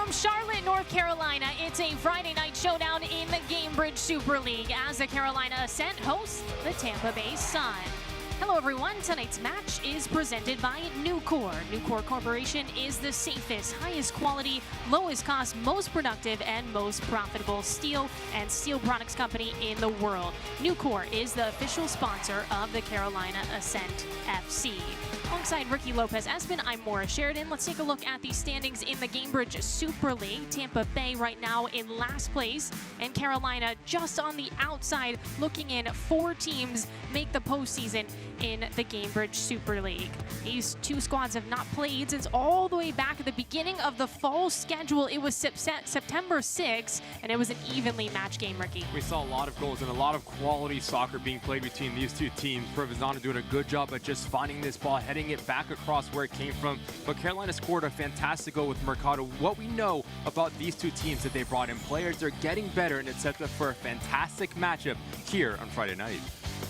From Charlotte, North Carolina, it's a Friday night showdown in the Gainbridge Super League as the Carolina Ascent hosts the Tampa Bay Sun. Hello everyone, tonight's match is presented by Nucor. Nucor Corporation is the safest, highest quality, lowest cost, most productive, and most profitable steel and steel products company in the world. Nucor is the official sponsor of the Carolina Ascent FC. Alongside Ricky Lopez-Espin, I'm Maura Sheridan. Let's take a look at the standings in the Gainbridge Super League. Tampa Bay right now in last place, and Carolina just on the outside looking in. 4 teams make the postseason in the Gainbridge Super League. These two squads have not played since all the way back at the beginning of the fall schedule. It was September 6th, and it was an evenly matched game, Ricky. We saw a lot of goals and a lot of quality soccer being played between these two teams. Provenzano doing a good job at just finding this ball, heading it back across where it came from. But Carolina scored a fantastic goal with Mercado. What we know about these two teams that they brought in, players are getting better, and it's set up for a fantastic matchup here on Friday night.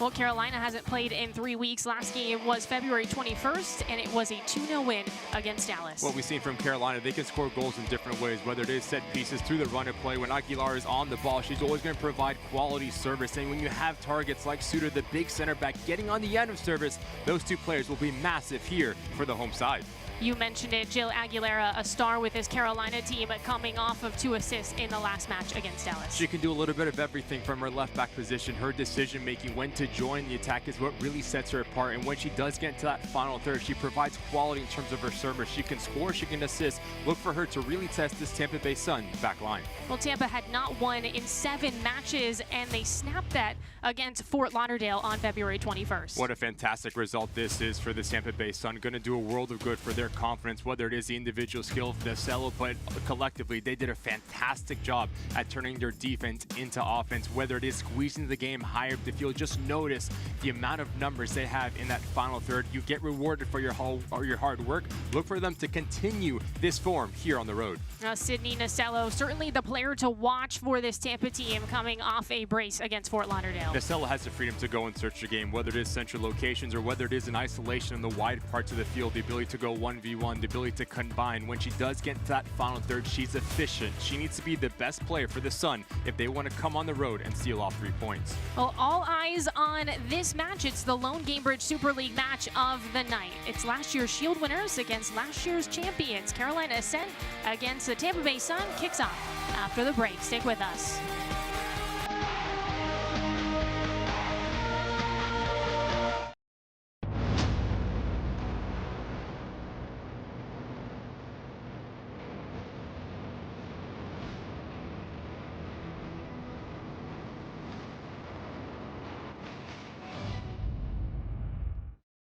Well, Carolina hasn't played in 3 weeks. Last game was February 21st, and it was a 2-0 win against Dallas. What we've seen from Carolina, they can score goals in different ways, whether it is set pieces through the run of play. When Aguilar is on the ball, she's always going to provide quality service. And when you have targets like Suter, the big center back, getting on the end of service, those two players will be massive here for the home side. You mentioned it, Jill Aguilera, a star with his Carolina team, coming off of 2 assists in the last match against Dallas. She can do a little bit of everything from her left back position. Her decision making, when to join the attack, is what really sets her apart. And when she does get into that final third, she provides quality in terms of her service. She can score, she can assist. Look for her to really test this Tampa Bay Sun back line. Well, Tampa had not won in 7 matches, and they snapped that against Fort Lauderdale on February 21st. What a fantastic result this is for the Tampa Bay Sun. Going to do a world of good for their confidence, whether it is the individual skill of Nasello, but collectively they did a fantastic job at turning their defense into offense, whether it is squeezing the game higher up the field. Just notice the amount of numbers they have in that final third. You get rewarded for your hard work. Look for them to continue this form here on the road. Sydney Nasello, certainly the player to watch for this Tampa team coming off a brace against Fort Lauderdale. Nasello has the freedom to go and search the game, whether it is central locations or whether it is in isolation in the wide parts of the field, the ability to go 1v1, the ability to combine. When she does get into that final third, she's efficient. She needs to be the best player for the Sun if they want to come on the road and steal off 3 points. Well, all eyes on this match. It's the lone Gainbridge Super League match of the night. It's last year's Shield winners against last year's champions. Carolina Ascent against the Tampa Bay Sun kicks off after the break. Stick with us.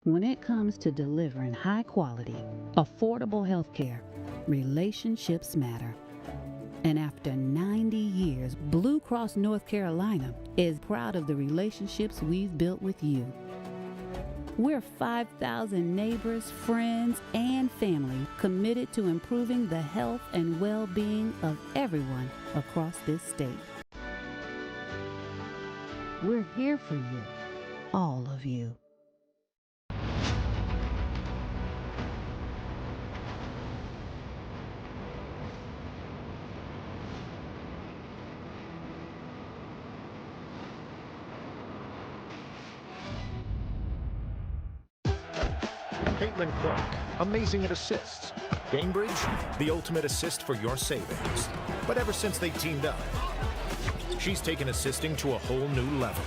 When it comes to delivering high-quality, affordable health care, relationships matter. And after 90 years, Blue Cross North Carolina is proud of the relationships we've built with you. We're 5,000 neighbors, friends, and family committed to improving the health and well-being of everyone across this state. We're here for you, all of you. Clark, amazing at assists. Gainbridge, the ultimate assist for your savings. But ever since they teamed up, she's taken assisting to a whole new level.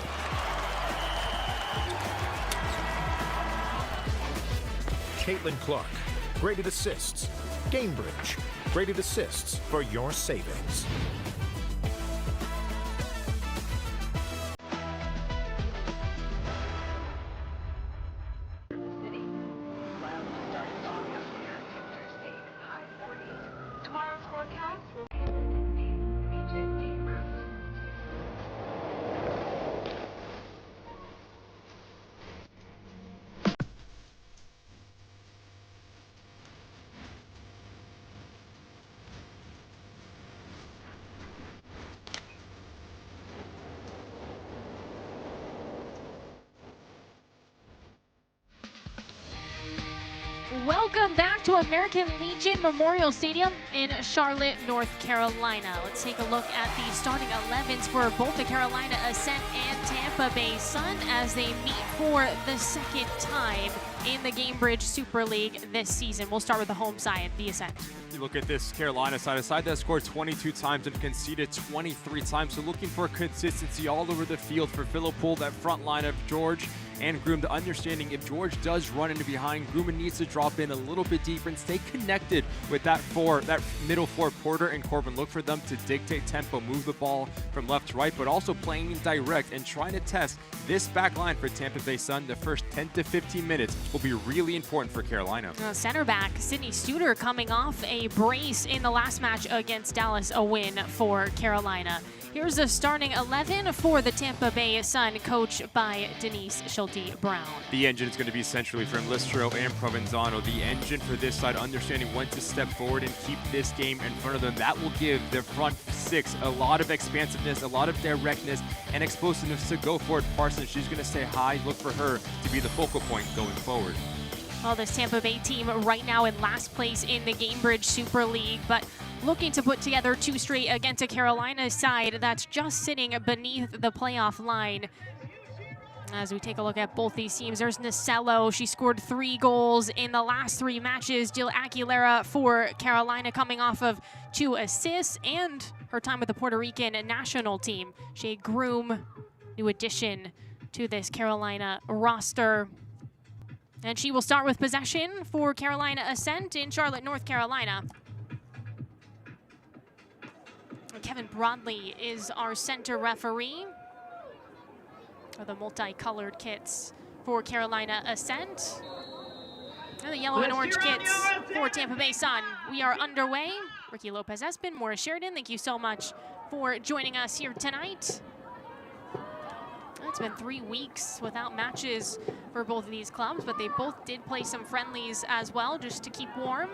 Clark, great at assists. Gainbridge, great at assists for your savings. Welcome back to American Legion Memorial Stadium in Charlotte, North Carolina. Let's take a look at the starting 11s for both the Carolina Ascent and Tampa Bay Sun as they meet for the second time in the Gainbridge Super League this season. We'll start with the home side, the Ascent. You look at this Carolina side, a side that scored 22 times and conceded 23 times. So looking for consistency all over the field for Phillip Poole, that front line of George and Groom. The understanding if George does run into behind, Groom needs to drop in a little bit deeper and stay connected with that middle four, Porter and Corbin. Look for them to dictate tempo, move the ball from left to right, but also playing direct and trying to test this back line for Tampa Bay Sun. The first 10 to 15 minutes will be really important for Carolina. Center back Sydney Studer coming off a brace in the last match against Dallas, a win for Carolina. Here's the starting 11 for the Tampa Bay Sun, coached by Denise Schulte-Brown. The engine is going to be centrally from Listro and Provenzano. The engine for this side, understanding when to step forward and keep this game in front of them. That will give the front six a lot of expansiveness, a lot of directness, and explosiveness to go forward. Parsons, she's going to stay high. Look for her to be the focal point going forward. Well, this Tampa Bay team right now in last place in the Gainbridge Super League, but looking to put together two straight against a Carolina side that's just sitting beneath the playoff line. As we take a look at both these teams, there's Nacello. She scored 3 goals in the last 3 matches. Jill Aguilera for Carolina coming off of 2 assists, and her time with the Puerto Rican national team. Shea Groom, new addition to this Carolina roster. And she will start with possession for Carolina Ascent in Charlotte, North Carolina. Kevin Broadley is our center referee. The multicolored kits for Carolina Ascent. And the yellow and orange kits for Tampa Bay Sun. We are underway. Ricky Lopez-Espin, Morris Sheridan, thank you so much for joining us here tonight. It's been 3 weeks without matches for both of these clubs, but they both did play some friendlies as well just to keep warm.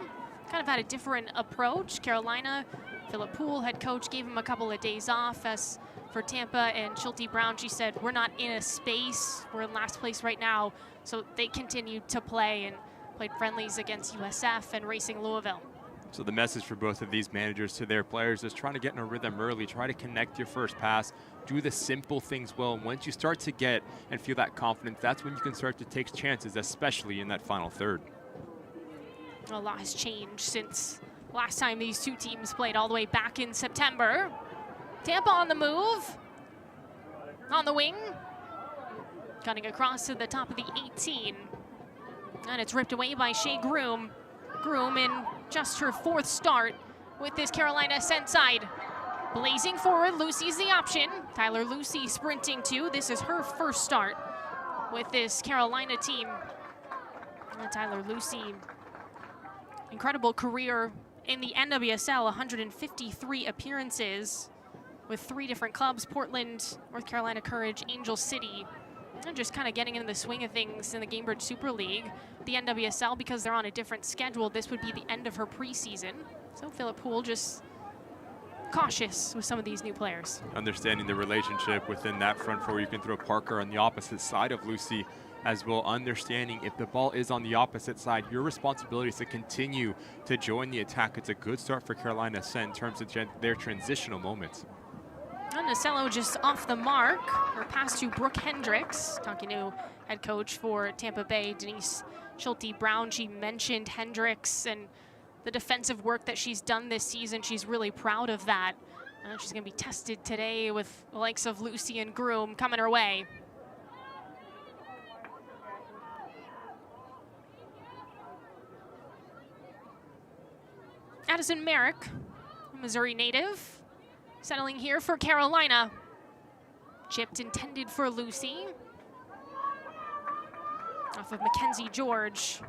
Kind of had a different approach. Carolina, Phillip Poole, head coach, gave him a couple of days off. As for Tampa and Schulte-Brown, she said, we're not in a space. We're in last place right now. So they continued to play and played friendlies against USF and Racing Louisville. So the message for both of these managers to their players is trying to get in a rhythm early, try to connect your first pass, do the simple things well. And once you start to get and feel that confidence, that's when you can start to take chances, especially in that final third. A lot has changed since last time these two teams played all the way back in September. Tampa on the move, on the wing, cutting across to the top of the 18. And it's ripped away by Shea Groom. Groom in just her 4th start with this Carolina Ascent side. Blazing forward, Lucy's the option. Tyler Lucy sprinting too. This is her 1st start with this Carolina team. And Tyler Lucy, incredible career in the NWSL, 153 appearances with 3 different clubs, Portland, North Carolina Courage, Angel City. And just kind of getting into the swing of things in the Gainbridge Super League. The NWSL, because they're on a different schedule, this would be the end of her preseason. So Phillip Poole just cautious with some of these new players. Understanding the relationship within that front four, you can throw Parker on the opposite side of Lucy as well. Understanding if the ball is on the opposite side, your responsibility is to continue to join the attack. It's a good start for Carolina Ascent in terms of their transitional moments. And Nacello just off the mark. Her pass to Brooke Hendricks, talking to head coach for Tampa Bay, Denise Schulte-Brown. She mentioned Hendricks and the defensive work that she's done this season. She's really proud of that. She's going to be tested today with the likes of Lucy and Groom coming her way. Addison Merrick, a Missouri native, settling here for Carolina. Chipped intended for Lucy. Off of Mackenzie George.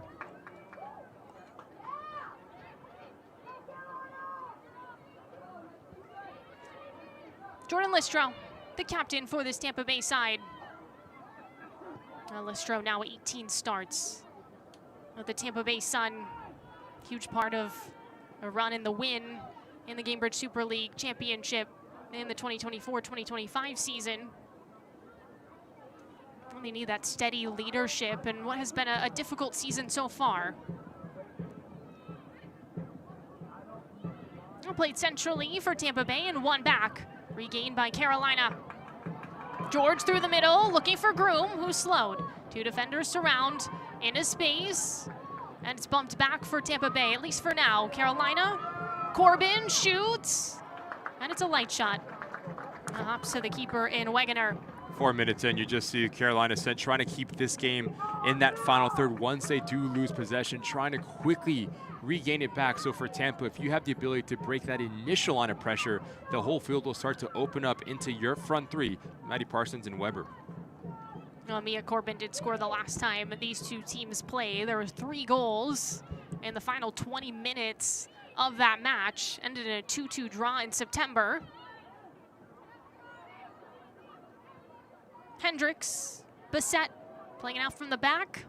Jordan Listro, the captain for this Tampa Bay side. Listro now 18 starts. The Tampa Bay Sun, huge part of a run in the win in the Gainbridge Super League Championship in the 2024-2025 season. They need that steady leadership in what has been a difficult season so far. Played centrally for Tampa Bay and one back. Regained by Carolina. George through the middle, looking for Groom, who's slowed. Two defenders surround into space. And it's bumped back for Tampa Bay, at least for now. Carolina, Corbin shoots. And it's a light shot. Hops to the keeper in Wegener. 4 minutes in, you just see Carolina Ascent trying to keep this game in that final third. Once they do lose possession, trying to quickly regain it back. So for Tampa, if you have the ability to break that initial line of pressure, the whole field will start to open up into your front three, Maddie Parsons and Weber. Mia Corbin did score the last time these two teams played. There were 3 goals in the final 20 minutes of that match. Ended in a 2-2 draw in September. Hendricks, Bassett playing it out from the back.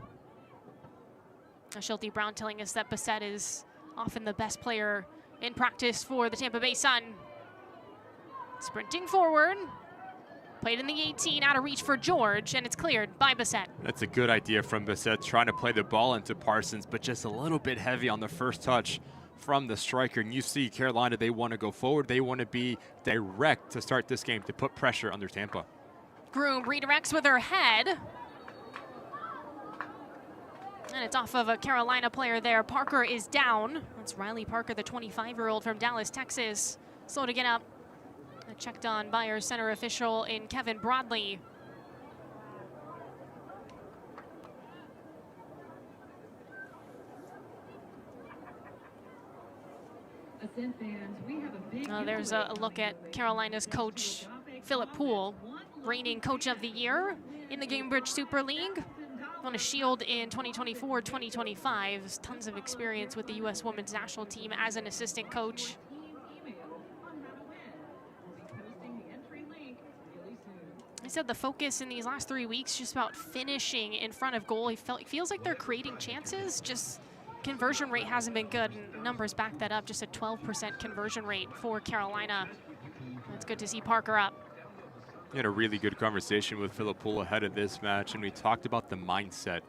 Shelty Brown telling us that Bassett is often the best player in practice for the Tampa Bay Sun. Sprinting forward, played in the 18, out of reach for George, and it's cleared by Bassett. That's a good idea from Bassett, trying to play the ball into Parsons, but just a little bit heavy on the first touch from the striker. And you see Carolina, they want to go forward. They want to be direct to start this game, to put pressure under Tampa. Groom redirects with her head. And it's off of a Carolina player there. Parker is down. That's Riley Parker, the 25-year-old from Dallas, Texas. Slow to get up. Checked on by our center official in Kevin Broadley. There's a look at Carolina's coach, Philip Poole, reigning coach of the year in the Gainbridge Super League. Won a shield in 2024-2025. Tons of experience with the U.S. women's national team as an assistant coach. He said the focus in these last 3 weeks just about finishing in front of goal. He feels like they're creating chances, just conversion rate hasn't been good. And numbers back that up, just a 12% conversion rate for Carolina. It's good to see Parker up. We had a really good conversation with Philip Poole ahead of this match, and we talked about the mindset,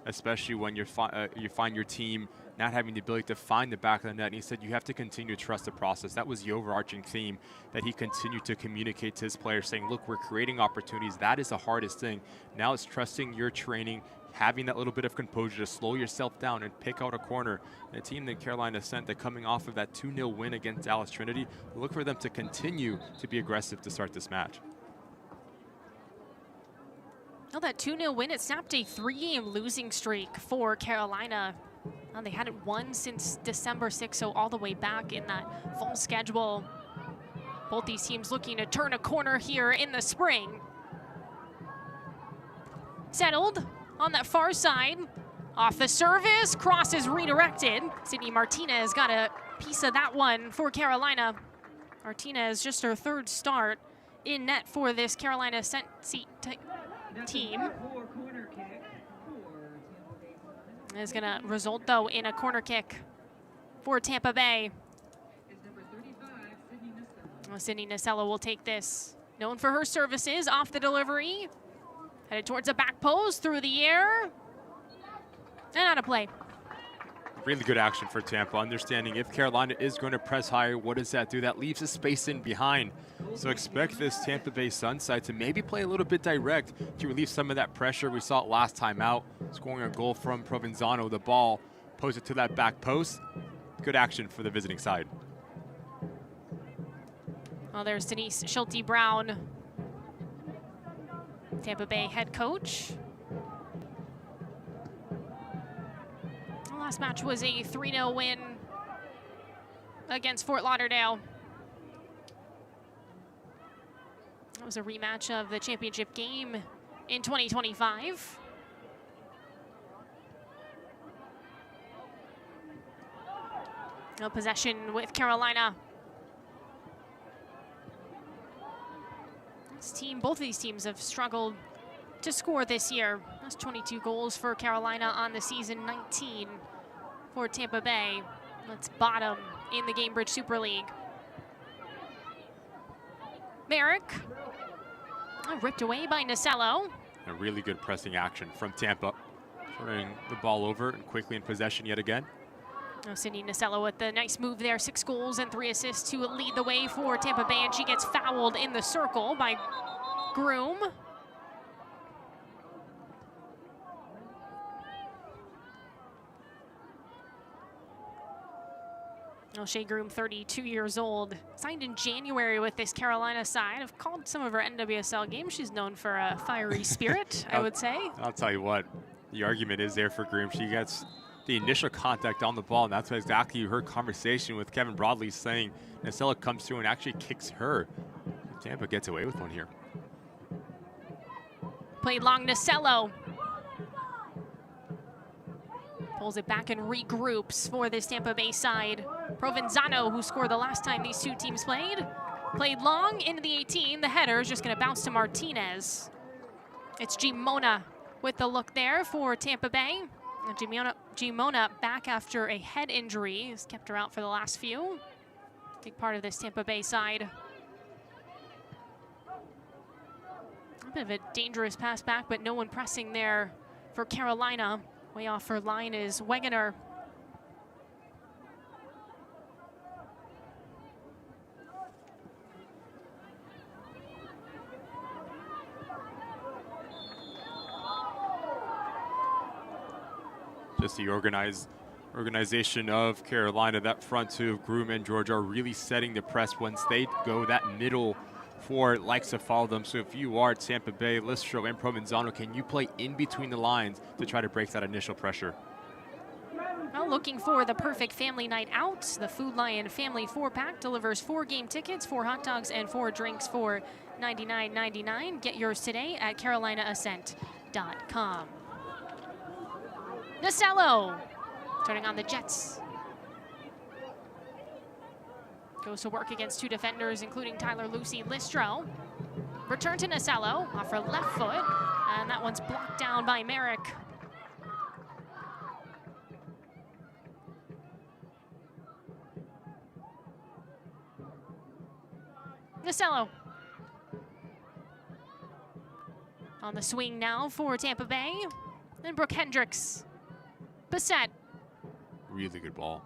especially when you find your team not having the ability to find the back of the net. And he said you have to continue to trust the process. That was the overarching theme that he continued to communicate to his players, saying, look, we're creating opportunities. That is the hardest thing. Now it's trusting your training, having that little bit of composure to slow yourself down and pick out a corner. And a team that Carolina Ascent, that coming off of that 2-0 win against Dallas Trinity, look for them to continue to be aggressive to start this match. Well, that 2-0 win, it snapped a 3-game losing streak for Carolina. They hadn't won since December 6th, so all the way back in that fall schedule. Both these teams looking to turn a corner here in the spring. Settled on that far side. Off the service, cross is redirected. Sydney Martinez got a piece of that one for Carolina. Martinez, just her 3rd start in net for this Carolina Ascent team. Is going to result, though, in a corner kick for Tampa Bay. Sydney Nasello will take this. Known for her services, off the delivery. Headed towards a back post, through the air. And out of play. Really good action for Tampa, understanding if Carolina is going to press higher, what does that do? That leaves a space in behind. So expect this Tampa Bay Sun side to maybe play a little bit direct to relieve some of that pressure. We saw it last time out, scoring a goal from Provenzano. The ball posted to that back post. Good action for the visiting side. Well, there's Denise Schulte Brown, Tampa Bay head coach. Last match was a 3-0 win against Fort Lauderdale. That was a rematch of the championship game in 2025. No possession with Carolina. Both of these teams have struggled to score this year. That's 22 goals for Carolina on the season, 19 for Tampa Bay. That's bottom in the Gainbridge Super League. Merrick, ripped away by Nasello. A really good pressing action from Tampa. Turning the ball over and quickly in possession yet again. Cindy Nasello with the nice move there, 6 goals and 3 assists to lead the way for Tampa Bay, and she gets fouled in the circle by Groom. Shea Groom, 32 years old, signed in January with this Carolina side. I've called some of her NWSL games. She's known for a fiery spirit, I would say. I'll tell you what, the argument is there for Groom. She gets the initial contact on the ball, and that's exactly her conversation with Kevin Broadley, saying Nasello comes through and actually kicks her. Tampa gets away with one here. Played long, Nasello pulls it back and regroups for this Tampa Bay side. Provenzano, who scored the last time these two teams played long into the 18. The header is just going to bounce to Martinez. It's Gimona with the look there for Tampa Bay. Gimona back after a head injury. Has kept her out for the last few. Big part of this Tampa Bay side. A bit of a dangerous pass back, but no one pressing there for Carolina. Way off her line is Wegener. Just the organization of Carolina, that front two of Groom and George are really setting the press once they go. That middle four likes to follow them. So if you are Tampa Bay, Listro and Provenzano, can you play in between the lines to try to break that initial pressure? Well, looking for the perfect family night out. The Food Lion Family 4-pack delivers 4 game tickets, 4 hot dogs, and 4 drinks for $99.99. Get yours today at CarolinaAscent.com. Nasello turning on the Jets. Goes to work against 2 defenders, including Tyler Lucy. Listro. Return to Nasello off her left foot, and that one's blocked down by Merrick. Nasello. On the swing now for Tampa Bay. And Brooke Hendricks. Bassett. Really good ball.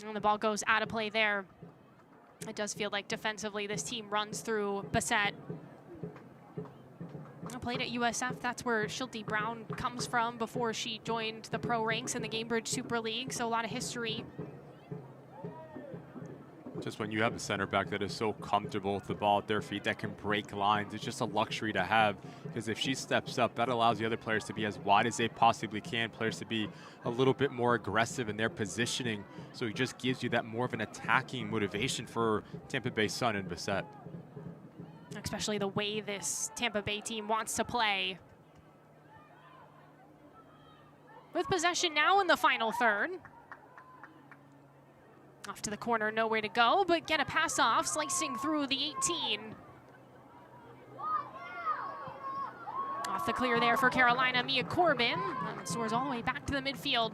And the ball goes out of play there. It does feel like defensively this team runs through Bassett. Played at USF. That's where Schulte Brown comes from before she joined the pro ranks in the Gainbridge Super League. So a lot of history. Just when you have a center back that is so comfortable with the ball at their feet, that can break lines, it's just a luxury to have, because if she steps up, that allows the other players to be as wide as they possibly can, players to be a little bit more aggressive in their positioning. So it just gives you that more of an attacking motivation for Tampa Bay Sun and Bassett. Especially the way this Tampa Bay team wants to play. With possession now in the final third. Off to the corner, nowhere to go, but get a pass off, slicing through the 18. Off the clear there for Carolina, Mia Corbin. And soars all the way back to the midfield.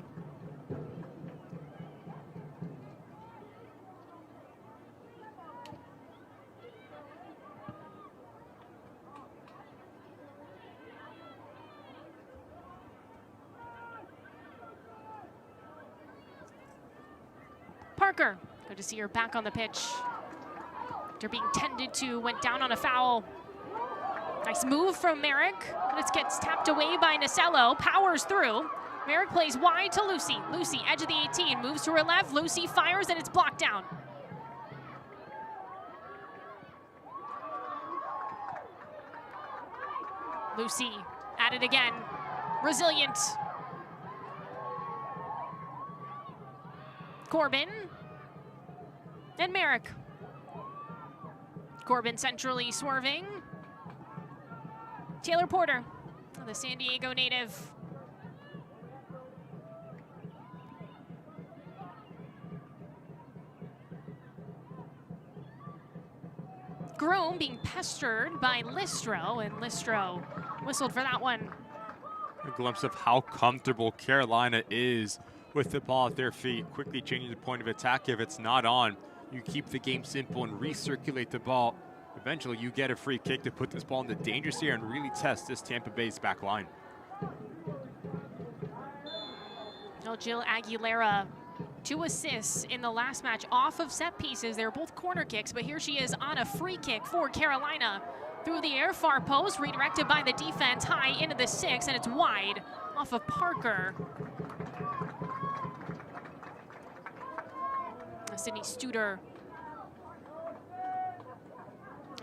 Parker, good to see her back on the pitch. After being tended to, went down on a foul. Nice move from Merrick, but it gets tapped away by Nasello, powers through. Merrick plays wide to Lucy. Lucy, edge of the 18, moves to her left. Lucy fires, and it's blocked down. Lucy at it again, resilient. Corbin and Merrick. Corbin centrally swerving. Taylor Porter, the San Diego native. Groom being pestered by Listro, and Listro whistled for that one. A glimpse of how comfortable Carolina is with the ball at their feet, quickly changing the point of attack. If it's not on, you keep the game simple and recirculate the ball. Eventually, you get a free kick to put this ball in the dangerous area and really test this Tampa Bay's back line. Well, Jill Aguilera, 2 assists in the last match off of set pieces. They were both corner kicks, but here she is on a free kick for Carolina. Through the air, far post, redirected by the defense, high into the 6, and it's wide off of Parker. Sydney Studer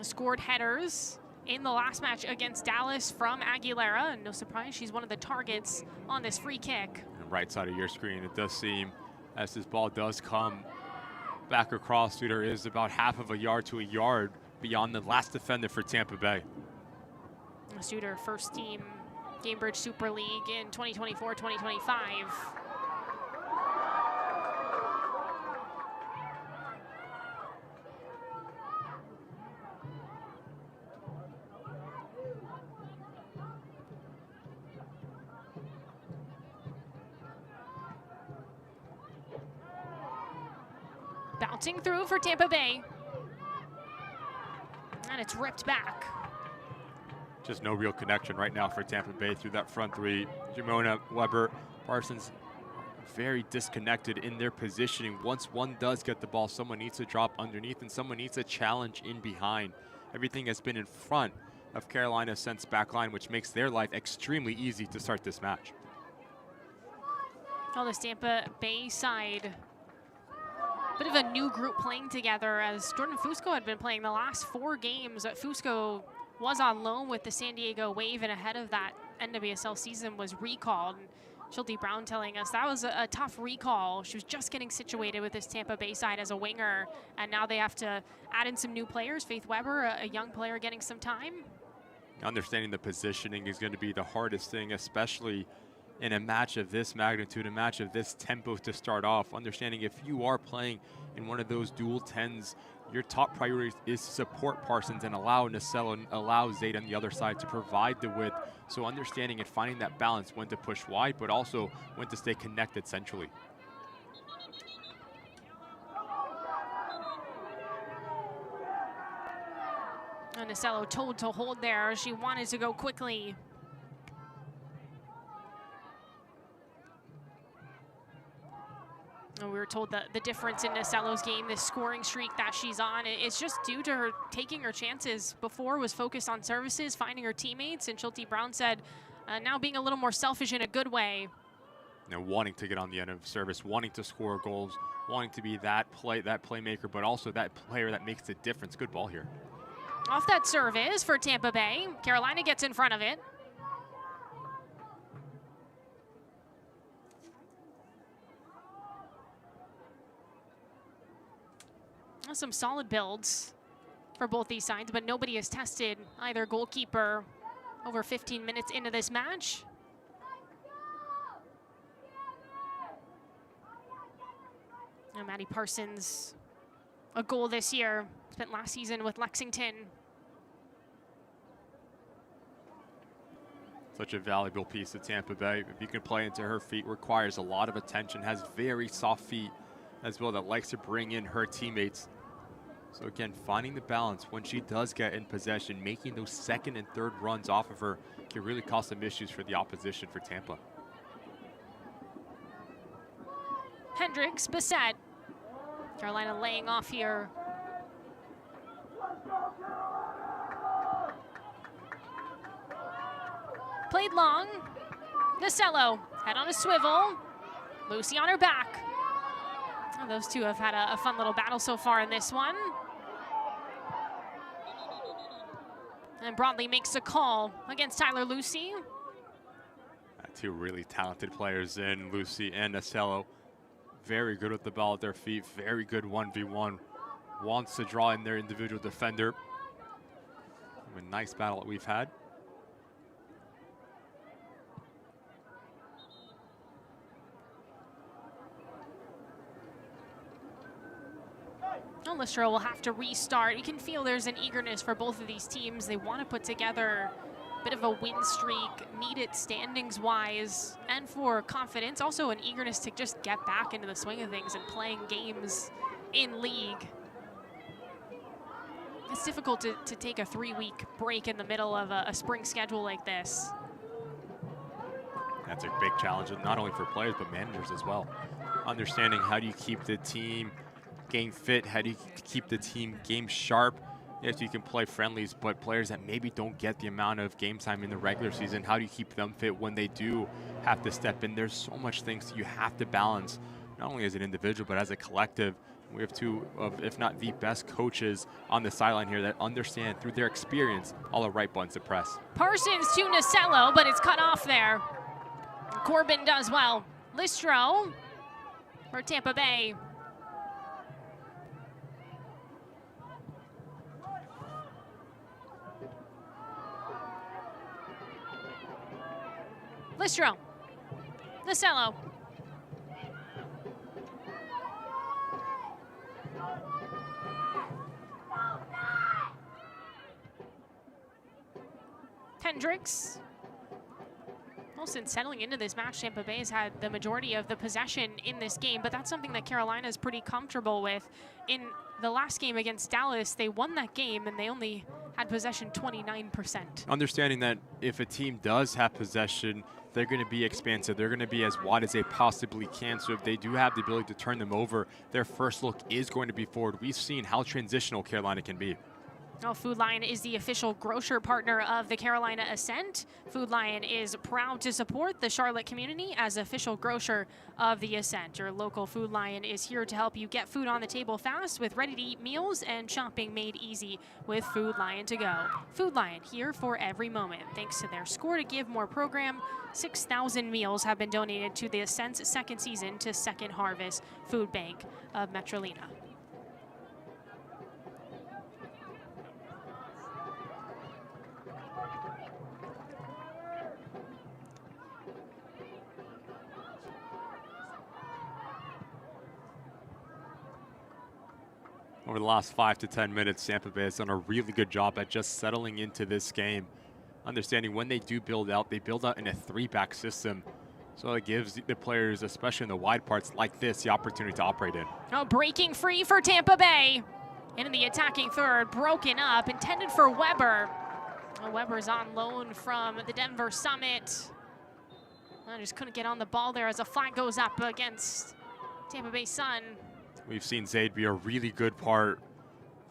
scored headers in the last match against Dallas from Aguilera, and no surprise, she's one of the targets on this free kick. And right side of your screen, it does seem, as this ball does come back across, Studer is about half of a yard to a yard beyond the last defender for Tampa Bay. Studer, first team Gainbridge Super League in 2024-2025. Bouncing through for Tampa Bay. And it's ripped back. Just no real connection right now for Tampa Bay through that front three. Jamona, Weber, Parsons, very disconnected in their positioning. Once one does get the ball, someone needs to drop underneath and someone needs a challenge in behind. Everything has been in front of Carolina Ascent's backline, which makes their life extremely easy to start this match. Oh, this Tampa Bay side, bit of a new group playing together, as Jordan Fusco had been playing the last 4 games. Fusco was on loan with the San Diego Wave, and ahead of that NWSL season was recalled. And Schulte Brown telling us that was a tough recall. She was just getting situated with this Tampa Bay side as a winger, and now they have to add in some new players. Faith Weber, a young player, getting some time. Understanding the positioning is going to be the hardest thing, especially in a match of this magnitude, a match of this tempo to start off. Understanding if you are playing in one of those dual 10s, your top priority is to support Parsons and allow Nacello and allow Zayd on the other side to provide the width. So understanding and finding that balance, when to push wide, but also when to stay connected centrally. And Nacello told to hold there. She wanted to go quickly. And we were told that the difference in Nacello's game, this scoring streak that she's on, it's just due to her taking her chances. Before was focused on services, finding her teammates, and Schulte Brown said now being a little more selfish in a good way. You know, wanting to get on the end of service, wanting to score goals, wanting to be that playmaker, but also that player that makes the difference. Good ball here. Off that service for Tampa Bay. Carolina gets in front of it. Some solid builds for both these sides, but nobody has tested either goalkeeper over 15 minutes into this match. And Maddie Parsons, a goal this year, spent last season with Lexington. Such a valuable piece of Tampa Bay. If you can play into her feet, requires a lot of attention, has very soft feet as well that likes to bring in her teammates. So again, finding the balance when she does get in possession, making those second and third runs off of her can really cause some issues for the opposition for Tampa. Hendricks, Bissett. Carolina laying off here. Played long. Nacello, head on a swivel. Lucy on her back. Oh, those two have had a fun little battle so far in this one. And Broadley makes a call against Tyler Lucy. Two really talented players in Lucy and Nacello. Very good with the ball at their feet. Very good 1v1. Wants to draw in their individual defender. A nice battle that we've had. Listro will have to restart. You can feel there's an eagerness for both of these teams. They want to put together a bit of a win streak, need it standings-wise, and for confidence. Also an eagerness to just get back into the swing of things and playing games in league. It's difficult to take a 3-week break in the middle of a spring schedule like this. That's a big challenge, not only for players, but managers as well. Understanding how do you keep the team game fit, how do you keep the team game sharp. Yes, you can play friendlies, but players that maybe don't get the amount of game time in the regular season, how do you keep them fit when they do have to step in? There's so much things you have to balance, not only as an individual, but as a collective. We have two of, if not the best coaches on the sideline here that understand through their experience all the right buttons to press. Parsons to Nasello, but it's cut off there. Corbin does well. Listro for Tampa Bay. Listro. Nasello. Hendricks. Well, since settling into this match, Tampa Bay has had the majority of the possession in this game, but that's something that Carolina is pretty comfortable with. In the last game against Dallas, they won that game and they only had possession 29%. Understanding that if a team does have possession, they're going to be expansive. They're going to be as wide as they possibly can. So if they do have the ability to turn them over, their first look is going to be forward. We've seen how transitional Carolina can be. Well, Food Lion is the official grocer partner of the Carolina Ascent. Food Lion is proud to support the Charlotte community as official grocer of the Ascent. Your local Food Lion is here to help you get food on the table fast with ready-to-eat meals and shopping made easy with Food Lion to go. Food Lion, here for every moment. Thanks to their Score to Give More program, 6,000 meals have been donated to the Ascent's second season to Second Harvest Food Bank of Metrolina. Over the last 5 to 10 minutes, Tampa Bay has done a really good job at just settling into this game. Understanding when they do build out, they build out in a 3-back system. So it gives the players, especially in the wide parts like this, the opportunity to operate in. Oh, breaking free for Tampa Bay. And in the attacking third, broken up, intended for Weber. Oh, Weber's on loan from the Denver Summit. I just couldn't get on the ball there as a flag goes up against Tampa Bay Sun. We've seen Zaid be a really good part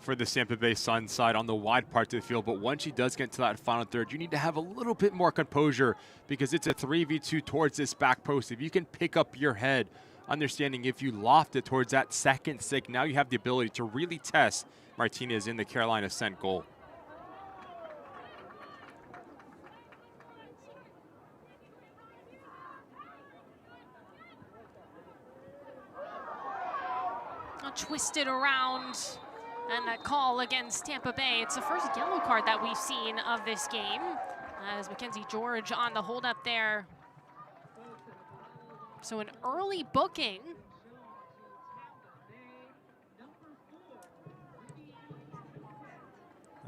for the Tampa Bay Sun side on the wide part of the field, but once he does get to that final third, you need to have a little bit more composure because it's a 3v2 towards this back post. If you can pick up your head, understanding if you loft it towards that second stick, now you have the ability to really test Martinez in the Carolina Ascent goal. Twisted around, and that call against Tampa Bay. It's the first yellow card that we've seen of this game, as Mackenzie George on the holdup there. So an early booking.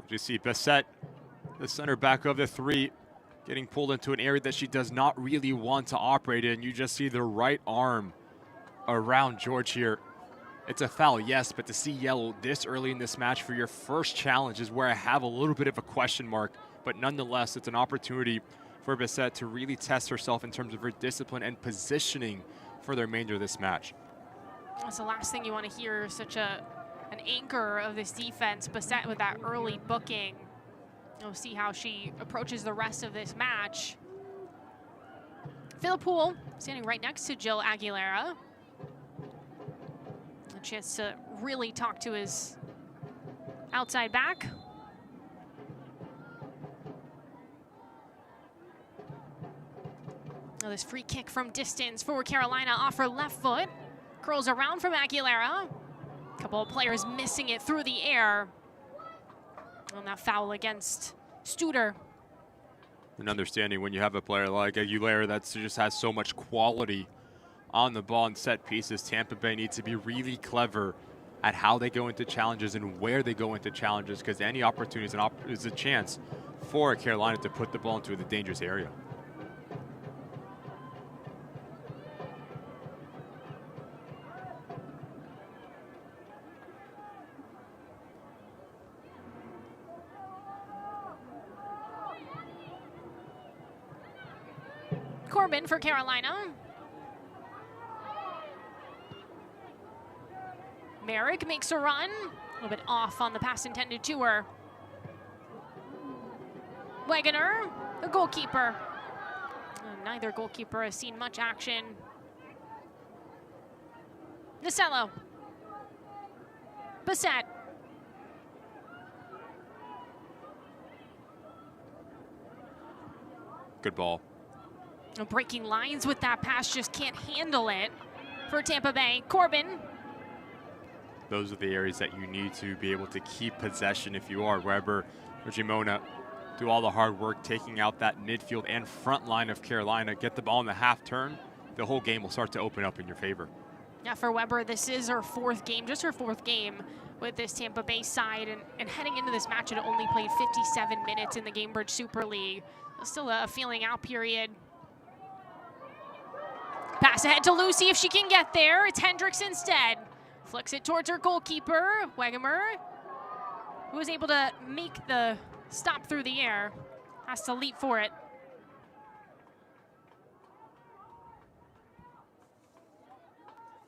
You see Bassett, the center back of the 3, getting pulled into an area that she does not really want to operate in. You just see the right arm around George here. It's a foul, yes, but to see yellow this early in this match for your first challenge is where I have a little bit of a question mark. But nonetheless, it's an opportunity for Bassett to really test herself in terms of her discipline and positioning for the remainder of this match. That's the last thing you want to hear, such an anchor of this defense, Bassett with that early booking. We'll see how she approaches the rest of this match. Phil Poole standing right next to Jill Aguilera. A chance to really talk to his outside back. Now this free kick from distance for Carolina off her left foot. Curls around from Aguilera. A couple of players missing it through the air. And that foul against Studer. And understanding when you have a player like Aguilera that just has so much quality on the ball and set pieces, Tampa Bay needs to be really clever at how they go into challenges and where they go into challenges, because any opportunity is a chance for Carolina to put the ball into the dangerous area. Corbin for Carolina. Merrick makes a run. A little bit off on the pass intended to her. Wegener, the goalkeeper. Neither goalkeeper has seen much action. Nasello. Bassett. Good ball. Breaking lines with that pass, just can't handle it for Tampa Bay. Corbin. Those are the areas that you need to be able to keep possession if you are Weber or Gimona. Do all the hard work, taking out that midfield and front line of Carolina. Get the ball in the half turn. The whole game will start to open up in your favor. Yeah, for Weber, this is her fourth game, just her fourth game with this Tampa Bay side. And heading into this match, it only played 57 minutes in the Gainbridge Super League. Still a feeling out period. Pass ahead to Lucy if she can get there. It's Hendricks instead. Flicks it towards her goalkeeper, Wegemer, who was able to make the stop through the air. Has to leap for it.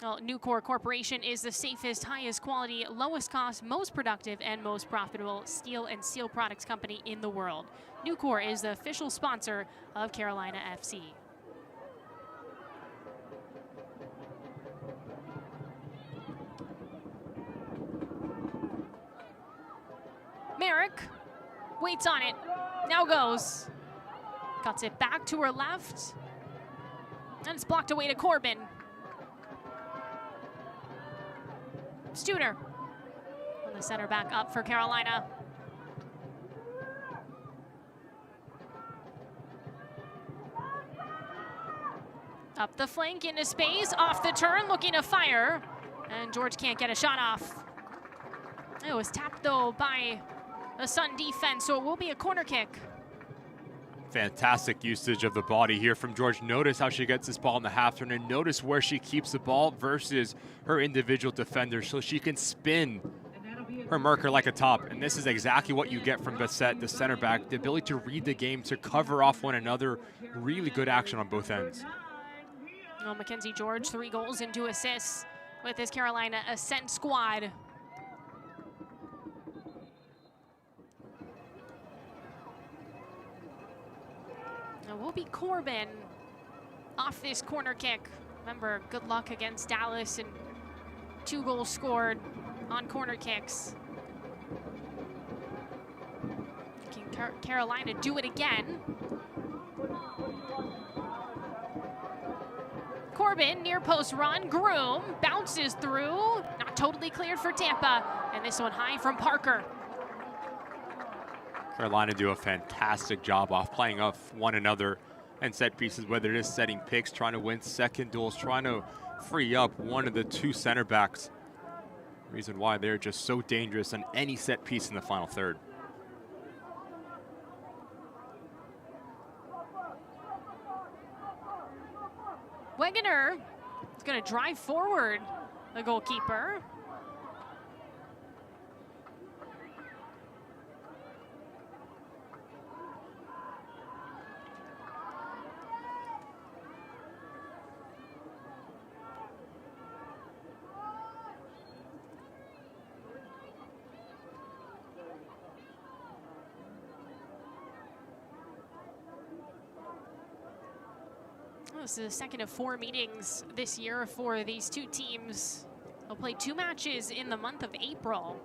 Well, Nucor Corporation is the safest, highest quality, lowest cost, most productive, and most profitable steel and steel products company in the world. Nucor is the official sponsor of Carolina FC. Merrick waits on it, now goes. Cuts it back to her left, and it's blocked away to Corbin. Studer on the center back up for Carolina. Up the flank into space, off the turn, looking to fire. And George can't get a shot off. It was tapped though by the Sun defense, so it will be a corner kick. Fantastic usage of the body here from George. Notice how she gets this ball in the half turn, and notice where she keeps the ball versus her individual defender, so she can spin her marker like a top. And this is exactly what you get from Bassett, the center back, the ability to read the game, to cover off one another. Really good action on both ends. Well, Mackenzie George, 3 goals and 2 assists with this Carolina Ascent squad. It will be Corbin off this corner kick. Remember, good luck against Dallas and 2 goals scored on corner kicks. Can Carolina do it again? Corbin, near post run, Groom bounces through, not totally cleared for Tampa, and this one high from Parker. Carolina do a fantastic job off playing off one another and set pieces, whether it is setting picks, trying to win second duels, trying to free up one of the 2 center backs. Reason why they're just so dangerous on any set piece in the final third. Wegener is going to drive forward the goalkeeper. This is the second of 4 meetings this year for these 2 teams. They'll play 2 matches in the month of April.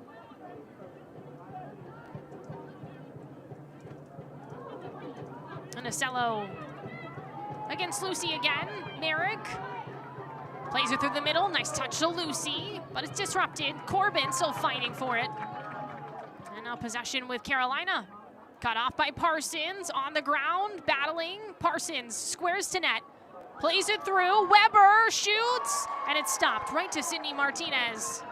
And Nasello against Lucy again. Merrick plays it through the middle. Nice touch to Lucy, but it's disrupted. Corbin still fighting for it. And now possession with Carolina. Cut off by Parsons, on the ground, battling. Parsons squares to net. Plays it through, Weber shoots, and it's stopped right to Sydney Martinez.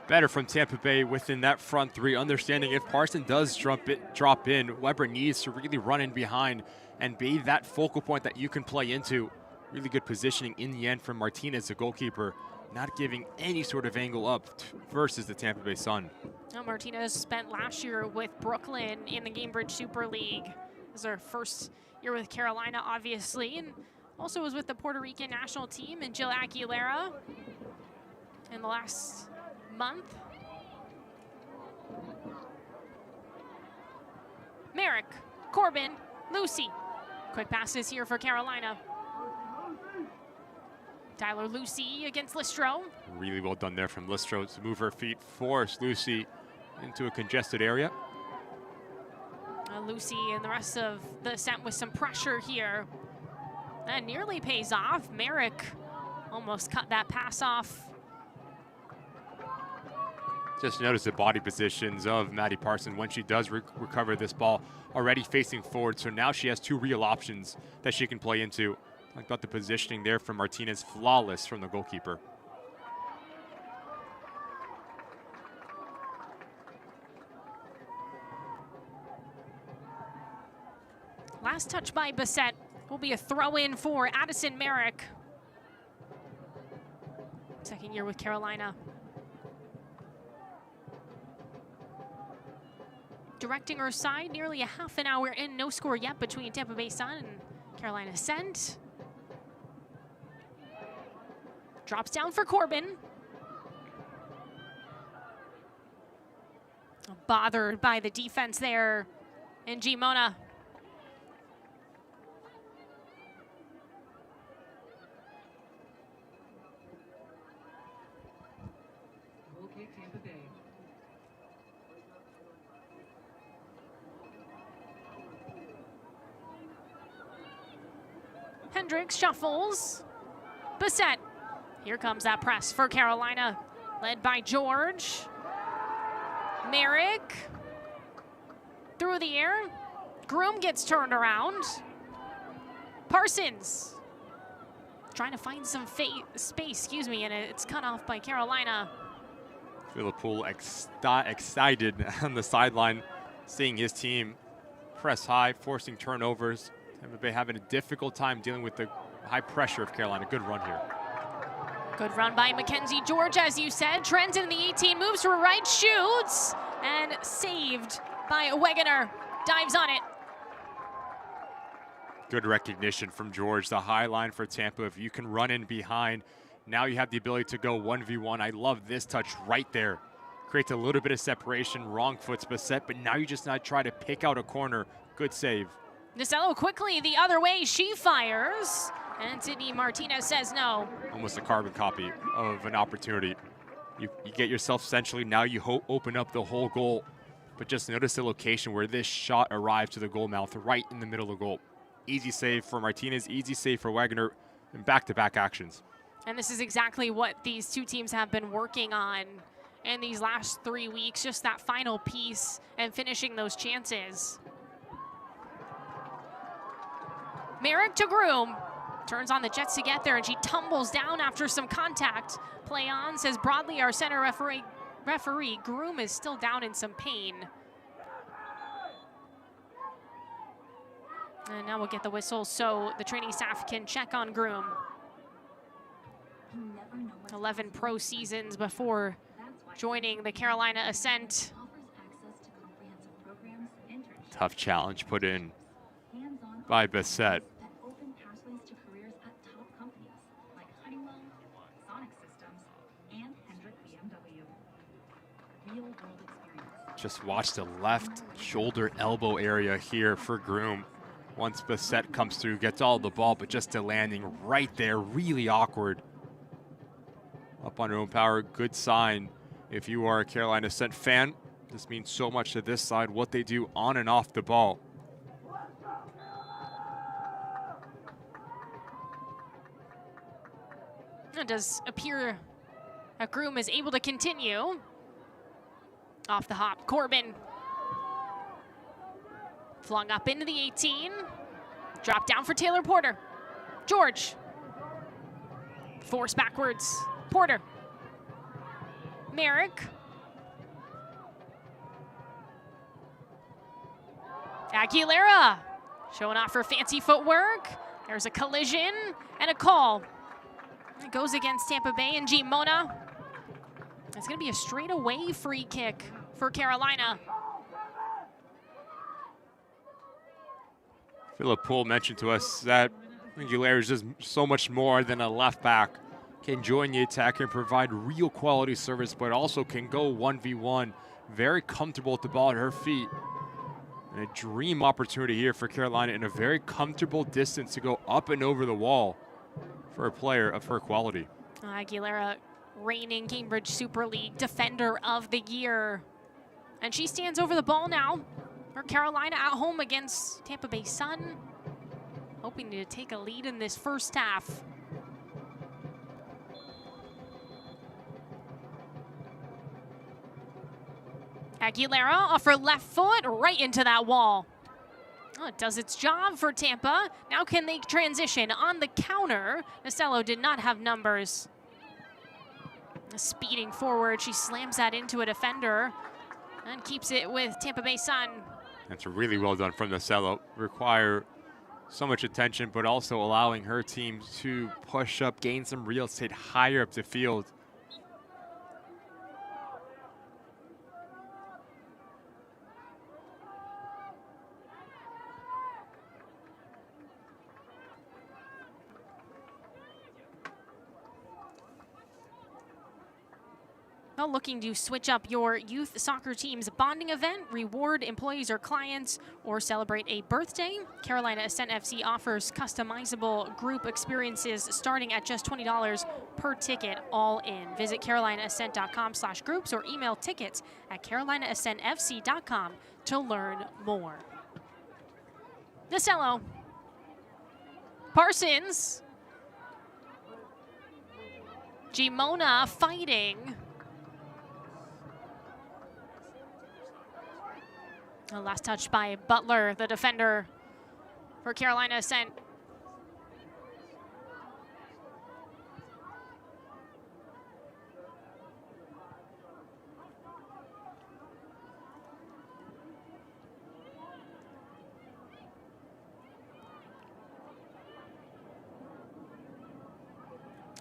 Better from Tampa Bay within that front 3, understanding if Parson does drop in, Weber needs to really run in behind and be that focal point that you can play into. Really good positioning in the end from Martinez, the goalkeeper, not giving any sort of angle up versus the Tampa Bay Sun. Martinez spent last year with Brooklyn in the Gainbridge Super League. This is her first year with Carolina, obviously, and also was with the Puerto Rican national team and Jill Aguilera in the last month. Merrick, Corbin, Lucy. Quick passes here for Carolina. Tyler Lucy against Listro. Really well done there from Listro to move her feet, force Lucy into a congested area. Lucy and the rest of the Ascent with some pressure here. That nearly pays off. Merrick almost cut that pass off. Just notice the body positions of Maddie Parson when she does recover this ball, already facing forward. So now she has two real options that she can play into. I thought the positioning there from Martinez, flawless from the goalkeeper. Last touch by Bassett will be a throw-in for Addison Merrick. Second year with Carolina. Directing her side, nearly a half an hour in, no score yet between Tampa Bay Sun and Carolina Ascent. Drops down for Corbin. Bothered by the defense there. And Gimona. Okay, Tampa Bay. Hendricks shuffles. Bassett. Here comes that press for Carolina, led by George. Merrick. Through the air. Groom gets turned around. Parsons. Trying to find some space, and it's cut off by Carolina. Philippou excited on the sideline, seeing his team press high, forcing turnovers. Tampa Bay having a difficult time dealing with the high pressure of Carolina. Good run here. Good run by Mackenzie George, as you said. Trent in the 18, moves to right, shoots, and saved by Wegener. Dives on it. Good recognition from George. The high line for Tampa. If you can run in behind, now you have the ability to go 1v1. I love this touch right there. Creates a little bit of separation. Wrong foot's Bassett, but now you just not try to pick out a corner. Good save. Nasello quickly the other way. She fires. And Sydney Martinez says no. Almost a carbon copy of an opportunity. You get yourself essentially, now you open up the whole goal. But just notice the location where this shot arrived to the goal mouth, right in the middle of the goal. Easy save for Martinez, easy save for Wegener, and back-to-back actions. And this is exactly what these two teams have been working on in these last 3 weeks, just that final piece and finishing those chances. Merrick to Groom. Turns on the Jets to get there, and she tumbles down after some contact. Play on, says Broadley, our center referee. Groom is still down in some pain. And now we'll get the whistle so the training staff can check on Groom. 11 pro seasons before joining the Carolina Ascent. Tough challenge put in by Bassett. Just watch the left shoulder elbow area here for Groom. Once Bassett comes through, gets all the ball, but just a landing right there, really awkward. Up on her own power, good sign. If you are a Carolina Ascent fan, this means so much to this side, what they do on and off the ball. It does appear that Groom is able to continue. Off the hop, Corbin. Flung up into the 18. Drop down for Taylor Porter. George. Force backwards. Porter. Merrick. Aguilera. Showing off her fancy footwork. There's a collision and a call. It goes against Tampa Bay and Gimona. It's going to be a straightaway free kick for Carolina. Philip Poole mentioned to us that Aguilera is just so much more than a left back. Can join the attack and provide real quality service, but also can go 1v1. Very comfortable with the ball at her feet. And a dream opportunity here for Carolina in a very comfortable distance to go up and over the wall for a player of her quality. Aguilera, reigning Gainbridge Super League Defender of the Year. And she stands over the ball now for Carolina at home against Tampa Bay Sun. Hoping to take a lead in this first half. Aguilera off her left foot, right into that wall. Oh, it does its job for Tampa. Now can they transition on the counter? Nasello did not have numbers. Speeding forward, she slams that into a defender and keeps it with Tampa Bay Sun. That's really well done from Nasello. Require so much attention, but also allowing her team to push up, gain some real estate higher up the field. Well, looking to switch up your youth soccer team's bonding event, reward employees or clients, or celebrate a birthday? Carolina Ascent FC offers customizable group experiences starting at just $20 per ticket, all in. Visit carolinaascent.com/groups or email tickets at carolinaascentfc.com to learn more. Nasello. Parsons. Gimona fighting. A last touch by Butler, the defender for Carolina Ascent.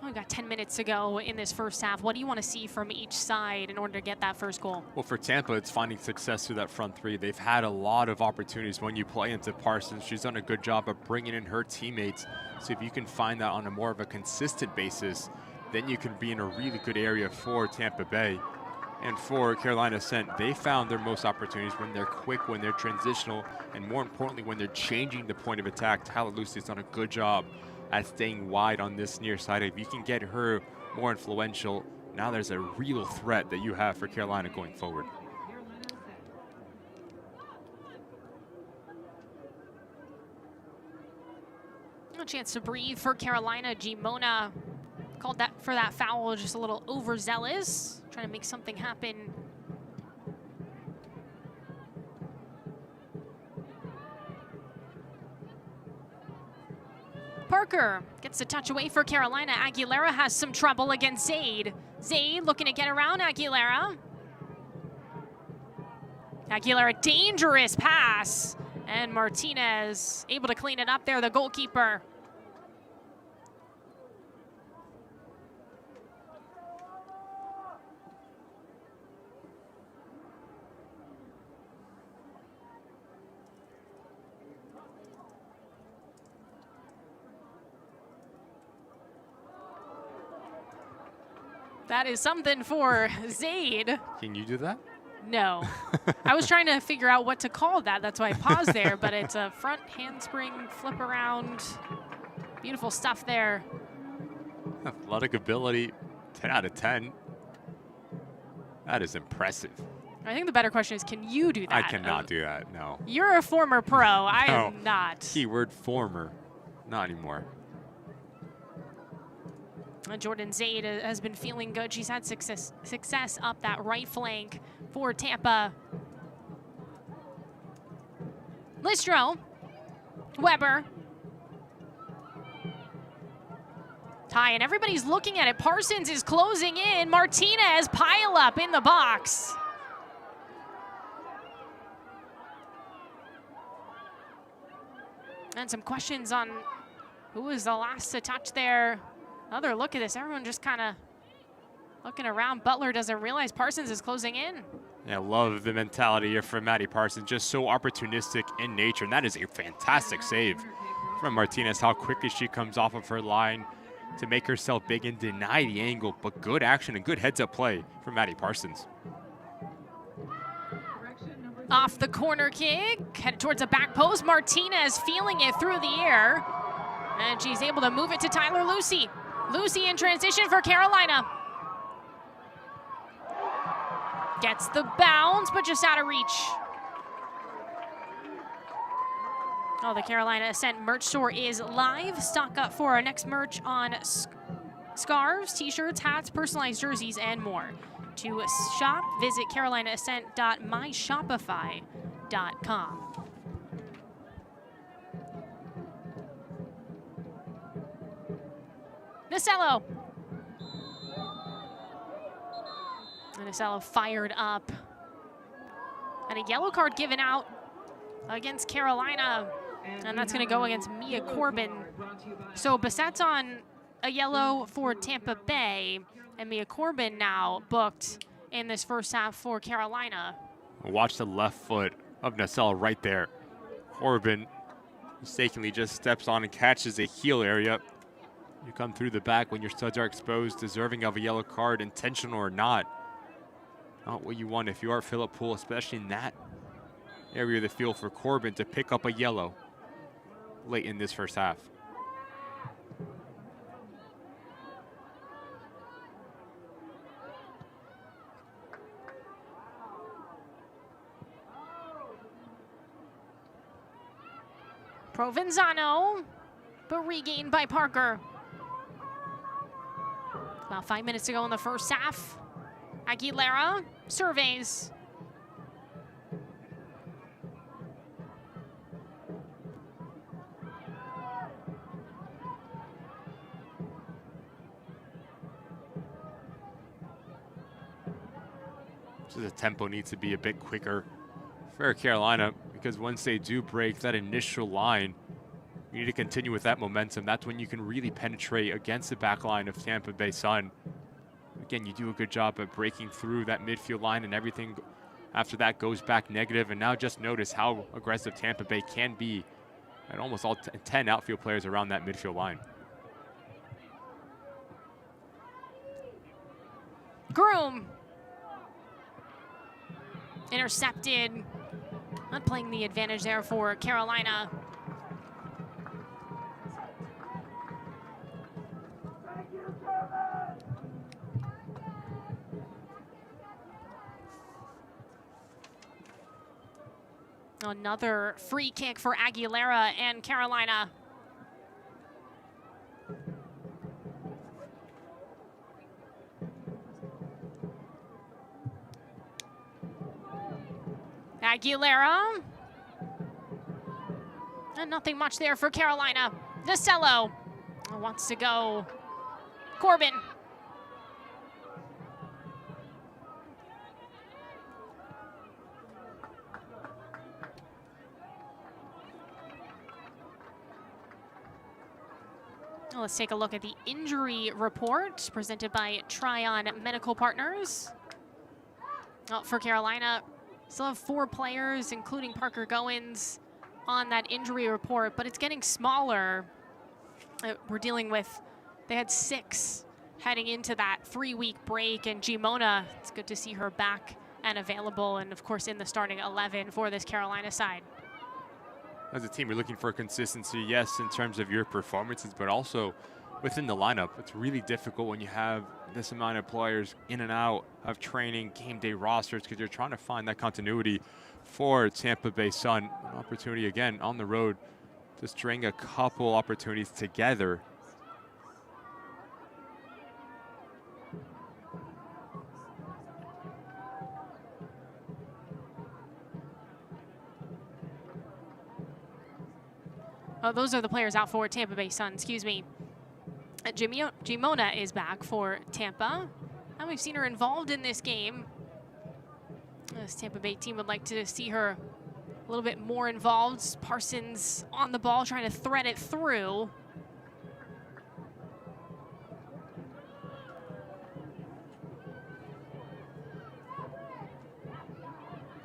We've got 10 minutes to go in this first half. What do you want to see from each side in order to get that first goal? Well, for Tampa, it's finding success through that front three. They've had a lot of opportunities when you play into Parsons. She's done a good job of bringing in her teammates. So if you can find that on a more of a consistent basis, then you can be in a really good area for Tampa Bay. And for Carolina Ascent, they found their most opportunities when they're quick, when they're transitional, and more importantly, when they're changing the point of attack. Tyler Lucy's done a good job at staying wide on this near side. If you can get her more influential, now there's a real threat that you have for Carolina going forward. A chance to breathe for Carolina. Gimona called that for that foul, just a little overzealous, trying to make something happen. Parker gets the touch away for Carolina. Aguilera has some trouble against Zaid. Zaid looking to get around Aguilera. Aguilera, dangerous pass. And Martinez able to clean it up there, the goalkeeper. That is something for Zaid. Can you do that? No. I was trying to figure out what to call that. That's why I paused there, but it's a front handspring flip around. Beautiful stuff there. Athletic ability, 10 out of 10. That is impressive. I think the better question is, can you do that? I cannot do that, no. You're a former pro. I No. am not. Keyword former, not anymore. Jordan Zaid has been feeling good. She's had success up that right flank for Tampa. Listro. Weber. Tie, and everybody's looking at it. Parsons is closing in. Martinez pile up in the box. And some questions on who was the last to touch there. Another look at this. Everyone just kind of looking around. Butler doesn't realize Parsons is closing in. Yeah, I love the mentality here from Maddie Parsons, just so opportunistic in nature. And that is a fantastic save from Martinez, how quickly she comes off of her line to make herself big and deny the angle. But good action and good heads-up play from Maddie Parsons. Off the corner kick, headed towards the back post. Martinez feeling it through the air. And she's able to move it to Tyler Lucy. Lucy in transition for Carolina. Gets the bounce, but just out of reach. Oh, the Carolina Ascent merch store is live. Stock up for our next merch on scarves, t-shirts, hats, personalized jerseys, and more. To shop, visit carolinaascent.myshopify.com. Nasello. And Nasello fired up. And a yellow card given out against Carolina. And that's going to go against Mia Corbin. So Bassett's on a yellow for Tampa Bay. And Mia Corbin now booked in this first half for Carolina. Watch the left foot of Nasello right there. Corbin mistakenly just steps on and catches a heel area. You come through the back when your studs are exposed, deserving of a yellow card, intentional or not. Not what you want if you are Phillip Poole, especially in that area of the field, for Corbin to pick up a yellow late in this first half. Provenzano, but regained by Parker. About 5 minutes to go in the first half. Aguilera surveys. So the tempo needs to be a bit quicker for Carolina, because once they do break that initial line, you need to continue with that momentum. That's when you can really penetrate against the back line of Tampa Bay Sun. Again, you do a good job at breaking through that midfield line, and everything after that goes back negative. And now just notice how aggressive Tampa Bay can be at almost all 10 outfield players around that midfield line. Groom. Intercepted. Not playing the advantage there for Carolina. Another free kick for Aguilera and Carolina. Aguilera. And nothing much there for Carolina. Nasello wants to go. Corbin. Let's take a look at the injury report presented by Tryon Medical Partners. For Carolina, still have 4 players, including Parker Goins, on that injury report, but it's getting smaller. We're dealing with, they had 6 heading into that 3-week break, and Gimona, it's good to see her back and available, and of course in the starting 11 for this Carolina side. As a team, we're looking for consistency, yes, in terms of your performances, but also within the lineup. It's really difficult when you have this amount of players in and out of training, game day rosters, because you're trying to find that continuity for Tampa Bay Sun. An opportunity, again, on the road to string a couple opportunities together. Oh, those are the players out for Tampa Bay Sun, excuse me. Gimona is back for Tampa. And we've seen her involved in this game. This Tampa Bay team would like to see her a little bit more involved. Parsons on the ball, trying to thread it through.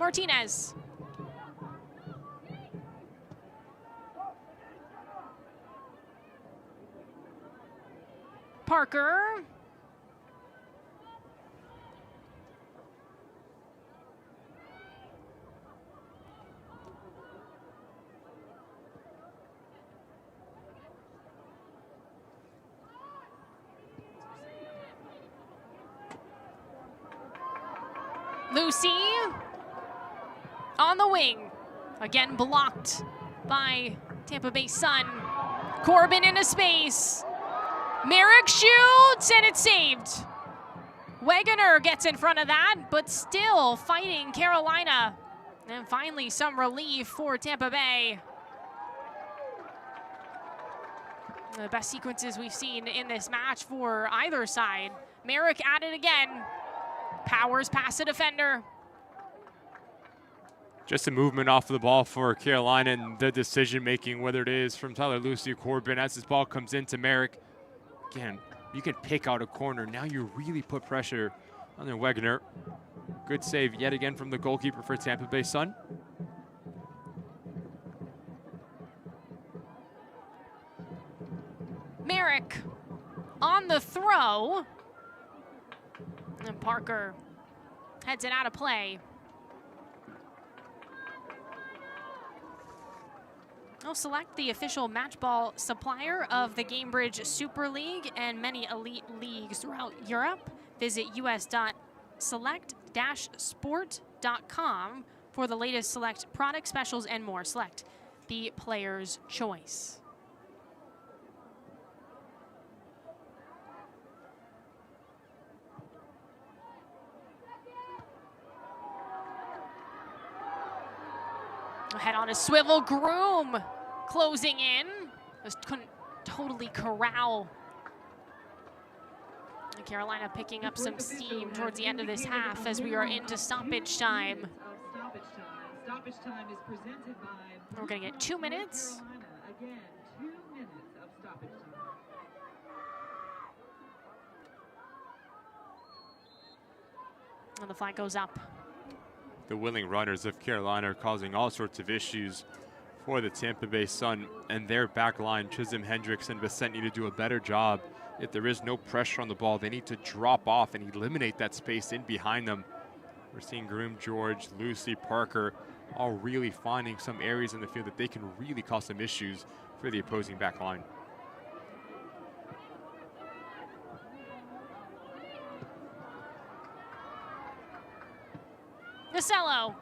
Martinez. Parker. Lucy on the wing. Again blocked by Tampa Bay Sun. Corbin into space. Merrick shoots, and it's saved. Wegener gets in front of that, but still fighting Carolina. And finally some relief for Tampa Bay. The best sequences we've seen in this match for either side. Merrick at it again. Powers past the defender. Just a movement off of the ball for Carolina, and the decision making, whether it is from Tyler Lucy or Corbin, as this ball comes into Merrick. Again, you can pick out a corner. Now you really put pressure on their Wegener. Good save yet again from the goalkeeper for Tampa Bay Sun. Merrick on the throw. And Parker heads it out of play. I'll select the official match ball supplier of the Gainbridge Super League and many elite leagues throughout Europe. Visit us.select-sport.com for the latest select product specials and more. Select the player's choice. Head on a swivel, Groom closing in. Just couldn't totally corral. And Carolina picking up some steam towards the end of this half as we are into stoppage time. We're gonna get 2 minutes. And the flag goes up. The willing runners of Carolina are causing all sorts of issues for the Tampa Bay Sun and their back line. Chisholm, Hendricks, and Ascent need to do a better job. If there is no pressure on the ball, they need to drop off and eliminate that space in behind them. We're seeing Groom, George, Lucy, Parker all really finding some areas in the field that they can really cause some issues for the opposing back line. Nasello.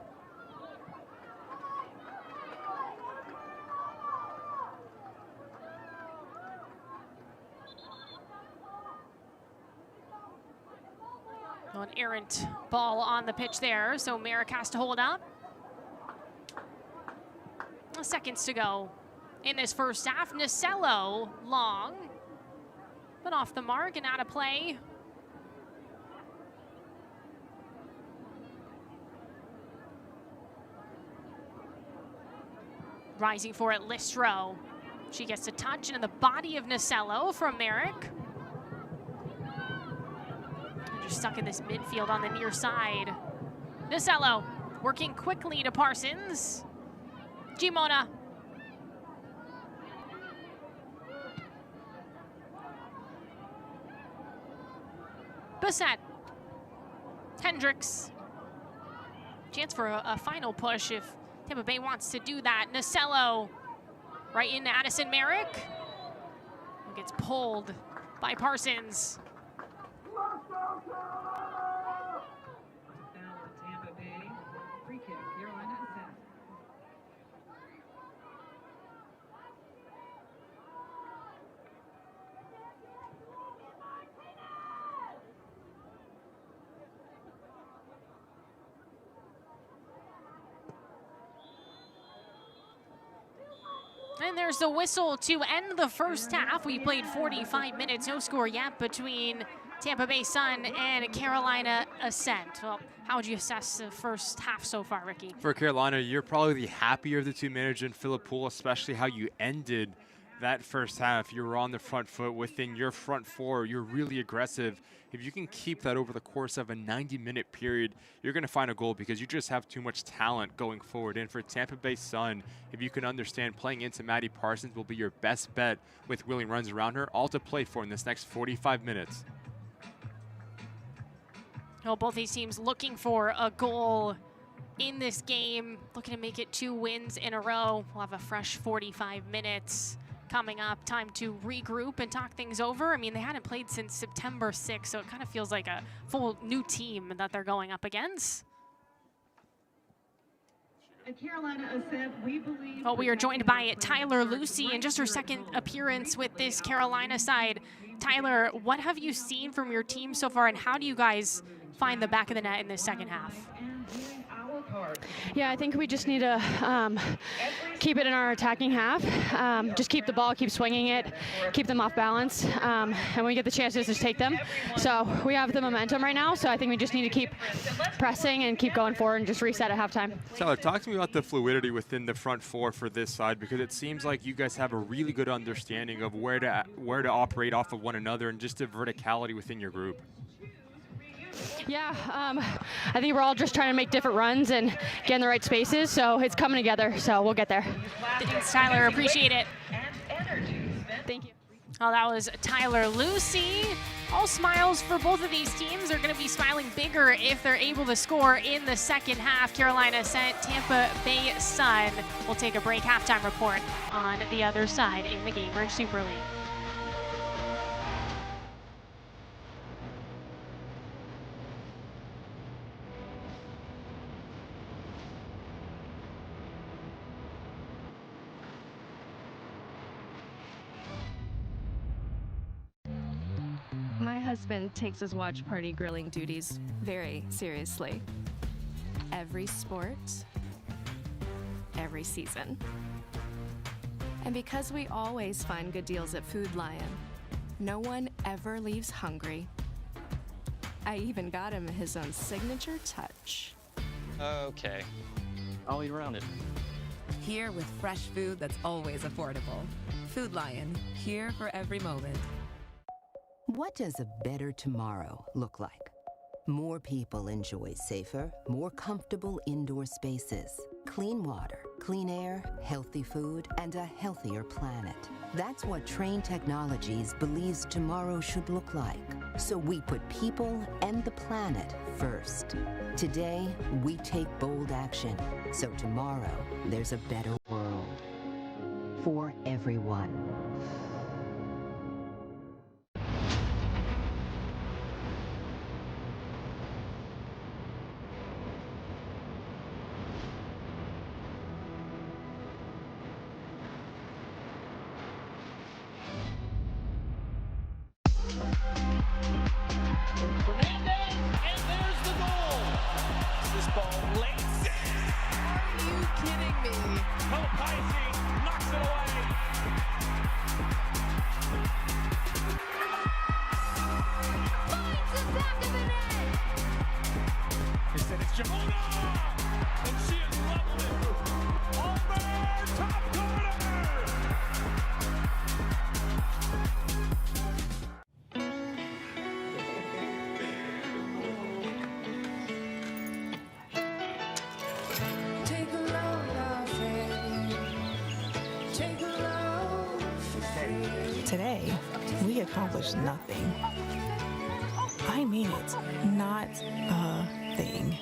An errant ball on the pitch there, so Merrick has to hold up. Seconds to go in this first half. Nasello long, but off the mark and out of play. Rising for it, Listro. She gets a touch into the body of Nasello from Merrick. Just stuck in this midfield on the near side. Nasello working quickly to Parsons. Gimona. Bassett. Hendricks. Chance for a final push if Tampa Bay wants to do that. Nasello right into Addison Merrick. Gets pulled by Parsons. Tampa Bay, free kick, Carolina Ascent. And there's the whistle to end the first half. We played 45 minutes, no score yet between Tampa Bay Sun and Carolina Ascent. Well, how would you assess the first half so far, Ricky? For Carolina, you're probably the happier of the two managers in Philip Poole, especially how you ended that first half, you were on the front foot within your front four. You're really aggressive. If you can keep that over the course of a 90-minute period, you're going to find a goal because you just have too much talent going forward. And for Tampa Bay Sun, if you can understand playing into Maddie Parsons will be your best bet with willing runs around her, all to play for in this next 45 minutes. Well, both these teams looking for a goal in this game, looking to make it 2 wins in a row. We'll have a fresh 45 minutes coming up. Time to regroup and talk things over. I mean, they hadn't played since September 6th, so it kind of feels like a full new team that they're going up against. At Carolina Ascent, we believe. Well, we are joined by Tyler Lucy in just her second appearance with this Carolina side. Tyler, what have you seen from your team so far, and how do you guys find the back of the net in this second half? Yeah, I think we just need to keep it in our attacking half. Just keep the ball, keep swinging it, keep them off balance, and when we get the chances, just take them. So we have the momentum right now, so I think we just need to keep pressing and keep going forward and just reset at halftime. Tyler, talk to me about the fluidity within the front four for this side, because it seems like you guys have a really good understanding of where to operate off of one another and just the verticality within your group. Yeah, I think we're all just trying to make different runs and get in the right spaces, so it's coming together, so we'll get there. Thanks, Tyler. Appreciate it. Thank you. Well, that was Tyler Lucy. All smiles for both of these teams. They're going to be smiling bigger if they're able to score in the second half. Carolina Ascent, Tampa Bay Sun. We'll take a break. Halftime report on the other side in the Gainbridge Super League. My husband takes his watch party grilling duties very seriously. Every sport, every season. And because we always find good deals at Food Lion, no one ever leaves hungry. I even got him his own signature touch. Okay, I'll eat around it. Here with fresh food that's always affordable. Food Lion, here for every moment. What does a better tomorrow look like? More people enjoy safer, more comfortable indoor spaces, clean water, clean air, healthy food, and a healthier planet. That's what Train Technologies believes tomorrow should look like. So we put people and the planet first. Today, we take bold action. So tomorrow, there's a better world. For everyone. Today, we accomplished nothing. I mean it, not a thing.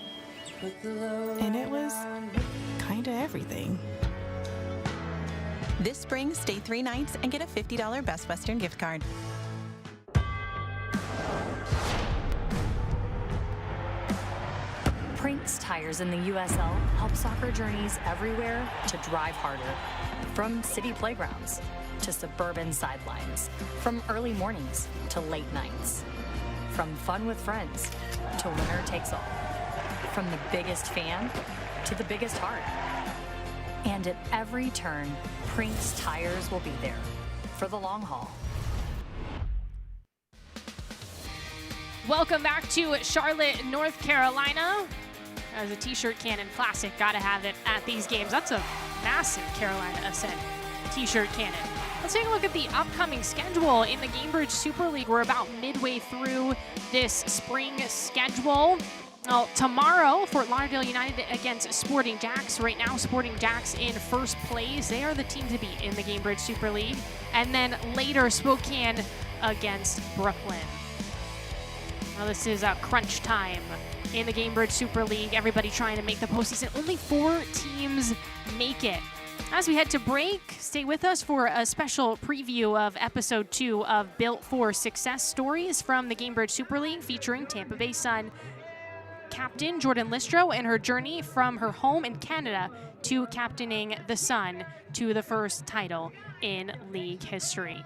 And it was kinda everything. This spring, stay 3 nights and get a $50 Best Western gift card. Prinks Tires in the USL help soccer journeys everywhere to drive harder. From city playgrounds to suburban sidelines. From early mornings to late nights. From fun with friends to winner takes all. From the biggest fan to the biggest heart. And at every turn, Prinks Tires will be there for the long haul. Welcome back to Charlotte, North Carolina. As a t-shirt cannon classic, gotta have it at these games. That's a massive Carolina Ascent t-shirt cannon. Let's take a look at the upcoming schedule in the Gainbridge Super League. We're about midway through this spring schedule. Well, tomorrow, Fort Lauderdale United against Sporting Jacks. Right now, Sporting Jacks in first place. They are the team to beat in the Gainbridge Super League. And then later, Spokane against Brooklyn. Now this is crunch time in the Gainbridge Super League. Everybody trying to make the postseason. Only 4 teams make it. As we head to break, stay with us for a special preview of episode 2 of Built for Success Stories from the Gainbridge Super League, featuring Tampa Bay Sun captain Jordan Listro and her journey from her home in Canada to captaining the Sun to the first title in league history.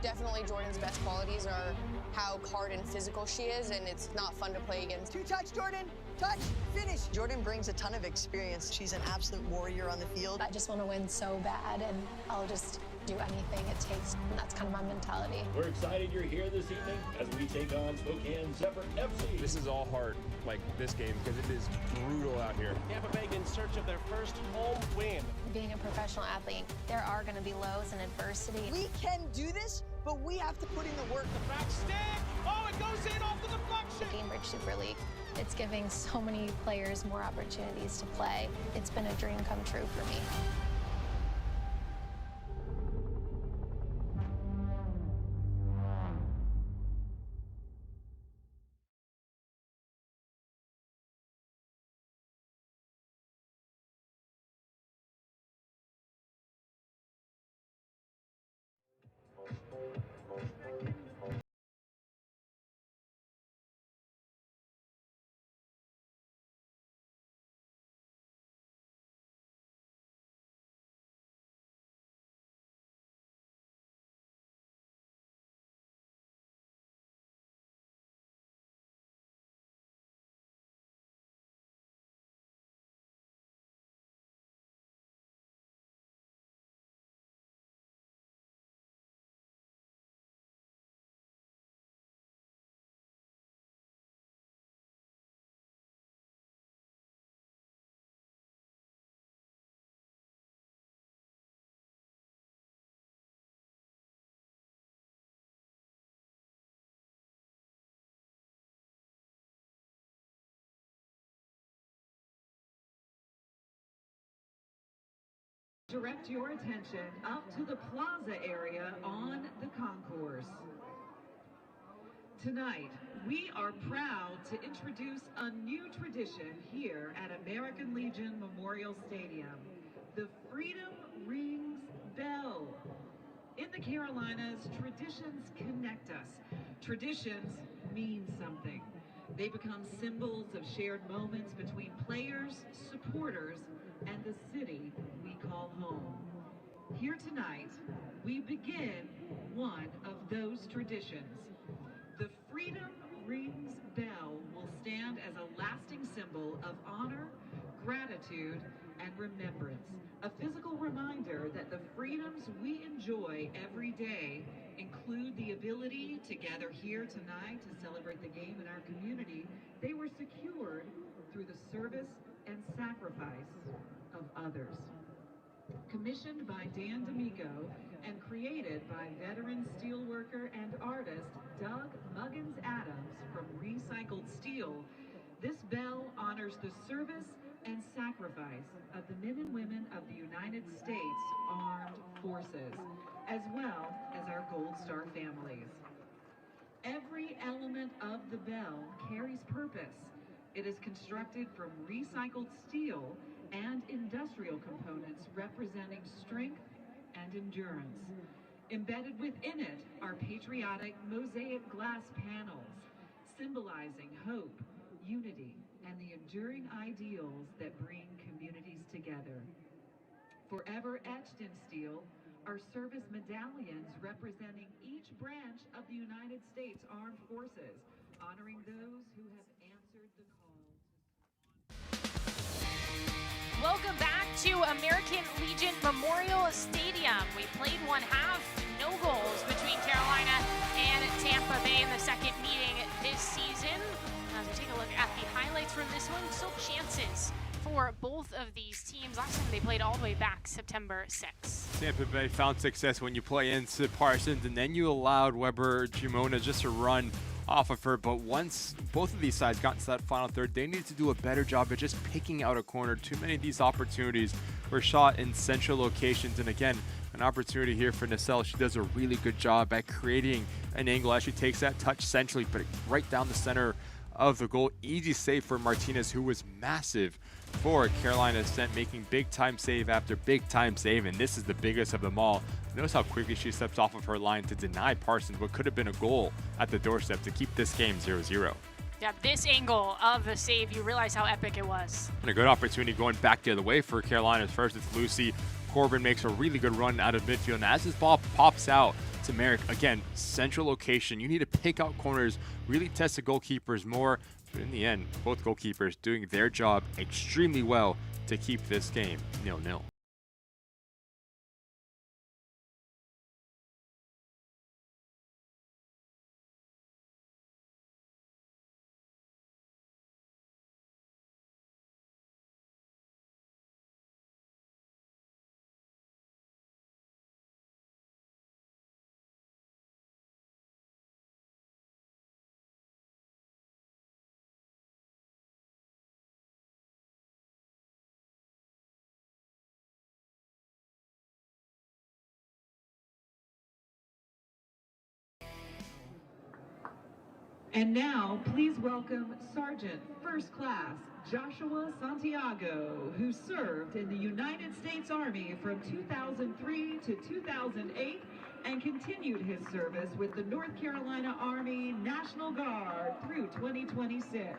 Definitely Jordan's best qualities are how hard and physical she is, and it's not fun to play against. 2-touch, Jordan! Touch! Finish! Jordan brings a ton of experience. She's an absolute warrior on the field. I just want to win so bad, and I'll just do anything it takes, and that's kind of my mentality. We're excited you're here this evening as we take on Spokane Zephyr FC. This is all hard, like this game, because it is brutal out here. Tampa Bay in search of their first home win. Being a professional athlete, there are going to be lows and adversity. We can do this, but we have to put in the work. The back stick! Oh, it goes in off the deflection! The Gainbridge Super League, it's giving so many players more opportunities to play. It's been a dream come true for me. Direct your attention up to the plaza area on the concourse. Tonight, we are proud to introduce a new tradition here at American Legion Memorial Stadium, the Freedom Rings Bell. In the Carolinas, traditions connect us. Traditions mean something. They become symbols of shared moments between players, supporters, and the city we call home. Here tonight, we begin one of those traditions. The Freedom Rings Bell will stand as a lasting symbol of honor, gratitude, and remembrance. A physical reminder that the freedoms we enjoy every day include the ability to gather here tonight to celebrate the game in our community. They were secured through the service and sacrifice of others. Commissioned by Dan D'Amico and created by veteran steelworker and artist Doug Muggins Adams from Recycled Steel, this bell honors the service and sacrifice of the men and women of the United States Armed Forces, as well as our Gold Star families. Every element of the bell carries purpose. It is constructed from recycled steel and industrial components representing strength and endurance. Embedded within it are patriotic mosaic glass panels symbolizing hope, unity, and the enduring ideals that bring communities together. Forever etched in steel are service medallions representing each branch of the United States Armed Forces, honoring those who have answered the call. Welcome back to American Legion Memorial Stadium. We played one half, no goals between Carolina and Tampa Bay in the second meeting this season. As we take a look at the highlights from this one, still chances for for both of these teams. Last time they played all the way back September 6th. Tampa Bay found success when you play into Parsons, and then you allowed Weber Gimona just to run off of her. But once both of these sides got into that final third, they needed to do a better job at just picking out a corner. Too many of these opportunities were shot in central locations, and again, an opportunity here for Nacelle. She does a really good job at creating an angle as she takes that touch centrally, but right down the center of the goal. Easy save for Martinez, who was massive for Carolina Ascent, making big time save after big time save, and this is the biggest of them all. Notice how quickly she steps off of her line to deny Parsons what could have been a goal at the doorstep to keep this game 0-0. Yeah, this angle of the save, you realize how epic it was. And a good opportunity going back the other way for Carolina's first. It's Lucy. Corbin makes a really good run out of midfield, and as this ball pops out to Merrick, again, central location. You need to pick out corners, really test the goalkeepers more. But in the end, both goalkeepers doing their job extremely well to keep this game 0-0. And now, please welcome Sergeant First Class Joshua Santiago, who served in the United States Army from 2003 to 2008 and continued his service with the North Carolina Army National Guard through 2026.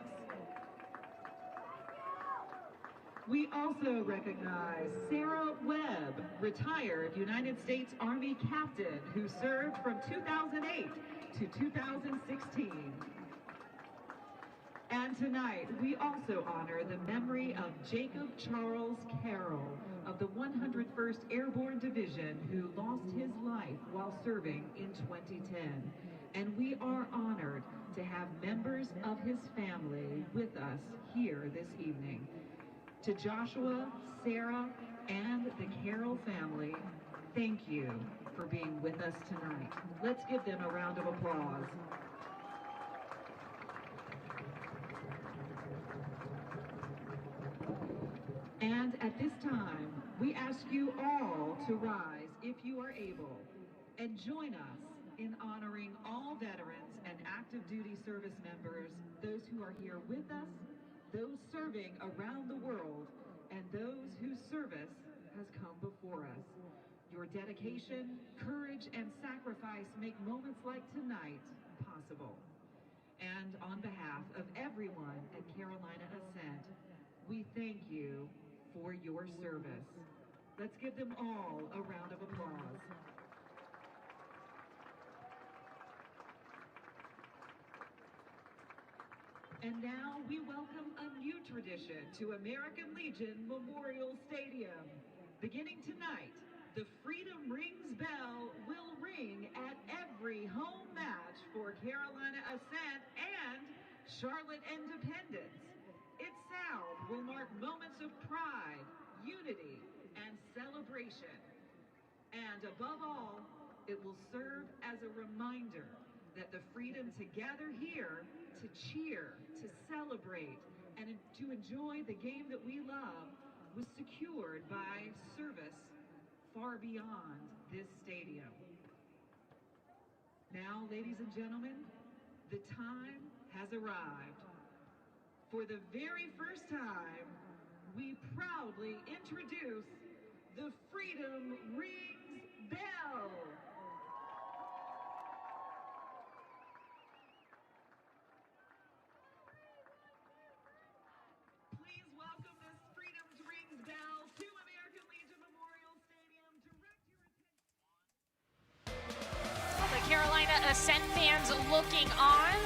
We also recognize Sarah Webb, retired United States Army captain who served from 2008 to 2016. And tonight, we also honor the memory of Jacob Charles Carroll of the 101st Airborne Division, who lost his life while serving in 2010. And we are honored to have members of his family with us here this evening. To Joshua, Sarah, and the Carroll family, thank you for being with us tonight. Let's give them a round of applause. And at this time, we ask you all to rise if you are able and join us in honoring all veterans and active duty service members, those who are here with us, those serving around the world, and those whose service has come before us. Your dedication, courage, and sacrifice make moments like tonight possible. And on behalf of everyone at Carolina Ascent, we thank you for your service. Let's give them all a round of applause. And now we welcome a new tradition to American Legion Memorial Stadium. Beginning tonight, the Freedom Rings bell will ring at every home match for Carolina Ascent and Charlotte Independence. Its sound will mark moments of pride, unity, and celebration. And above all, it will serve as a reminder that the freedom to gather here, to cheer, to celebrate, and to enjoy the game that we love was secured by service far beyond this stadium. Now, ladies and gentlemen, the time has arrived. For the very first time, we proudly introduce the Freedom Rings Bell. Please welcome this Freedom Rings Bell to American Legion Memorial Stadium. Direct your attention. Well, the Carolina Ascent fans looking on.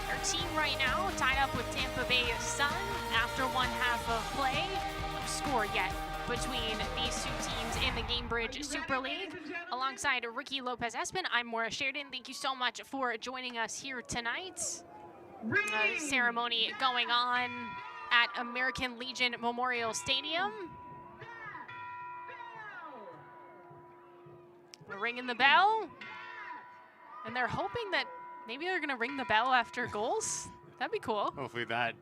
Their team right now tied up with Tampa Bay Sun after one half of play. No score yet between these two teams in the Gainbridge Super League. Alongside Ricky Lopez-Espin, I'm Maura Sheridan. Thank you so much for joining us here tonight. Ceremony going on at American Legion Memorial Stadium. We're ringing the bell, and they're hoping that maybe they're going to ring the bell after goals. That'd be cool. Hopefully that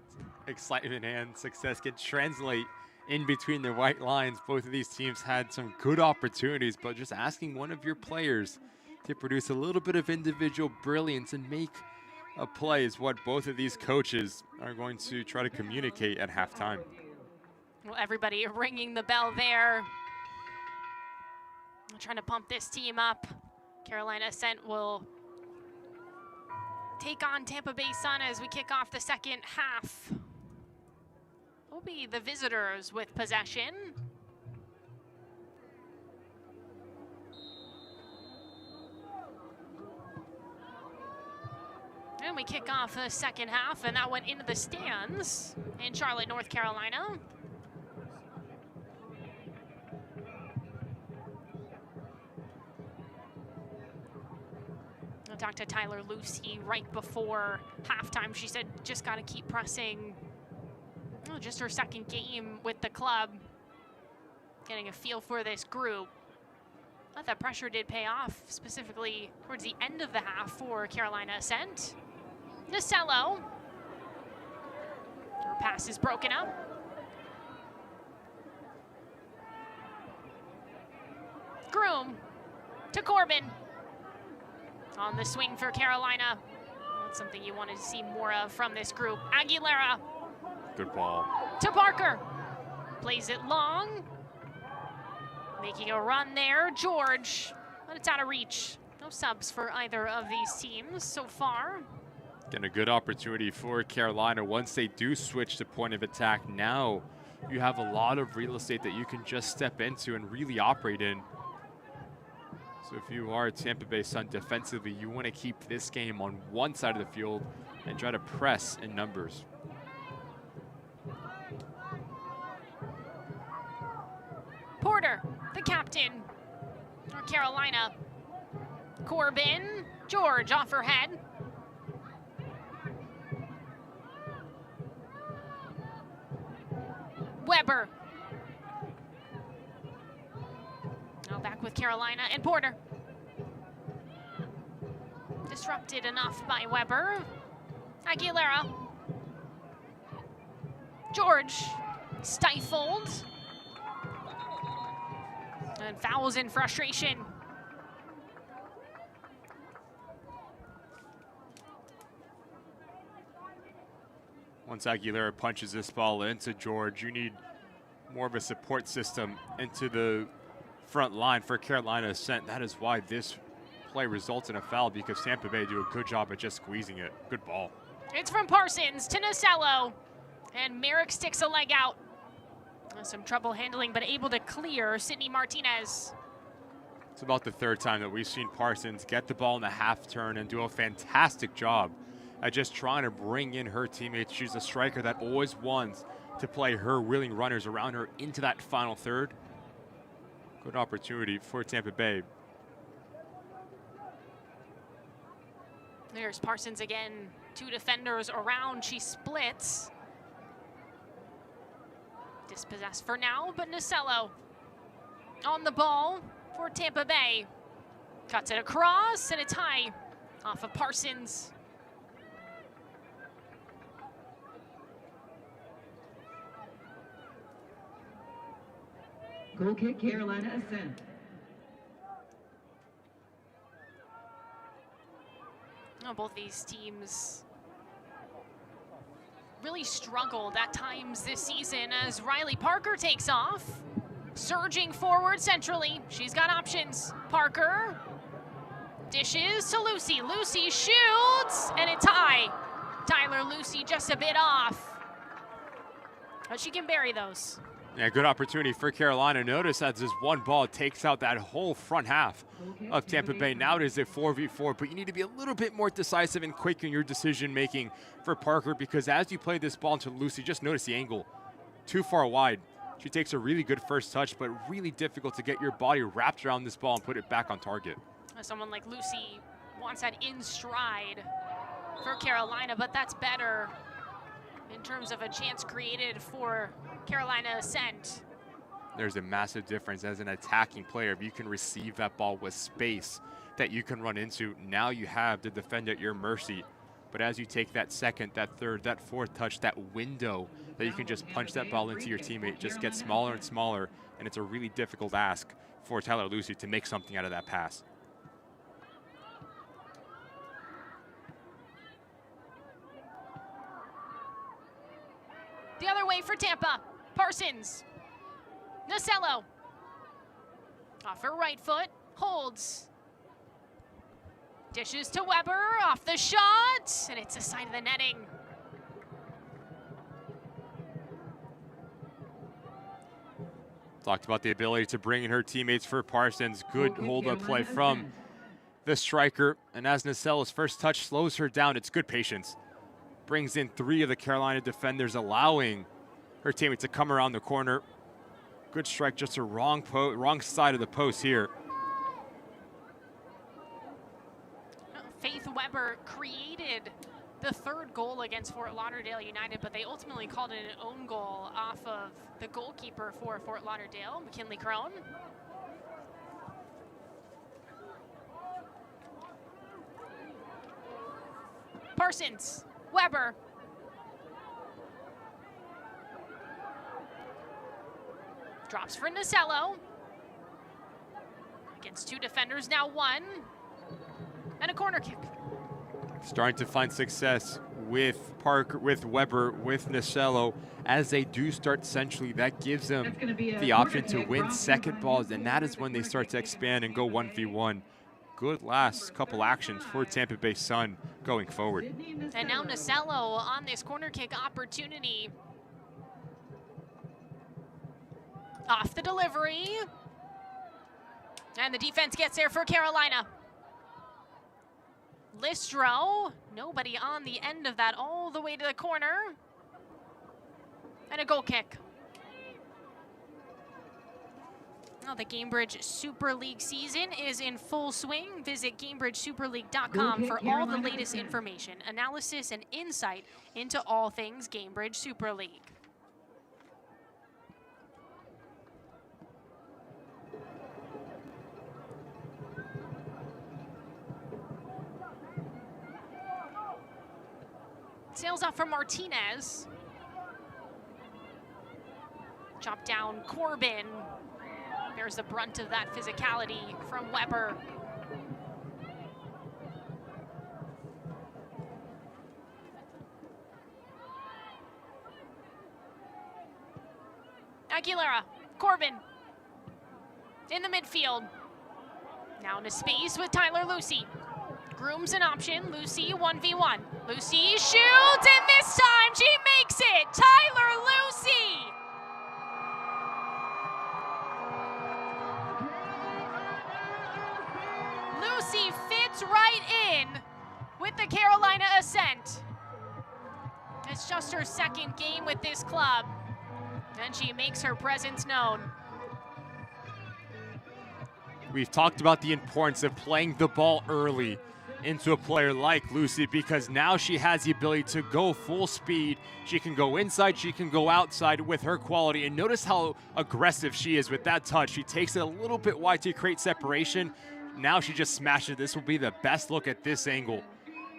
excitement and success can translate in between the white lines. Both of these teams had some good opportunities, but just asking one of your players to produce a little bit of individual brilliance and make a play is what both of these coaches are going to try to communicate at halftime. Well, everybody ringing the bell there. Trying to pump this team up. Carolina Ascent will take on Tampa Bay Sun as we kick off the second half. Will be the visitors with possession. And we kick off the second half, and that went into the stands in Charlotte, North Carolina. I talked to Tyler Lucy right before halftime. She said, just got to keep pressing. Oh, just her second game with the club. Getting a feel for this group. But that pressure did pay off, specifically towards the end of the half for Carolina Ascent. Nasello. Her pass is broken up. Groom to Corbin. On the swing for Carolina. That's something you wanted to see more of from this group. Aguilera. Good ball. To Parker. Plays it long. Making a run there. George. But it's out of reach. No subs for either of these teams so far. Getting a good opportunity for Carolina once they do switch to point of attack. Now you have a lot of real estate that you can just step into and really operate in. So if you are Tampa Bay Sun defensively, you want to keep this game on one side of the field and try to press in numbers. Porter, the captain for Carolina. Corbin, George off her head. Weber. Now back with Carolina and Porter. Disrupted enough by Weber. Aguilera. George stifled. And fouls in frustration. Once Aguilera punches this ball into George, you need more of a support system into the front line for Carolina Ascent. That is why this play results in a foul, because Tampa Bay do a good job at just squeezing it. Good ball. It's from Parsons to Nasello. And Merrick sticks a leg out. Some trouble handling, but able to clear Sydney Martinez. It's about the third time that we've seen Parsons get the ball in the half turn and do a fantastic job at just trying to bring in her teammates. She's a striker that always wants to play her willing runners around her into that final third. Good opportunity for Tampa Bay. There's Parsons again. Two defenders around. She splits. Dispossessed for now, but Nasello on the ball for Tampa Bay. Cuts it across, and it's high off of Parsons. Goal kick, Carolina Ascent. Oh, both these teams really struggled at times this season as Riley Parker takes off. Surging forward centrally. She's got options. Parker dishes to Lucy. Lucy shoots, and it's high. Tyler Lucy just a bit off. But she can bury those. Yeah, good opportunity for Carolina. Notice as this one ball takes out that whole front half of Tampa Bay. Now it is a 4v4, but you need to be a little bit more decisive and quick in your decision making for Parker, because as you play this ball into Lucy, just notice the angle. Too far wide. She takes a really good first touch, but really difficult to get your body wrapped around this ball and put it back on target. Someone like Lucy wants that in stride for Carolina, but that's better in terms of a chance created for Carolina Ascent. There's a massive difference as an attacking player. If you can receive that ball with space that you can run into, now you have the defender at your mercy. But as you take that second, that third, that fourth touch, that window that you can just punch that ball into your teammate just gets smaller and smaller, and it's a really difficult ask for Tyler Lucy to make something out of that pass. The other way for Tampa. Parsons. Nasello. Off her right foot. Holds. Dishes to Weber. Off the shot. And it's a side of the netting. Talked about the ability to bring in her teammates for Parsons. Good hold-up play from the striker. And as Nasello's first touch slows her down, it's good patience. Brings in 3 of the Carolina defenders, allowing her teammate to come around the corner. Good strike, just a wrong side of the post here. Faith Weber created the 3rd goal against Fort Lauderdale United, but they ultimately called it an own goal off of the goalkeeper for Fort Lauderdale, McKinley Crone. Parsons, Weber. Drops for Nasello. Against 2 defenders, now 1. And a corner kick. Starting to find success with Parker, with Weber, with Nasello. As they do start centrally, that gives them the option to win second balls, and that is when they start to expand and go 1v1. Good last couple actions for Tampa Bay Sun going forward. And now Nasello on this corner kick opportunity. Off the delivery. And the defense gets there for Carolina. Listro, nobody on the end of that, all the way to the corner. And a goal kick. Now the Gainbridge Super League season is in full swing. Visit GainbridgeSuperLeague.com for all the latest information, analysis, and insight into all things Gainbridge Super League. Sails off from Martinez. Chop down Corbin. There's the brunt of that physicality from Weber. Aguilera, Corbin in the midfield. Now into space with Tyler Lucy. Grooms an option, Lucy 1v1. Lucy shoots, and this time she makes it! Tyler Lucy! Lucy fits right in with the Carolina Ascent. It's just her 2nd game with this club, and she makes her presence known. We've talked about the importance of playing the ball early into a player like Lucy, because now she has the ability to go full speed. She can go inside, she can go outside with her quality, and notice how aggressive she is with that touch. She takes it a little bit wide to create separation. Now she just smashed it. This will be the best look at this angle.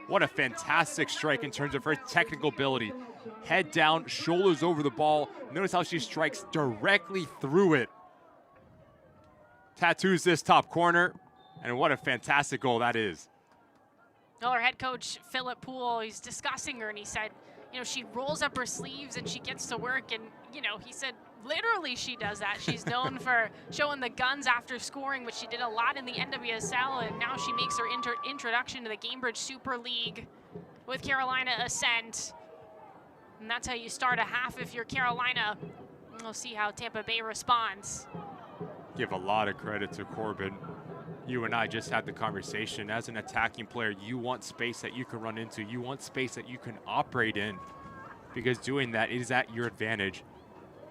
What a fantastic strike in terms of her technical ability. Head down, shoulders over the ball. Notice how she strikes directly through it. Tattoos this top corner, and what a fantastic goal that is. Well, our head coach, Philip Poole, he's discussing her, and he said, you know, she rolls up her sleeves and she gets to work, and, you know, he said, literally she does that. She's known for showing the guns after scoring, which she did a lot in the NWSL, and now she makes her introduction to the Gainbridge Super League with Carolina Ascent. And that's how you start a half if you're Carolina. We'll see how Tampa Bay responds. Give a lot of credit to Corbin. You and I just had the conversation. As an attacking player, you want space that you can run into. You want space that you can operate in, because doing that is at your advantage.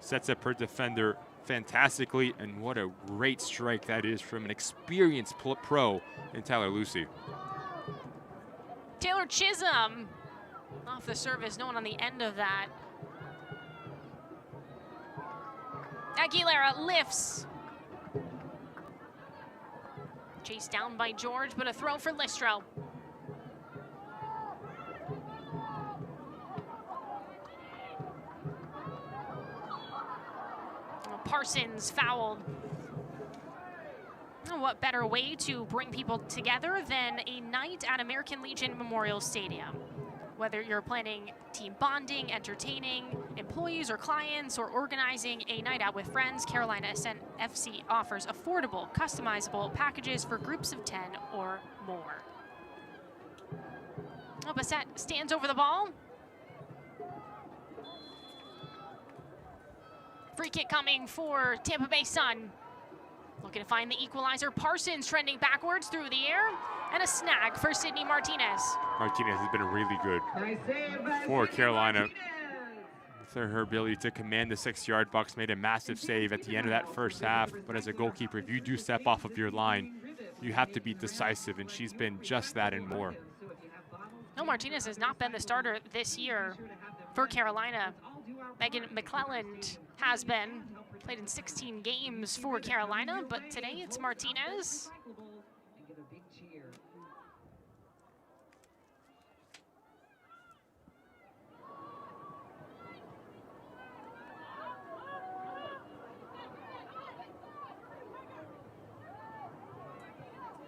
Sets up her defender fantastically, and what a great strike that is from an experienced pro in Tyler Lucy. Taylor Chisholm Off the service, no one on the end of that. Aguilera lifts. Chased down by George, but a throw for Listro. Parsons fouled. What better way to bring people together than a night at American Legion Memorial Stadium? Whether you're planning team bonding, entertaining employees or clients, or organizing a night out with friends, Carolina Ascent FC offers affordable, customizable packages for groups of 10 or more. Ascent stands over the ball. Free kick coming for Tampa Bay Sun. Looking to find the equalizer. Parsons trending backwards through the air. And a snag for Sydney Martinez. Martinez has been really good for Carolina. Her ability to command the 6-yard box, made a massive save at the end of that first half. But as a goalkeeper, if you do step off of your line, you have to be decisive, and she's been just that and more. No, Martinez has not been the starter this year for Carolina. Megan McClelland has been. Played in 16 games for Carolina, but today it's Martinez.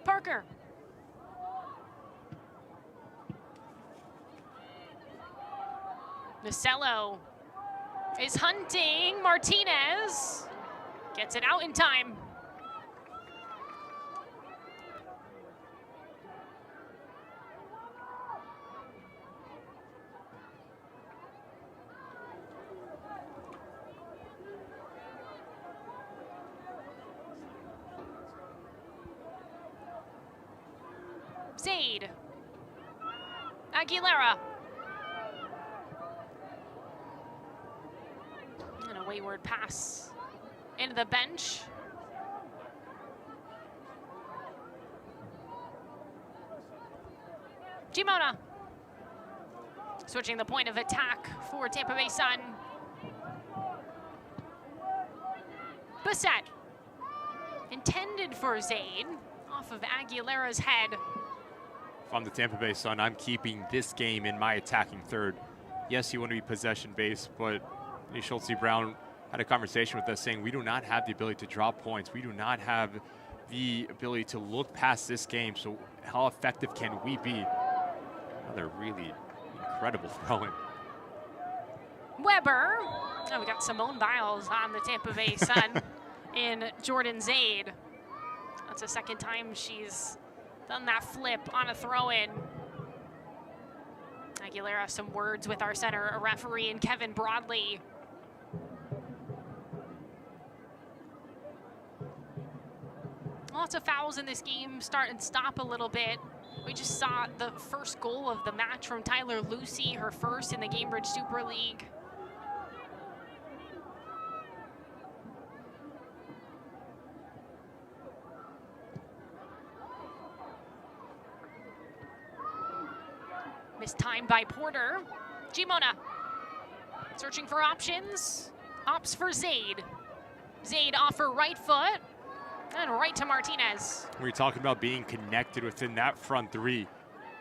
Parker. Nacello is hunting Martinez. Gets it out in time. Zaid. Aguilera. And a wayward pass into the bench. Gimona. Switching the point of attack for Tampa Bay Sun. Bassett. Intended for Zaid. Off of Aguilera's head. If I'm the Tampa Bay Sun, I'm keeping this game in my attacking third. Yes, you want to be possession-based, but Schulte Brown had a conversation with us saying we do not have the ability to drop points. We do not have the ability to look past this game, so how effective can we be? Another really incredible throw-in. Weber. Oh, we got Simone Biles on the Tampa Bay Sun in Jordan Zaid. That's the second time she's done that flip on a throw-in. Aguilera, some words with our center, a referee, and Kevin Broadley. Lots of fouls in this game, start and stop a little bit. We just saw the first goal of the match from Tyler Lucy, her first in the Gainbridge Super League. Mistimed by Porter. Gimona searching for options. Opts for Zaid. Zaid off her right foot. And right to Martinez. We're talking about being connected within that front three.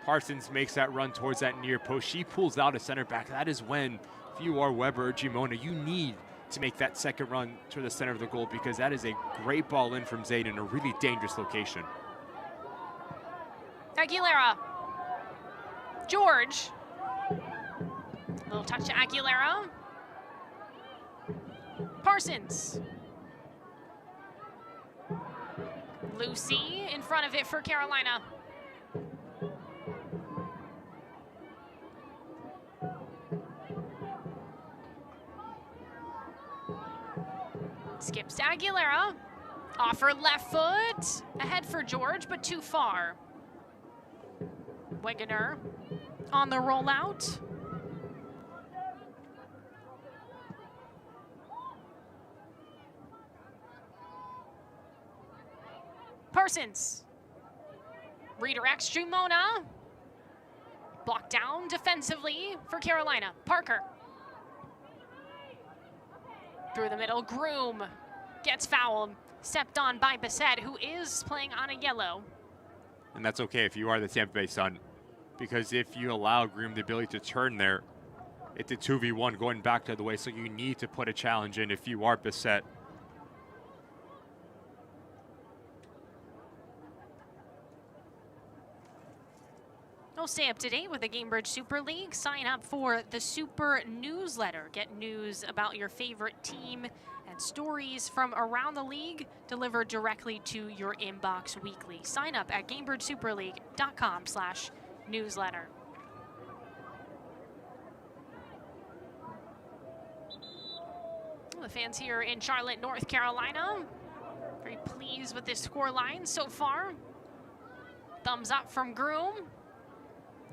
Parsons makes that run towards that near post. She pulls out a center back. That is when, if you are Weber or Gimona, you need to make that second run to the center of the goal, because that is a great ball in from Zaid in a really dangerous location. Aguilera. George. Little touch to Aguilera. Parsons. Lucy in front of it for Carolina. Skips to Aguilera. Off her left foot. Ahead for George, but too far. Wegener on the rollout. Parsons redirects Gimona. Blocked down defensively for Carolina. Parker. Through the middle, Groom gets fouled. Stepped on by Bassett, who is playing on a yellow. And that's okay if you are the Tampa Bay Sun, because if you allow Groom the ability to turn there, it's a 2v1 going back to the way, so you need to put a challenge in if you are Bassett. We'll stay up to date with the Gainbridge Super League. Sign up for the Super Newsletter. Get news about your favorite team and stories from around the league delivered directly to your inbox weekly. Sign up at GainbridgeSuperLeague.com/newsletter. The fans here in Charlotte, North Carolina, very pleased with this score line so far. Thumbs up from Groom.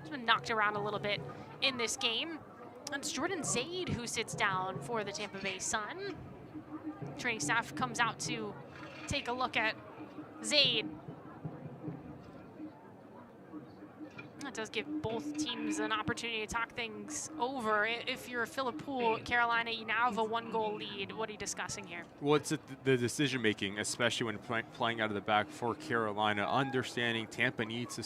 He's been knocked around a little bit in this game. And it's Jordan Zaid who sits down for the Tampa Bay Sun. Training staff comes out to take a look at Zaid. That does give both teams an opportunity to talk things over. If you're Philip Poole, Carolina, you now have a 1-goal lead. What are you discussing here? Well, it's the decision making, especially when playing out of the back for Carolina. Understanding Tampa needs to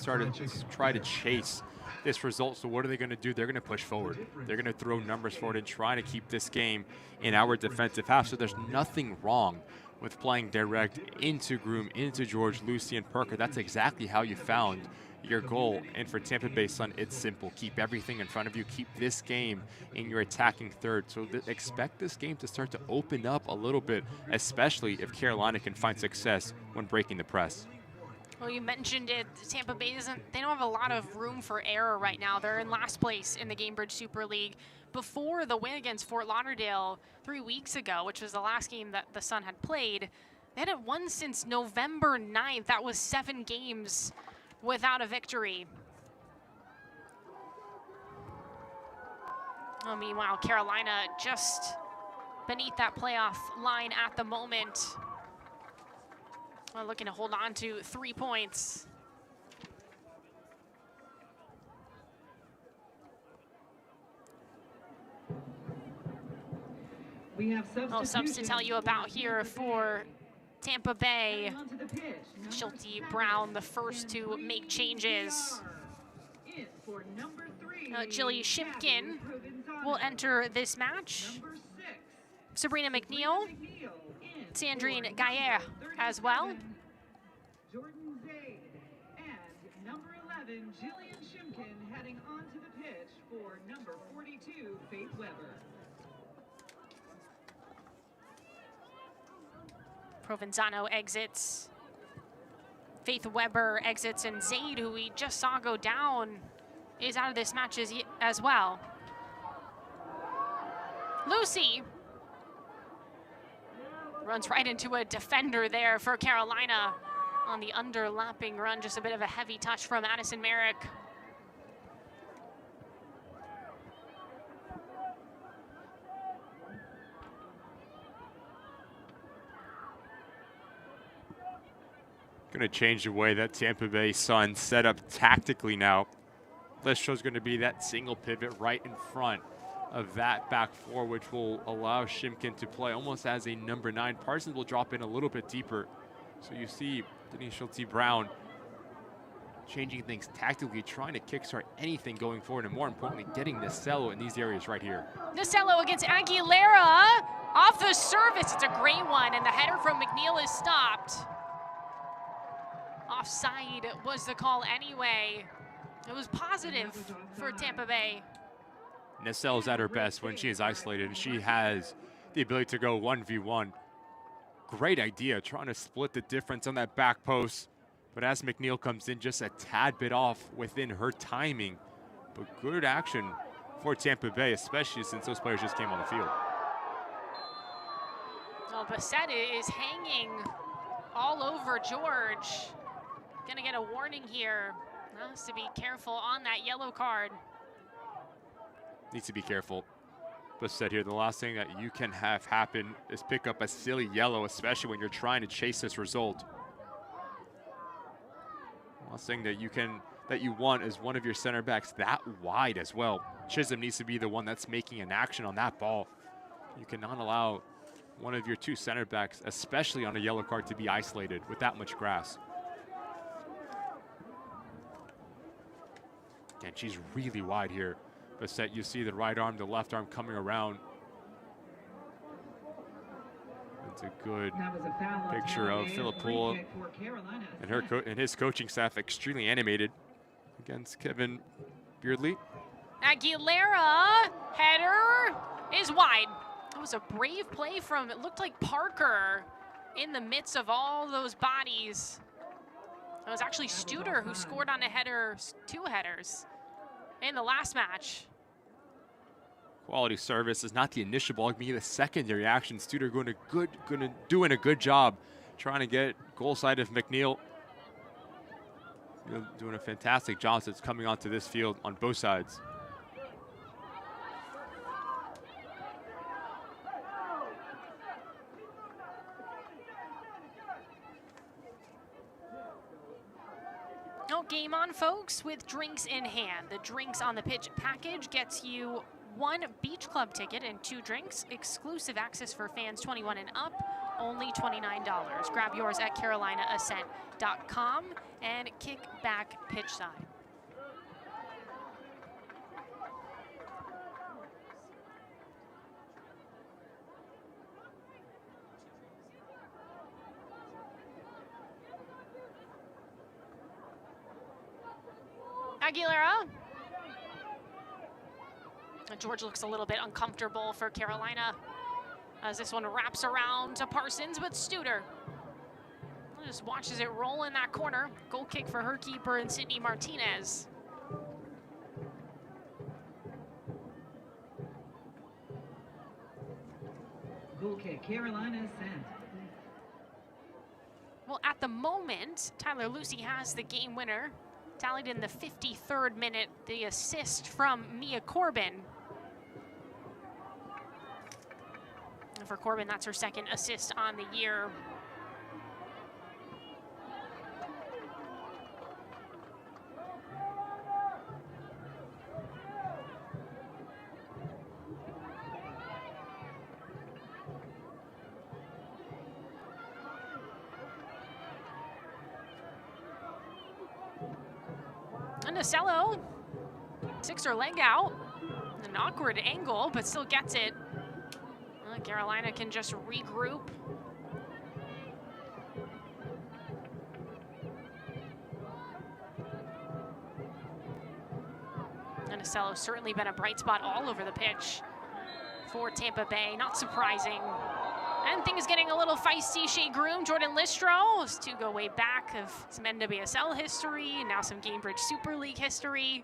try to chase this result. So what are they going to do? They're going to push forward. They're going to throw numbers forward and try to keep this game in our defensive half. So there's nothing wrong with playing direct into Groom, into George, Lucy, and Parker. That's exactly how you found your goal. And for Tampa Bay Sun, it's simple. Keep everything in front of you. Keep this game in your attacking third. So expect this game to start to open up a little bit, especially if Carolina can find success when breaking the press. Well, you mentioned it. Tampa Bay they don't have a lot of room for error right now. They're in last place in the Gainbridge Super League. Before the win against Fort Lauderdale 3 weeks ago, which was the last game that the Sun had played, they hadn't won since November 9th. That was 7 games without a victory. Oh, meanwhile, Carolina just beneath that playoff line at the moment. Looking to hold on to 3 points. We have subs to tell you about here for Tampa Bay. Schulte, Brown, the first to make changes. Jilly Shipkin will enter this match. Sabrina McNeil, Sandrine Gaillard as well. Jordan Zaid and number 11, Jillian Shimkin, heading onto the pitch for number 42, Faith Weber. Provenzano exits. Faith Weber exits, and Zaid, who we just saw go down, is out of this match as well. Lucy runs right into a defender there for Carolina on the underlapping run. Just a bit of a heavy touch from Addison Merrick. Going to change the way that Tampa Bay Sun set up tactically now. Lestrow's going to be that single pivot right in front of that back four, which will allow Shimkin to play almost as a number 9. Parsons will drop in a little bit deeper. So you see Denise Schulte-Brown changing things tactically, trying to kickstart anything going forward, and more importantly, getting Nasello in these areas right here. Nasello against Aguilera. Off the service, it's a great one, and the header from McNeil is stopped. Offside was the call anyway. It was positive for Tampa Bay. Nasello's at her best when she is isolated. She has the ability to go 1v1. Great idea, trying to split the difference on that back post. But as McNeil comes in, just a tad bit off within her timing. But good action for Tampa Bay, especially since those players just came on the field. Well, Bassett is hanging all over George. Gonna get a warning here. Has to be careful on that yellow card. Needs to be careful. Bassett here, the last thing that you can have happen is pick up a silly yellow, especially when you're trying to chase this result. Last thing that you can that you want is one of your center backs that wide as well. Chisholm needs to be the one that's making an action on that ball. You cannot allow one of your two center backs, especially on a yellow card, to be isolated with that much grass. And she's really wide here. Ascent, you see the right arm, the left arm coming around. It's a good picture of Philip Poole and his coaching staff, extremely animated against Kevin Beardley. Aguilera, header is wide. It was a brave play from, it looked like Parker in the midst of all those bodies. It was actually Studer who scored on a header, 2 headers in the last match. Quality service is not the initial ball, maybe the secondary action. Studer doing a good job trying to get goal side of McNeil. Doing a fantastic job that's coming onto this field on both sides. No game on, folks, with drinks in hand. The drinks on the pitch package gets you 1 beach club ticket and 2 drinks. Exclusive access for fans 21 and up, only $29. Grab yours at carolinaascent.com and kick back pitch side. Aguilera. George looks a little bit uncomfortable for Carolina as this one wraps around to Parsons, but Studer just watches it roll in that corner. Goal kick for her keeper and Sydney Martinez. Goal kick, Carolina Ascent. Well, at the moment, Tyler Lucy has the game winner. Tallied in the 53rd minute, the assist from Mia Corbin. And for Corbin, that's her 2nd assist on the year. And Nacello sticks her leg out. An awkward angle, but still gets it. Carolina can just regroup. And Nacello's certainly been a bright spot all over the pitch for Tampa Bay. Not surprising. And things getting a little feisty. Shea Groom, Jordan Listro, those 2 go way back of some NWSL history, and now some Gainbridge Super League history.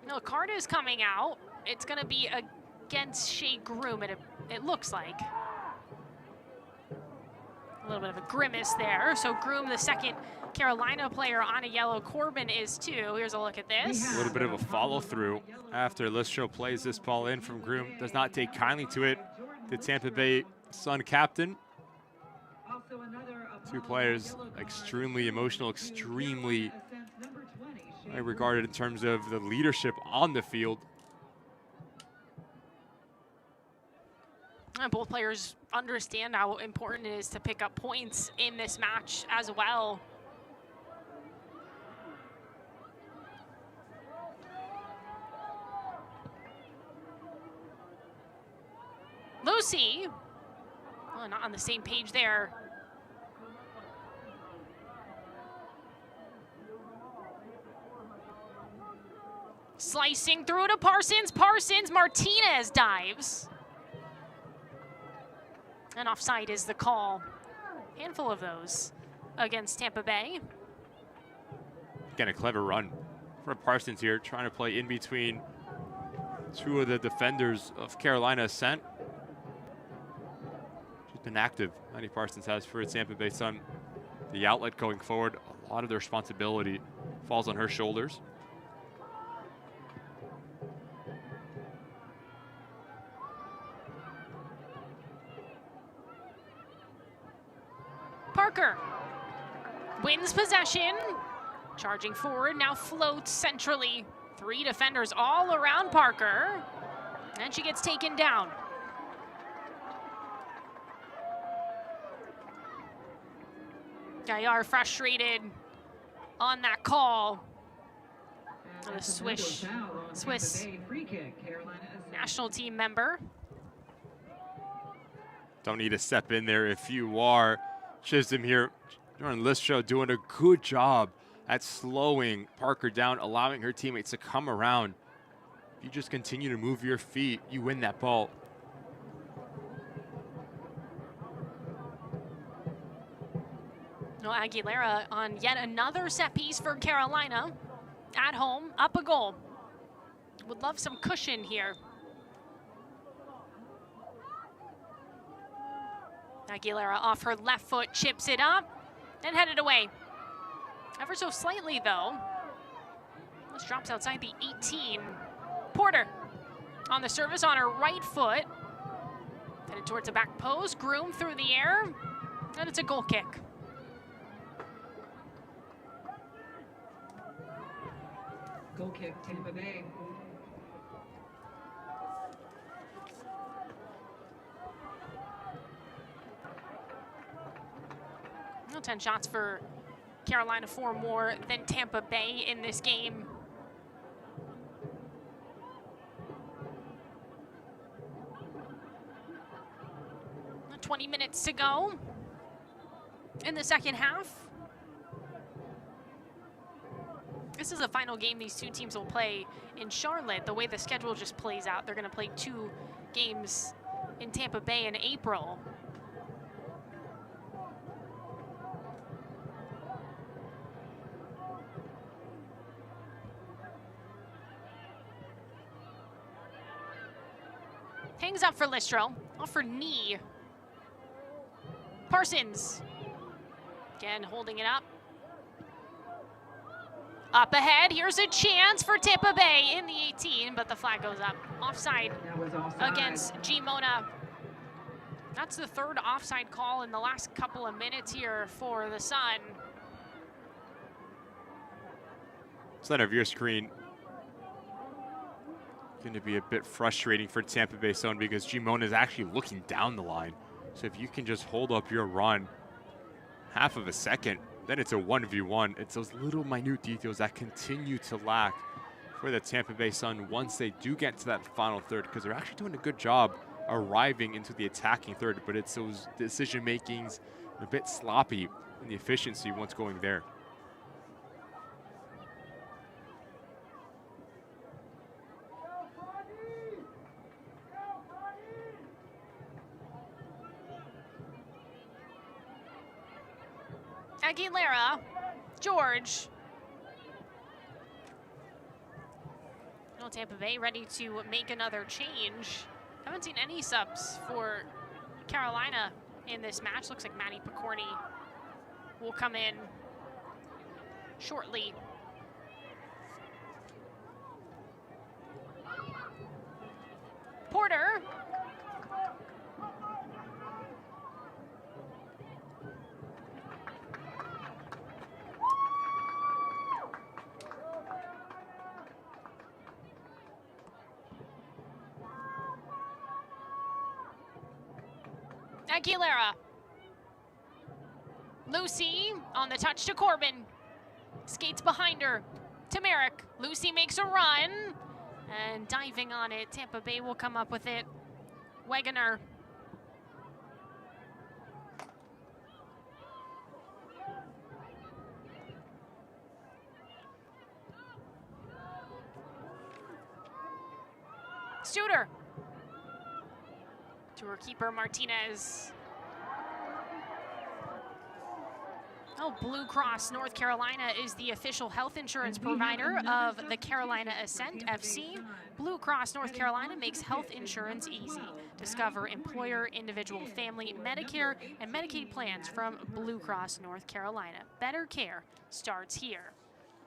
No, card is coming out. It's going to be against Shea Groom, it looks like. A little bit of a grimace there. So Groom, the 2nd Carolina player on a yellow. Corbin is 2. Here's a look at this. A little bit of a follow through after Listro plays this ball in from Groom. Does not take kindly to it. The Tampa Bay Sun captain. 2 players extremely emotional, extremely regarded in terms of the leadership on the field. And both players understand how important it is to pick up points in this match as well. Lucy, oh, not on the same page there. Slicing through to Parsons. Parsons, Martinez dives. And offside is the call. Handful of those against Tampa Bay. Again, a clever run from Parsons here, trying to play in between 2 of the defenders of Carolina Ascent. She's been active, Annie Parsons has, for Tampa Bay Sun. The outlet going forward, a lot of the responsibility falls on her shoulders. Parker wins possession. Charging forward, now floats centrally. 3 defenders all around Parker. And she gets taken down. Gaillard frustrated on that call. And a Swiss national team member. Don't need to step in there if you are. Chisholm here, Jordan Listro doing a good job at slowing Parker down, allowing her teammates to come around. If you just continue to move your feet, you win that ball. No, Aguilera on yet another set piece for Carolina. At home, up a goal. Would love some cushion here. Aguilera off her left foot, chips it up, and headed away. Ever so slightly, though. This drops outside the 18. Porter on the service on her right foot. Headed towards the back post, groomed through the air, and it's a goal kick. Goal kick, Tampa Bay. Well, 10 shots for Carolina, 4 more than Tampa Bay in this game. Well, 20 minutes to go in the second half. This is the final game these two teams will play in Charlotte. The way the schedule just plays out, they're going to play 2 games in Tampa Bay in April. Hangs up for Listro, off for knee. Parsons, again holding it up. Up ahead, here's a chance for Tampa Bay in the 18, but the flag goes up. Offside against G. Mona. That's the 3rd offside call in the last couple of minutes here for the Sun. Center of your screen. Going to be a bit frustrating for Tampa Bay Sun because G. Mona is actually looking down the line. So if you can just hold up your run half of a second, then it's a 1v1. It's those little minute details that continue to lack for the Tampa Bay Sun once they do get to that final third, because they're actually doing a good job arriving into the attacking third, but it's those decision makings a bit sloppy in the efficiency once going there. Aguilera, George. Well, Tampa Bay ready to make another change. Haven't seen any subs for Carolina in this match. Looks like Maddie Picorni will come in shortly. Porter. Aguilera. Lucy on the touch to Corbin. Skates behind her to Merrick. Lucy makes a run and diving on it. Tampa Bay will come up with it. Wegener. Studer. To her keeper, Martinez. Oh, Blue Cross North Carolina is the official health insurance provider of the Carolina Ascent FC. Blue Cross North Carolina makes health insurance easy. Discover employer, individual, family, Medicare, and Medicaid plans from Blue Cross North Carolina. Better care starts here.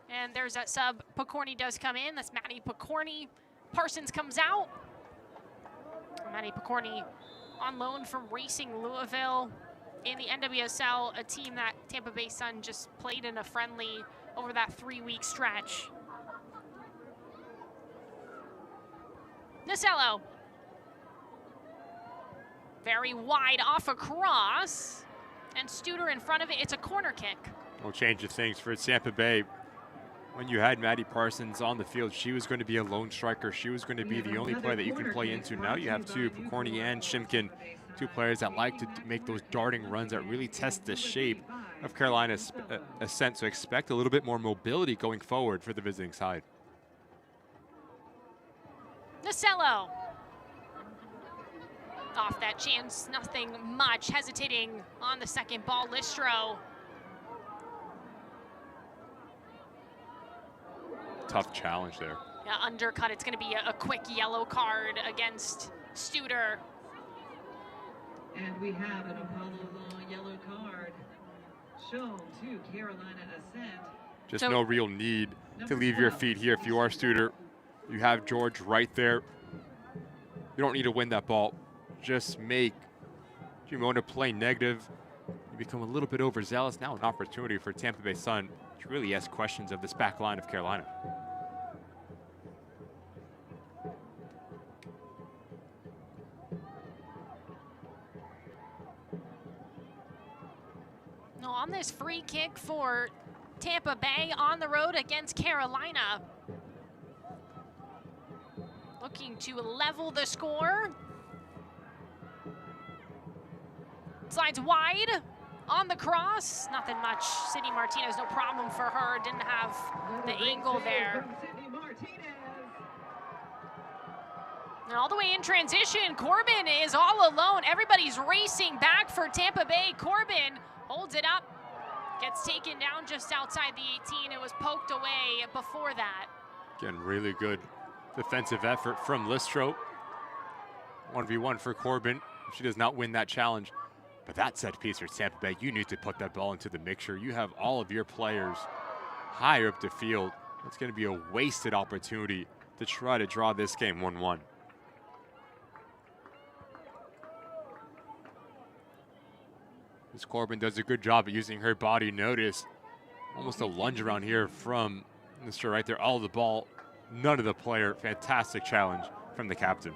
And there's that sub. Picorni does come in. That's Maddie Picorni. Parsons comes out. Maddie Picorni on loan from Racing Louisville. in the NWSL, a team that Tampa Bay Sun just played in a friendly over that 3-week stretch. Nasello. Very wide off across. And Studer in front of it. It's a corner kick. Well, change of things for Tampa Bay. When you had Maddie Parsons on the field, she was going to be a lone striker. She was going to be the only player that you can play into. Now you have two, Pokorny and Shimkin, two players that like to make those darting runs that really test the shape of Carolina's Ascent. So expect a little bit more mobility going forward for the visiting side. Nasello. Off that chance, nothing much. Hesitating on the second ball, Listro. Tough challenge there. Yeah, undercut. It's going to be a quick yellow card against Studer. And we have an Apollo Law yellow card shown to Carolina Ascent. Just no real need to leave your feet here if you are Studer. You have George right there. You don't need to win that ball. Just make Gimona play negative. You become a little bit overzealous. Now an opportunity for Tampa Bay Sun to really ask questions of this back line of Carolina. No, on this free kick for Tampa Bay on the road against Carolina. Looking to level the score. Slides wide on the cross. Nothing much. Sydney Martinez, no problem for her. Didn't have the angle there. And all the way in transition, Corbin is all alone. Everybody's racing back for Tampa Bay. Corbin holds it up. Gets taken down just outside the 18. It was poked away before that. Again, really good defensive effort from Listro. 1v1 for Corbin. She does not win that challenge. But that set piece for Tampa Bay, you need to put that ball into the mixture. You have all of your players higher up the field. It's going to be a wasted opportunity to try to draw this game 1-1. This Corbin does a good job at using her body. Notice almost a lunge around here from Mr. right there. All the ball, none of the player. Fantastic challenge from the captain.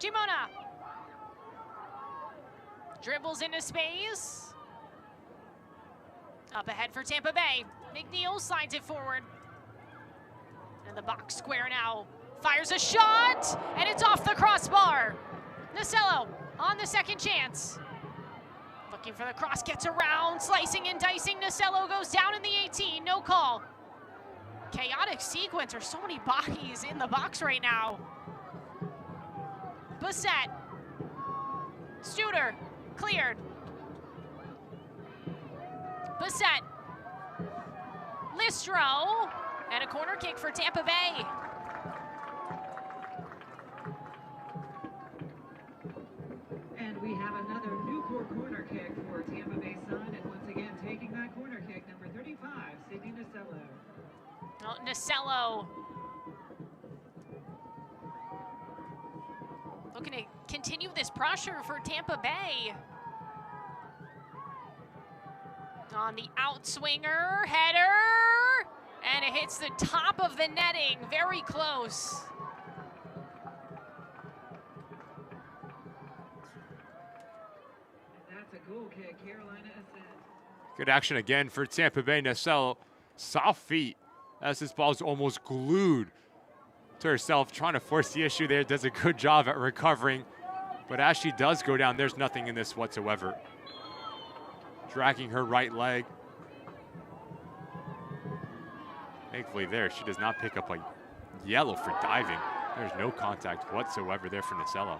Gimona dribbles into space. Up ahead for Tampa Bay. McNeil slides it forward. And the box square now. Fires a shot, and it's off the crossbar. Nasello on the second chance. Looking for the cross, gets around, slicing and dicing. Nasello goes down in the 18, no call. Chaotic sequence. There's so many bodies in the box right now. Bassett. Studer. Cleared. Bassett. Listro. And a corner kick for Tampa Bay. And we have another Newport corner kick for Tampa Bay Sun. And once again, taking that corner kick, number 35, Sydney Nasello. Oh, Nasello. Looking to continue this pressure for Tampa Bay. On the outswinger, header, and it hits the top of the netting, very close. And that's a goal kick, Carolina Ascent. Good action again for Tampa Bay. Nasello, soft feet as this ball's almost glued to herself, trying to force the issue there. Does a good job at recovering, but as she does go down, there's nothing in this whatsoever. Dragging her right leg. Thankfully there, she does not pick up a yellow for diving. There's no contact whatsoever there for Nasello.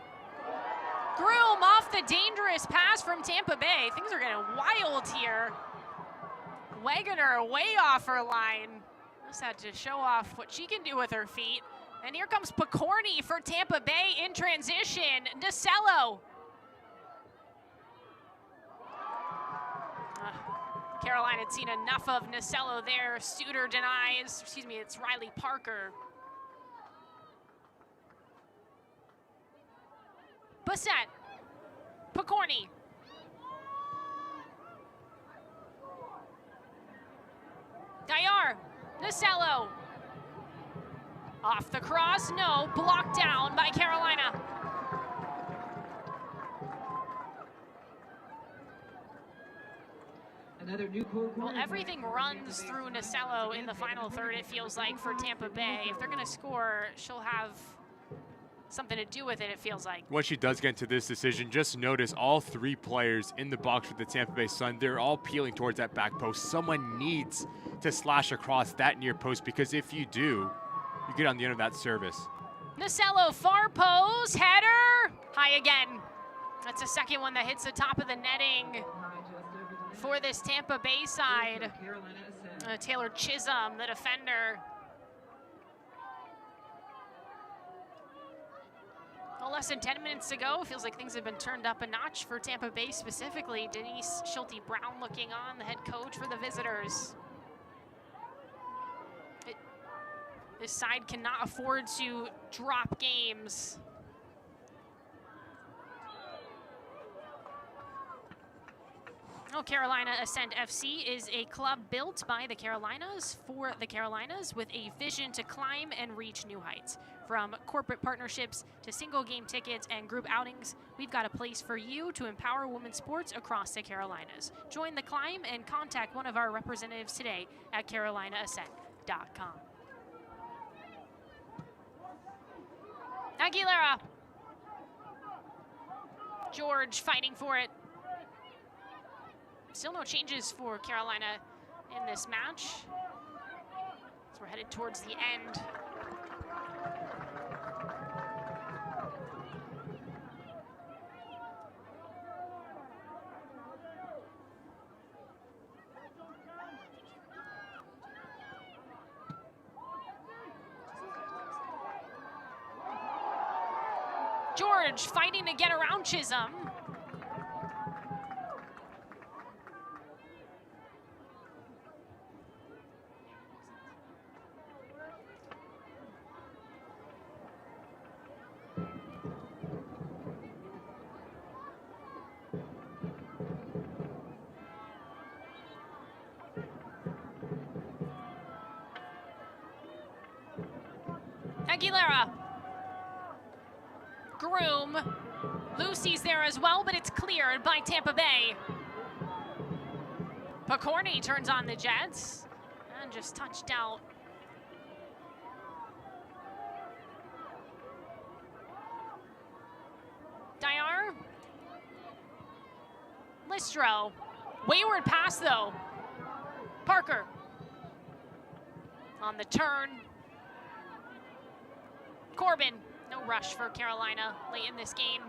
Groom off the dangerous pass from Tampa Bay. Things are getting wild here. Wagoner way off her line. Just had to show off what she can do with her feet. And here comes Picorni for Tampa Bay in transition. Nasello. Carolina had seen enough of Nasello there. Suter denies, excuse me, it's Riley Parker. Bassett, Picorni. Dayar, Nasello. Off the cross, no, blocked down by Carolina. Well, everything runs through Nasello in the final third, it feels like, for Tampa Bay. If they're going to score, she'll have something to do with it, it feels like. When she does get into this decision, just notice all three players in the box with the Tampa Bay Sun, they're all peeling towards that back post. Someone needs to slash across that near post, because if you do, you get on the end of that service. Nasello, far post, header, high again. That's the second one that hits the top of the netting for this Tampa Bay side. Taylor Chisholm, the defender. Well, less than 10 minutes to go. Feels like things have been turned up a notch for Tampa Bay specifically. Denise Schulte-Brown looking on, the head coach for the visitors. This side cannot afford to drop games. Oh, Carolina Ascent FC is a club built by the Carolinas for the Carolinas with a vision to climb and reach new heights. From corporate partnerships to single game tickets and group outings, we've got a place for you to empower women's sports across the Carolinas. Join the climb and contact one of our representatives today at carolinaascent.com. Aguilera. George fighting for it. Still no changes for Carolina in this match. So we're headed towards the end. George fighting to get around Chisholm. Aguilera. Groom. Lucy's there as well, but it's cleared by Tampa Bay. Picorni turns on the Jets and just touched out. Dayar. Listro. Wayward pass though. Parker. On the turn. Corbin, no rush for Carolina late in this game.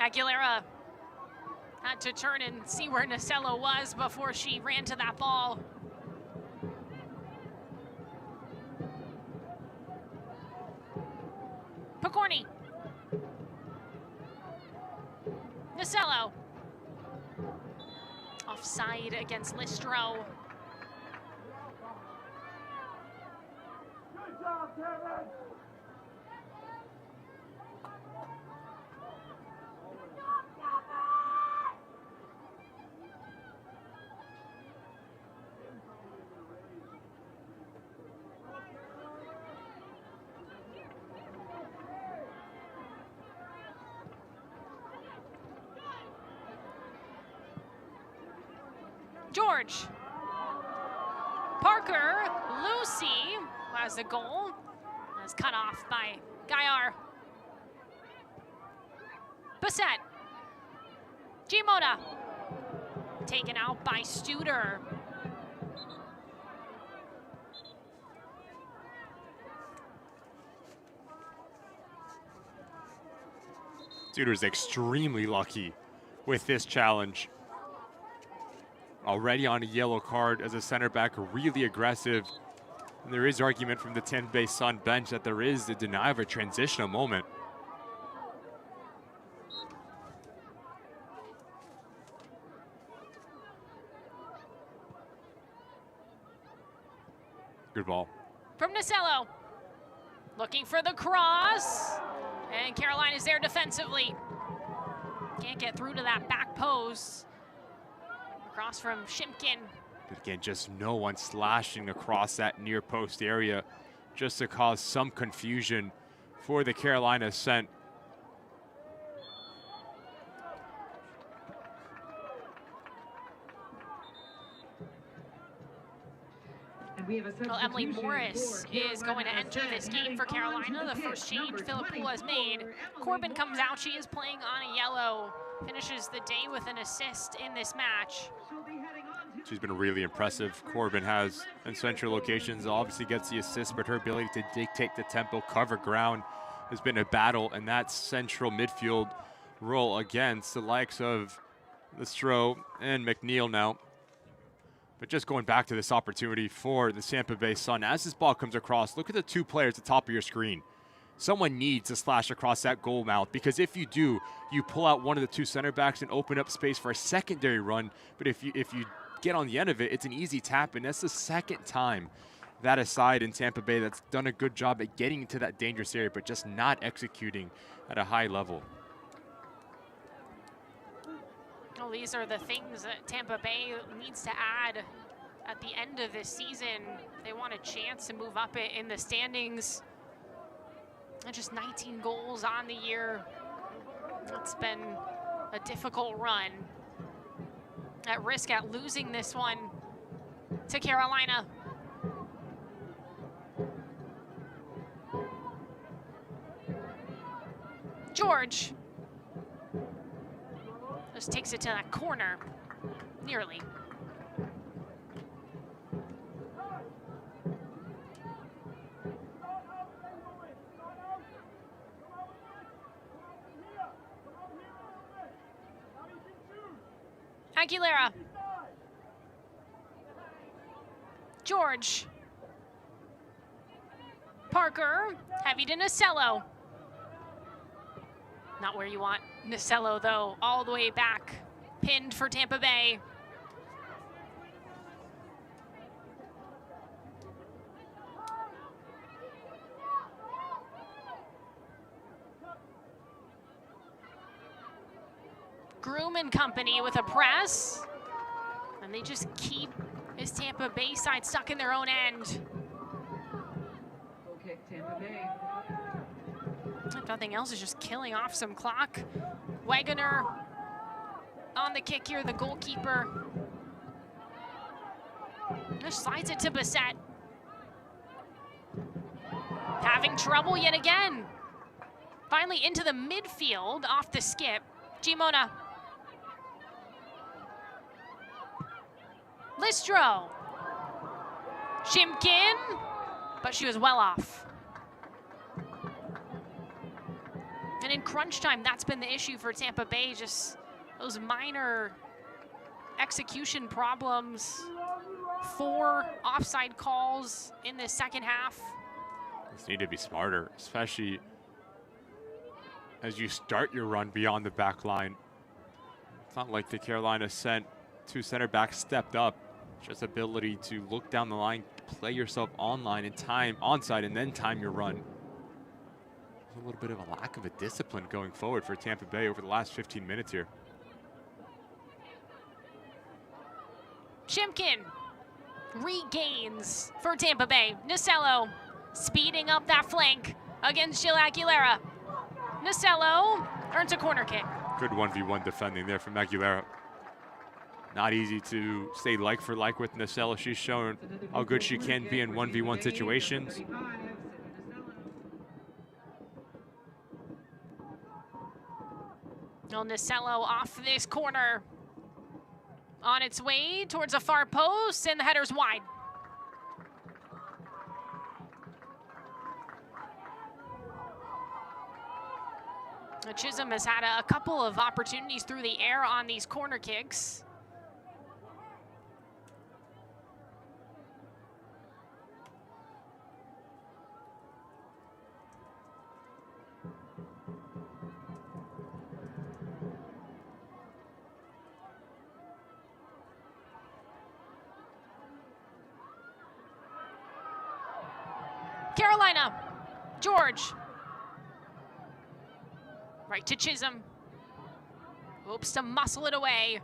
Aguilera had to turn and see where Nasello was before she ran to that ball. Picorni. Nasello. Offside against Listro. Good job, Kevin. George. Parker, Lucy, who has the goal. That's cut off by Gaillard. Bassett. Gimona. Taken out by Studer. Studer's extremely lucky with this challenge. Already on a yellow card as a center back, really aggressive. And there is argument from the Tampa Bay Sun bench that there is the denial of a transitional moment. Good ball. From Nasello. Looking for the cross. And Carolina's there defensively. Can't get through to that back post. Cross from Shimkin. But again, just no one slashing across that near post area just to cause some confusion for the Carolina Ascent. Well, Emily Morris is going to enter this game for Carolina. The first change Philip Poole has made. Corbin comes out. She is playing on a yellow. Finishes the day with an assist in this match. She's been really impressive. Corbin has in central locations, obviously gets the assist, but her ability to dictate the tempo, cover ground has been a battle in that central midfield role against the likes of Lestro and McNeil now. But just going back to this opportunity for the Tampa Bay Sun, as this ball comes across, look at the two players at the top of your screen. Someone needs to slash across that goal mouth, because if you do, you pull out one of the two center backs and open up space for a secondary run. But if you get on the end of it, it's an easy tap, and that's the second time that aside in Tampa Bay that's done a good job at getting into that dangerous area, but just not executing at a high level. Well, these are the things that Tampa Bay needs to add at the end of this season. They want a chance to move up in the standings. And just 19 goals on the year. It's been a difficult run. At risk at losing this one to Carolina. George just takes it to that corner, nearly. Aguilera. George. Parker. Heavy to Nasello. Not where you want Nasello, though. All the way back. Pinned for Tampa Bay. Groom and company with a press. And they just keep this Tampa Bay side stuck in their own end. Goal kick, Tampa Bay. If nothing else, is just killing off some clock. Wagoner on the kick here, the goalkeeper. Just slides it to Bassett. Having trouble yet again. Finally into the midfield off the skip. Gimona. Listro. Shimkin, but she was well off. And in crunch time, that's been the issue for Tampa Bay, just those minor execution problems. 4 offside calls in the second half. Just need to be smarter, especially as you start your run beyond the back line. It's not like the Carolina Ascent 2 center backs stepped up. Just ability to look down the line, play yourself online and time onside, and then time your run. A little bit of a lack of a discipline going forward for Tampa Bay over the last 15 minutes here. Shimkin regains for Tampa Bay. Nasello speeding up that flank against Jill Aguilera. Nasello earns a corner kick. Good 1v1 defending there from Aguilera. Not easy to stay like for like with Nasello. She's shown how good she can be in 1v1 situations. Well, Nasello off this corner. On its way towards a far post, and the header's wide. Chisholm has had a couple of opportunities through the air on these corner kicks. Carolina, George. Right to Chisholm. Hopes to muscle it away.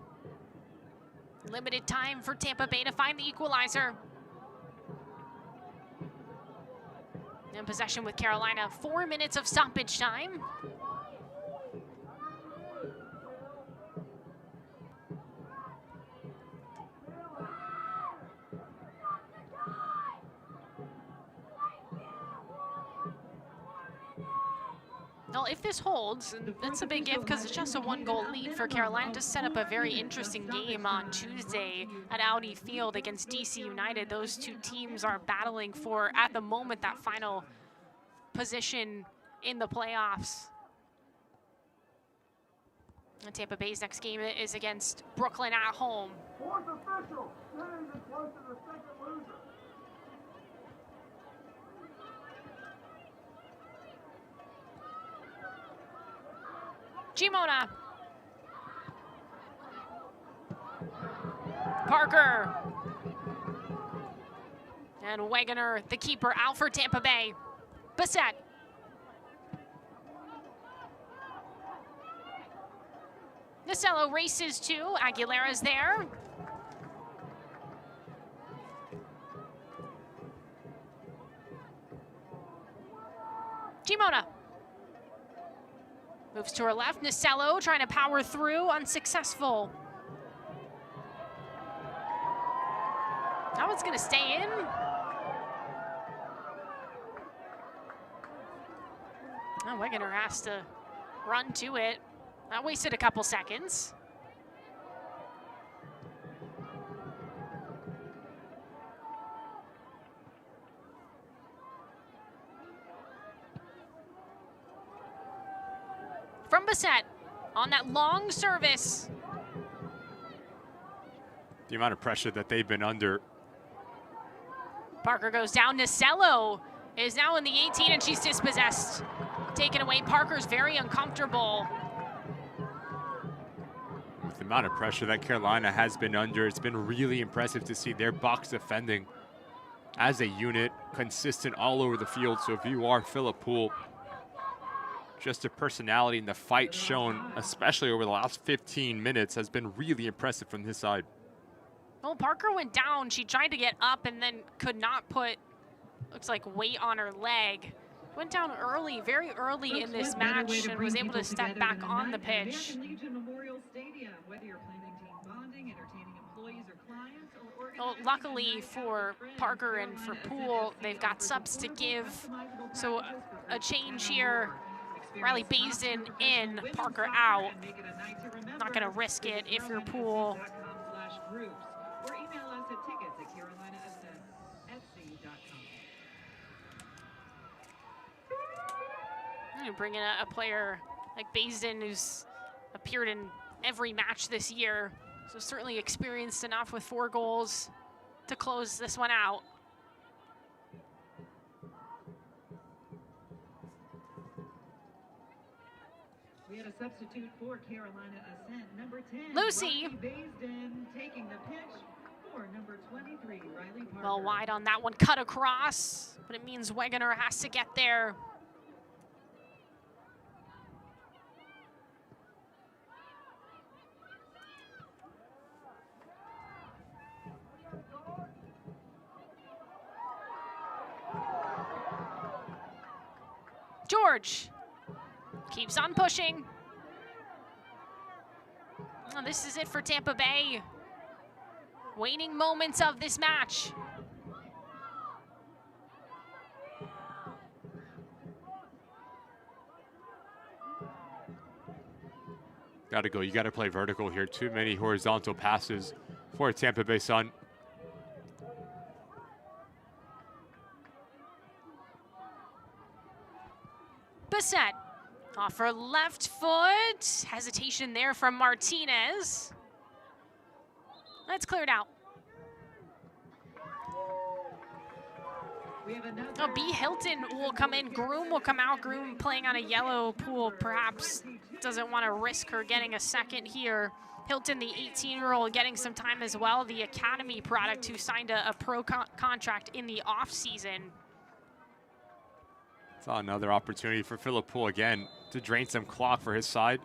Limited time for Tampa Bay to find the equalizer. In possession with Carolina, 4 minutes of stoppage time. Well, if this holds, that's a big if because it's just a 1-goal lead for Carolina to set up a very interesting game on Tuesday at Audi Field against DC United. Those two teams are battling for, at the moment, that final position in the playoffs. And Tampa Bay's next game is against Brooklyn at home. Fourth official, standing close to the second loser. Gimona. Parker. And Wegener, the keeper, out for Tampa Bay. Bassett. Nasello races to, Aguilera's there. Gimona. Moves to her left, Nasello trying to power through, unsuccessful. That one's gonna stay in. Oh, Wegener has to run to it. That wasted a couple seconds. From Bassett on that long service. The amount of pressure that they've been under. Parker goes down. Nasello is now in the 18 and she's dispossessed. Taken away. Parker's very uncomfortable. With the amount of pressure that Carolina has been under, it's been really impressive to see their box defending as a unit, consistent all over the field. So if you are Philip Poole, just the personality and the fight shown, especially over the last 15 minutes, has been really impressive from his side. Well, Parker went down. She tried to get up and then could not put, looks like, weight on her leg. Went down early, very early in this match, and was able to step back on the pitch. Well, luckily for Parker and for Poole, they've got subs to give. So a change here. Riley Basin in, Parker out. Not gonna risk it if you're Poole. Or email us at tickets@carolinaascent.com. Bring in a player like Basin, who's appeared in every match this year. So certainly experienced enough with 4 goals to close this one out. We had a substitute for Carolina Ascent, number 10, Lucy. Riley Basin, taking the pitch for number 23, Riley Parker. Well wide on that one, cut across, but it means Wegener has to get there. George keeps on pushing. Oh, this is it for Tampa Bay. Waning moments of this match. Gotta go. You gotta play vertical here. Too many horizontal passes for Tampa Bay Sun. Ascent off her left foot. Hesitation there from Martinez. That's cleared out. Oh, B. Hilton will come in. Groom will come out. Groom playing on a yellow pool, perhaps doesn't want to risk her getting a second here. Hilton, the 18-year-old, getting some time as well. The academy product who signed a pro contract in the offseason. Saw another opportunity for Phillip Poole again to drain some clock for his side.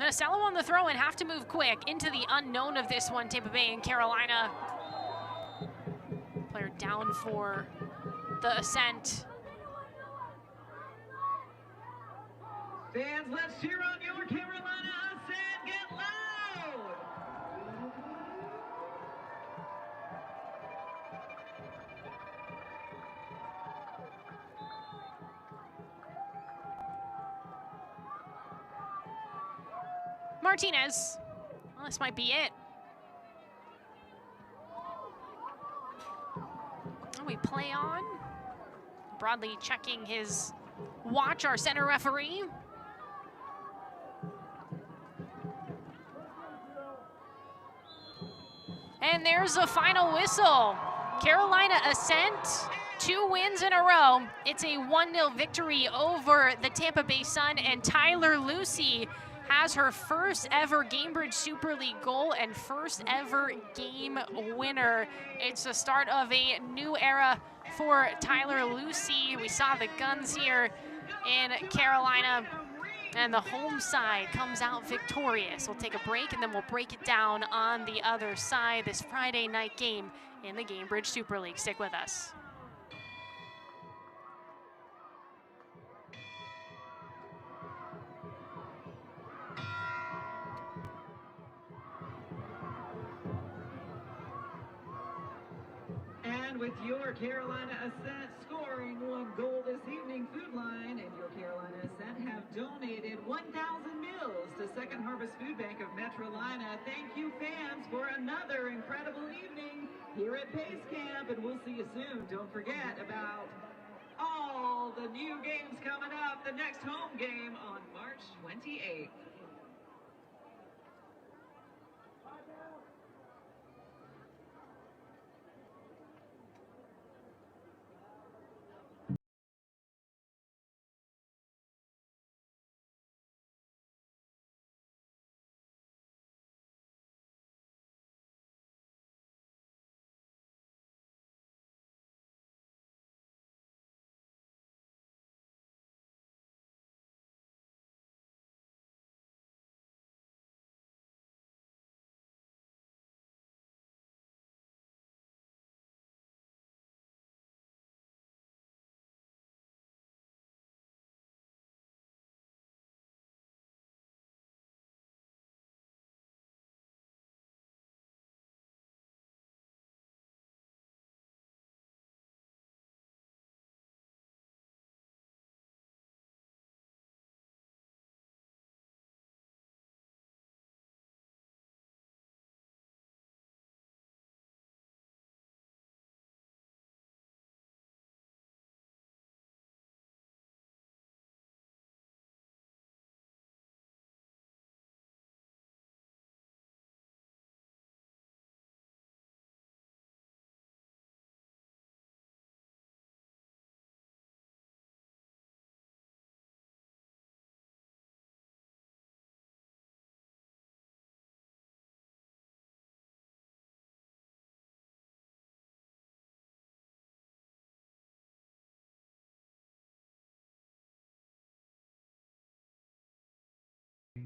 Nasello on the throw and have to move quick into the unknown of this one. Tampa Bay and Carolina. Player down for the Ascent. Fans, let's cheer on your Carolina Ascent. Get loud! Martinez. Well, this might be it. We play on. Broadly checking his watch, our center referee. And there's a final whistle. Carolina Ascent, 2 wins in a row. It's a 1-0 victory over the Tampa Bay Sun, and Tyler Lucy has her first ever Gainbridge Super League goal and first ever game winner. It's the start of a new era for Tyler Lucy. We saw the Guns here in Carolina, and the home side comes out victorious. We'll take a break and then we'll break it down on the other side. This Friday night game in the Gainbridge Super League. Stick with us. And with your Carolina Ascent scoring 1 goal this evening, Food Line and your Carolina Ascent have donated 1,000 meals to Second Harvest Food Bank of Metrolina. Thank you, fans, for another incredible evening here at Pace Camp, and we'll see you soon. Don't forget about all the new games coming up. The next home game on March 28th.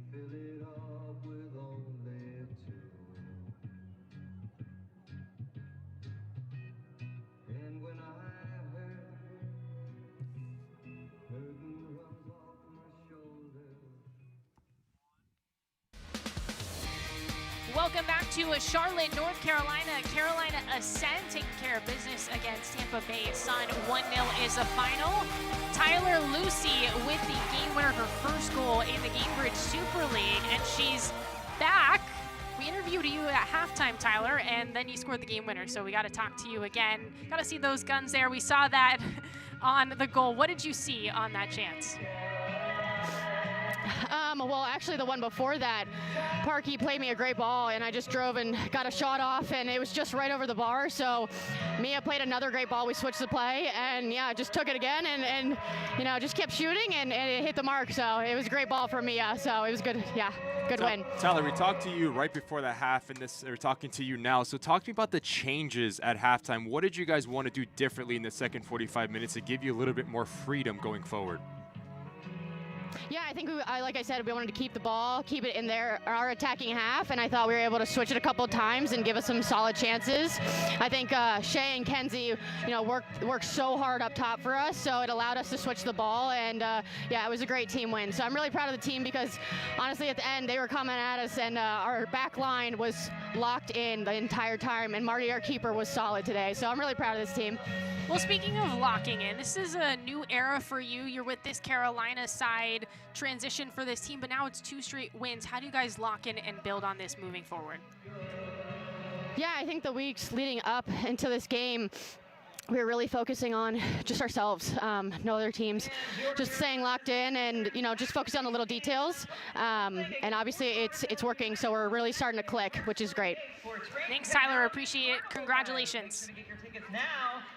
Fill it up with only 2. And when I hurt, burden runs off my shoulders. Welcome back to Charlotte, North Carolina. Carolina Ascent taking care of business against Tampa Bay Sun. 1-0 is the final. Tyler Lucy with the game winner, her first goal in the Gainbridge Super League, and she's back. We interviewed you at halftime, Tyler, and then you scored the game winner, so we got to talk to you again. Got to see those guns there. We saw that on the goal. What did you see on that chance? Well, actually, the one before that, Parkey played me a great ball, and I just drove and got a shot off, and it was just right over the bar. So Mia played another great ball. We switched the play, and yeah, just took it again, and you know, just kept shooting, and it hit the mark. So it was a great ball for Mia. So it was good. Yeah, good win. Tyler, we talked to you right before the half, and we're talking to you now. So talk to me about the changes at halftime. What did you guys want to do differently in the second 45 minutes to give you a little bit more freedom going forward? Yeah, I think, like I said, we wanted to keep the ball, keep it in our attacking half, and I thought we were able to switch it a couple of times and give us some solid chances. I think Shay and Kenzie, worked so hard up top for us, so it allowed us to switch the ball, and yeah, it was a great team win. So I'm really proud of the team because, honestly, at the end, they were coming at us, and our back line was locked in the entire time, and Marty, our keeper, was solid today. So I'm really proud of this team. Well, speaking of locking in, this is a new era for you. You're with this Carolina side, transition for this team, but now it's 2 straight wins. How do you guys lock in and build on this moving forward? Yeah, I think the weeks leading up into this game, we were really focusing on just ourselves, no other teams, just staying locked in and, just focusing on the little details. And obviously it's working, so we're really starting to click, which is great. Thanks, Tyler. Appreciate it. Congratulations.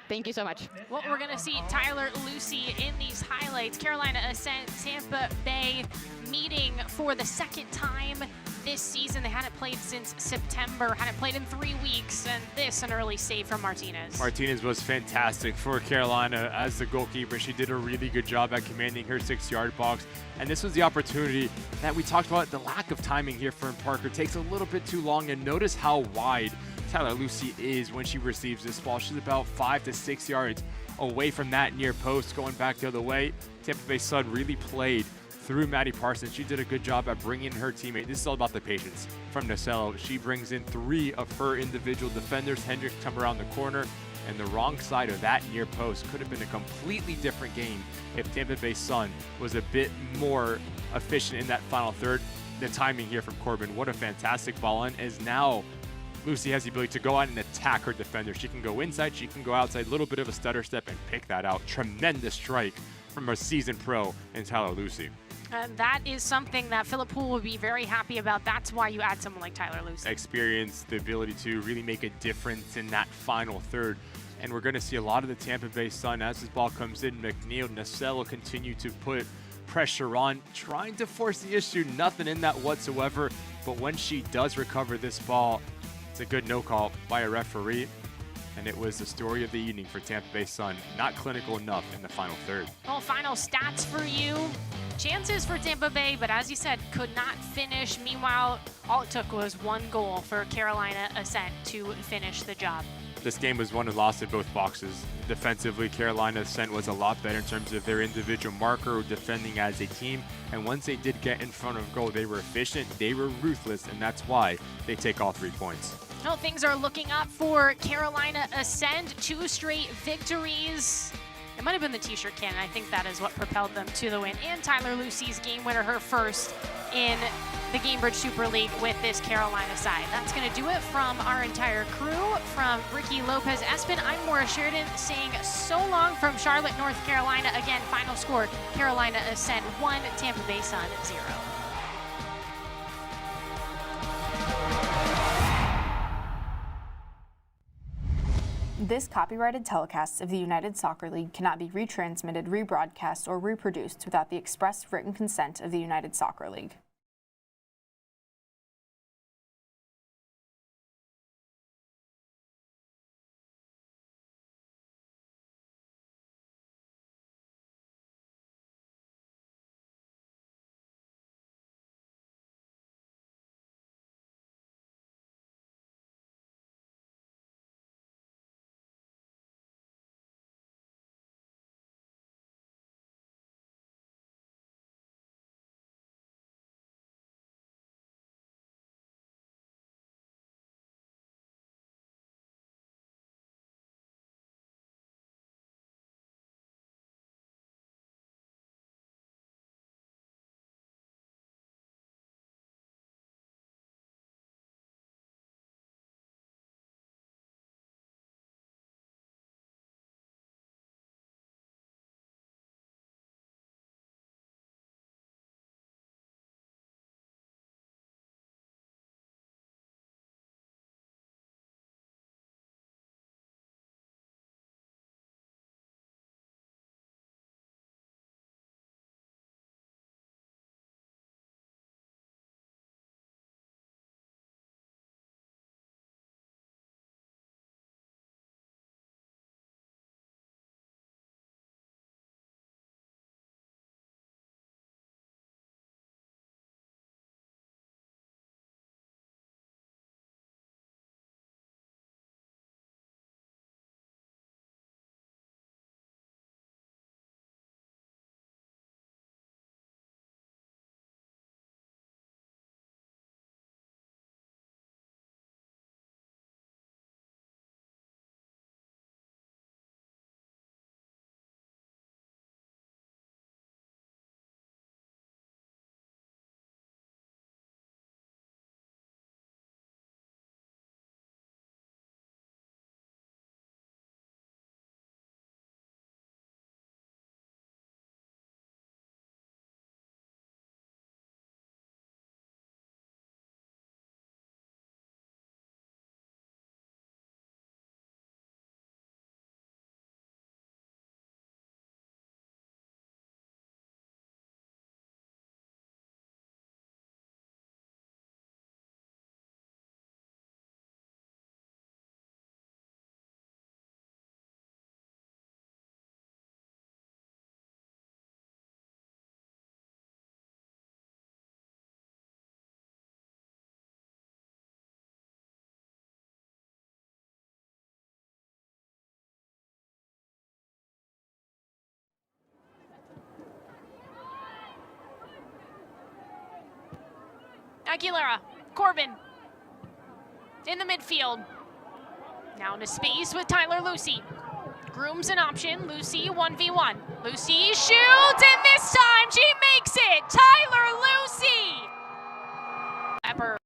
Thank you so much. Well, we're going to see Tyler Lucy in these highlights. Carolina Ascent, Tampa Bay meeting for the second time this season. They hadn't played since September, hadn't played in 3 weeks, and this an early save from Martinez. Martinez was fantastic for Carolina as the goalkeeper. She did a really good job at commanding her 6-yard box, and this was the opportunity that we talked about. The lack of timing here for Parker takes a little bit too long, and notice how wide Tyler Lucy is when she receives this ball. She's about 5 to 6 yards away from that near post. Going back the other way, Tampa Bay Sun really played through Maddie Parsons. She did a good job at bringing her teammate. This is all about the patience from Nacello. She brings in 3 of her individual defenders. Hendricks come around the corner, and the wrong side of that near post could have been a completely different game if Tampa Bay Sun was a bit more efficient in that final third. The timing here from Corbin, what a fantastic ball in, as now Lucy has the ability to go out and attack her defender. She can go inside, she can go outside, a little bit of a stutter step and pick that out. Tremendous strike from a seasoned pro in Tyler Lucy. And that is something that Philip Poole would be very happy about. That's why you add someone like Tyler Lucy. Experience, the ability to really make a difference in that final third. And we're going to see a lot of the Tampa Bay Sun as this ball comes in. McNeil, Nacello continue to put pressure on, trying to force the issue. Nothing in that whatsoever. But when she does recover this ball, it's a good no call by a referee. And it was the story of the evening for Tampa Bay Sun. Not clinical enough in the final third. Well, final stats for you. Chances for Tampa Bay, but as you said, could not finish. Meanwhile, all it took was 1 goal for Carolina Ascent to finish the job. This game was won and lost in both boxes. Defensively, Carolina Ascent was a lot better in terms of their individual marker, defending as a team. And once they did get in front of goal, they were efficient, they were ruthless, and that's why they take all 3 points. Well, things are looking up for Carolina Ascent. 2 straight victories. It might have been the t-shirt cannon. I think that is what propelled them to the win. And Tyler Lucy's game winner, her first in the Gainbridge Super League with this Carolina side. That's going to do it from our entire crew. From Ricky Lopez-Espin, I'm Maura Sheridan saying so long from Charlotte, North Carolina. Again, final score, Carolina Ascent 1, Tampa Bay Sun 0. This copyrighted telecast of the United Soccer League cannot be retransmitted, rebroadcast, or reproduced without the express written consent of the United Soccer League. Aguilera, Corbin. In the midfield. Now into space with Tyler Lucy. Grooms an option, Lucy 1v1. Lucy shoots, and this time she makes it! Tyler Lucy! Weber.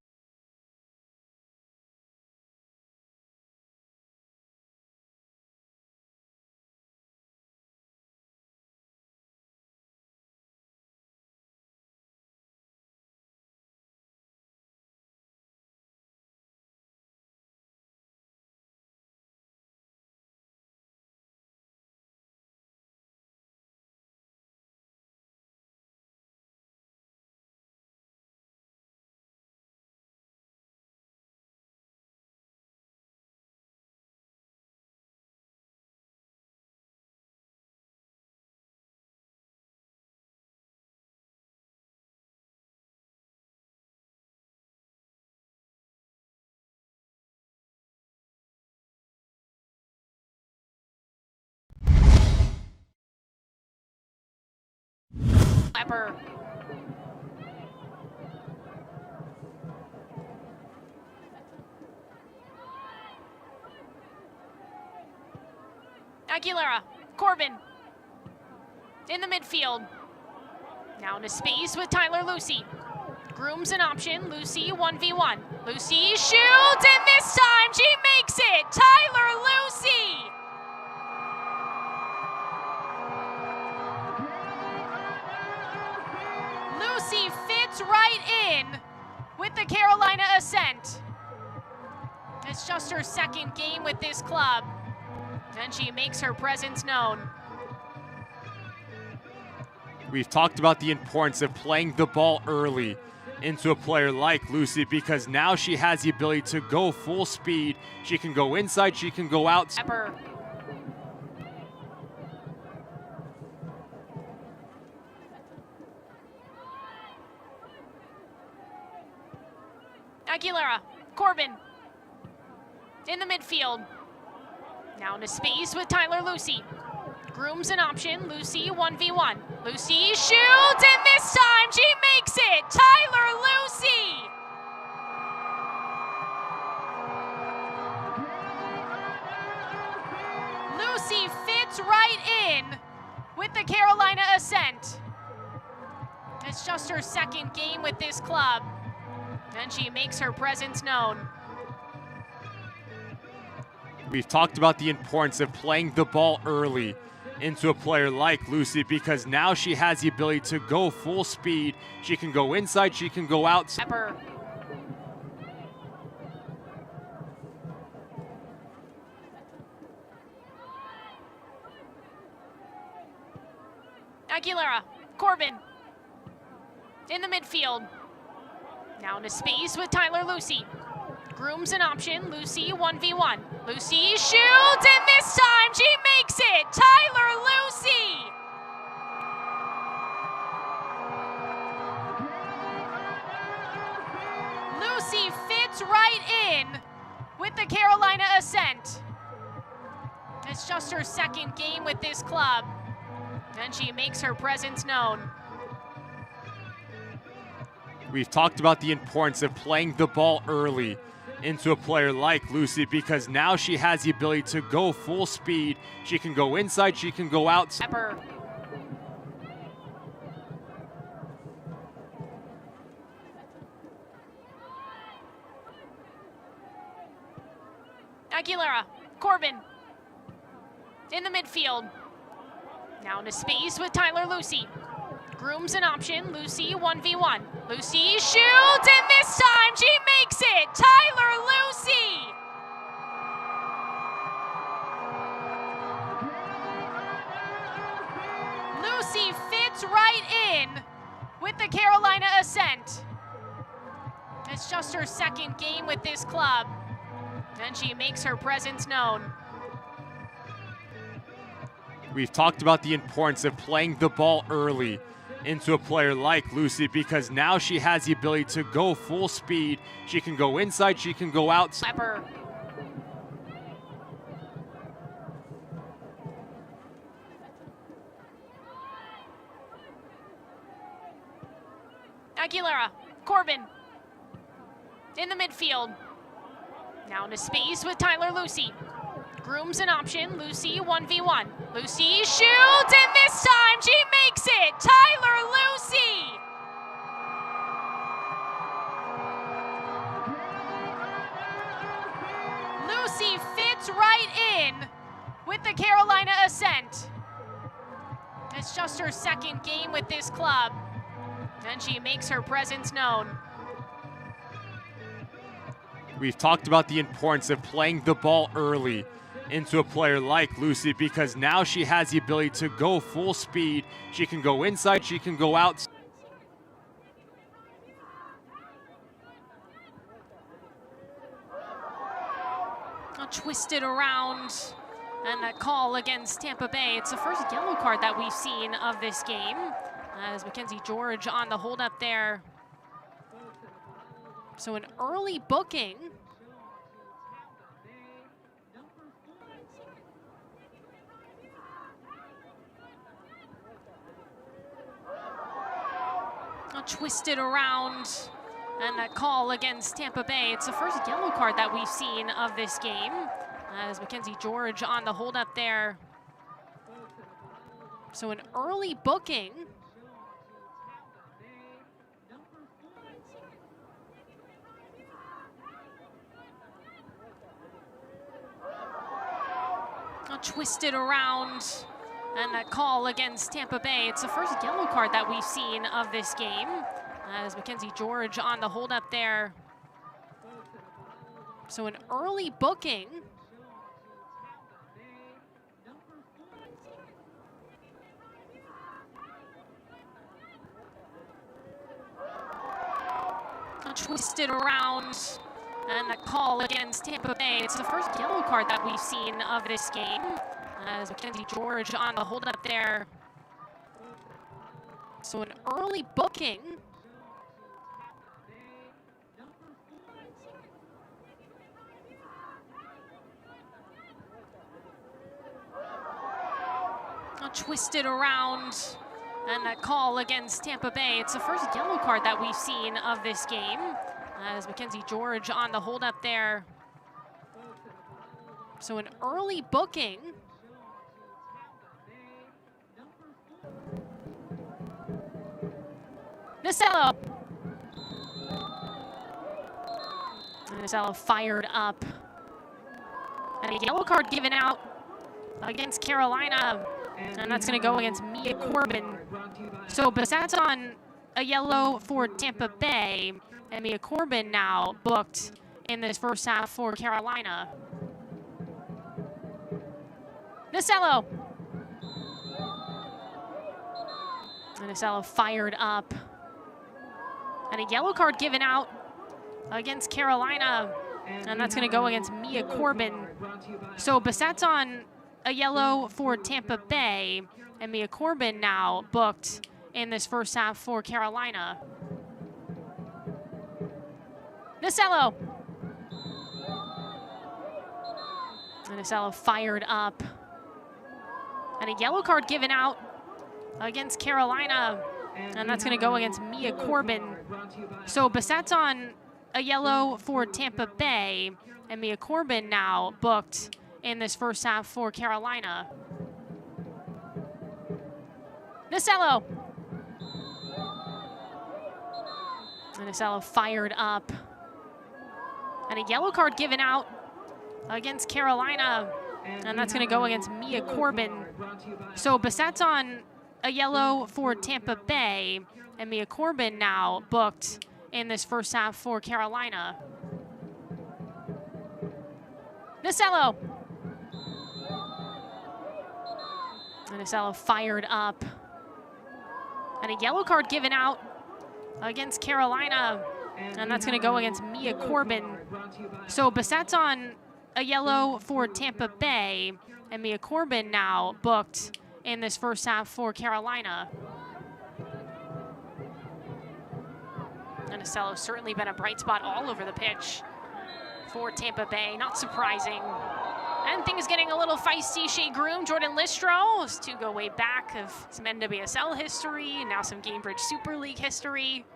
Weber. Aguilera, Corbin. In the midfield. Now into space with Tyler Lucy. Grooms an option, Lucy 1v1. Lucy shoots, and this time she makes it! Tyler Lucy! Lucy fits right in with the Carolina Ascent. It's just her second game with this club, and she makes her presence known. We've talked about the importance of playing the ball early into a player like Lucy, because now she has the ability to go full speed. She can go inside, she can go out. Weber. Aguilera, Corbin. In the midfield. Now into space with Tyler Lucy. Grooms an option, Lucy 1v1. Lucy shoots, and this time she makes it! Tyler Lucy! Lucy fits right in with the Carolina Ascent. It's just her second game with this club, and she makes her presence known. We've talked about the importance of playing the ball early into a player like Lucy, because now she has the ability to go full speed. She can go inside, she can go out. Weber. Aguilera, Corbin. In the midfield. Now into space with Tyler Lucy. Grooms an option, Lucy 1v1. Lucy shoots, and this time she makes it! Tyler Lucy! Lucy fits right in with the Carolina Ascent. It's just her second game with this club, and she makes her presence known. We've talked about the importance of playing the ball early into a player like Lucy, because now she has the ability to go full speed. She can go inside, she can go out. Weber. Aguilera, Corbin. In the midfield. Now into space with Tyler Lucy. Grooms an option, Lucy 1v1. Lucy shoots, and this time she makes it! Tyler Lucy! Lucy fits right in with the Carolina Ascent. It's just her second game with this club, and she makes her presence known. We've talked about the importance of playing the ball early into a player like Lucy, because now she has the ability to go full speed. She can go inside, she can go out. Weber. Aguilera, Corbin. in the midfield. Now into space with Tyler Lucy. Groom's an option. Lucy 1v1. Lucy shoots, and this time she makes it. Tyler Lucy. Lucy fits right in with the Carolina Ascent. It's just her second game with this club, and she makes her presence known. We've talked about the importance of playing the ball early into a player like Lucy, because now she has the ability to go full speed. She can go inside, she can go out. Twisted around, and that call against Tampa Bay. It's the first yellow card that we've seen of this game, as Mackenzie George on the holdup there. So an early booking. Twisted around, and that call against Tampa Bay. It's the first yellow card that we've seen of this game, as Mackenzie George on the holdup there. So an early booking. Twisted around, and that call against Tampa Bay. It's the first yellow card that we've seen of this game, as Mackenzie George on the holdup there. So an early booking. Twisted around, and that call against Tampa Bay. It's the first yellow card that we've seen of this game, as Mackenzie George on the holdup there. So an early booking. Twisted around, and that call against Tampa Bay. It's the first yellow card that we've seen of this game, as Mackenzie George on the holdup there. So an early booking. Nasello. Nasello fired up. And a yellow card given out against Carolina. And that's going to go against Mia Corbin. So Bassett's on a yellow for Tampa Bay. And Mia Corbin now booked in this first half for Carolina. Nasello. And Nasello fired up. And a yellow card given out against Carolina. And that's going to go against Mia Corbin. So Bassett's on a yellow for Tampa Bay, and Mia Corbin now booked in this first half for Carolina. Nasello. And Nasello fired up. And a yellow card given out against Carolina, and that's going to go against Mia Corbin. So Bassett's on a yellow for Tampa Bay, and Mia Corbin now booked in this first half for Carolina. Nasello. And Nasello fired up. And a yellow card given out against Carolina, and that's going to go against Mia Corbin. So Bassett's on a yellow for Tampa Bay, and Mia Corbin now booked in this first half for Carolina. Nasello. And Nasello fired up. And a yellow card given out against Carolina, and that's going to go against Mia Corbin. So Bassett's on a yellow for Tampa Bay, and Mia Corbin now booked in this first half for Carolina. And Nasello's certainly been a bright spot all over the pitch for Tampa Bay, not surprising. And things getting a little feisty. Shea Groom, Jordan Listro, those two go way back of some NWSL history and now some Gainbridge Super League history.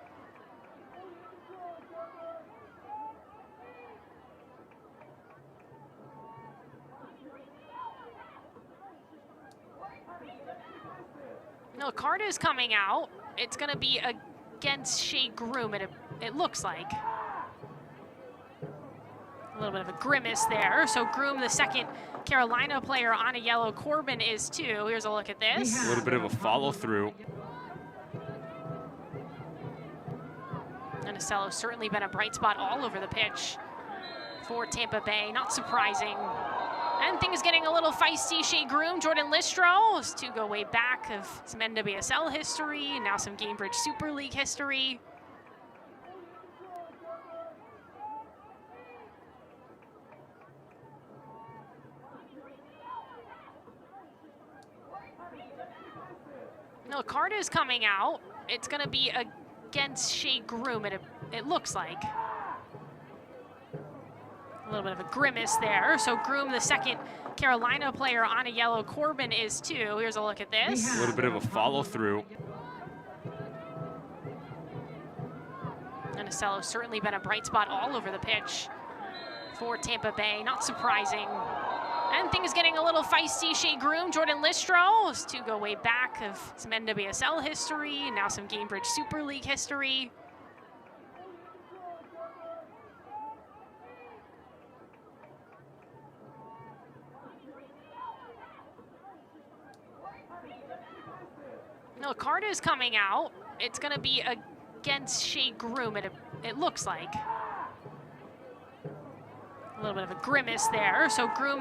No, a card is coming out. It's going to be against Shea Groom, it looks like. A little bit of a grimace there. So Groom, the second Carolina player on a yellow. Corbin is too. Here's a look at this. A little bit of a follow-through. Anicello's certainly been a bright spot all over the pitch for Tampa Bay. Not surprising. And things getting a little feisty. Shea Groom, Jordan Listro. Those two go way back of some NWSL history and now some Gainbridge Super League history. No, a card is coming out. It's going to be against Shea Groom, it looks like. A little bit of a grimace there. So Groom, the second Carolina player on a yellow. Corbin is too. Here's a look at this. A little bit of a follow-through. Anicello's certainly been a bright spot all over the pitch for Tampa Bay. Not surprising. And things getting a little feisty. Shea Groom, Jordan Listro. Those two go way back of some NWSL history and now some Gainbridge Super League history. No, a card is coming out. It's going to be against Shea Groom, it looks like. A little bit of a grimace there. So Groom, the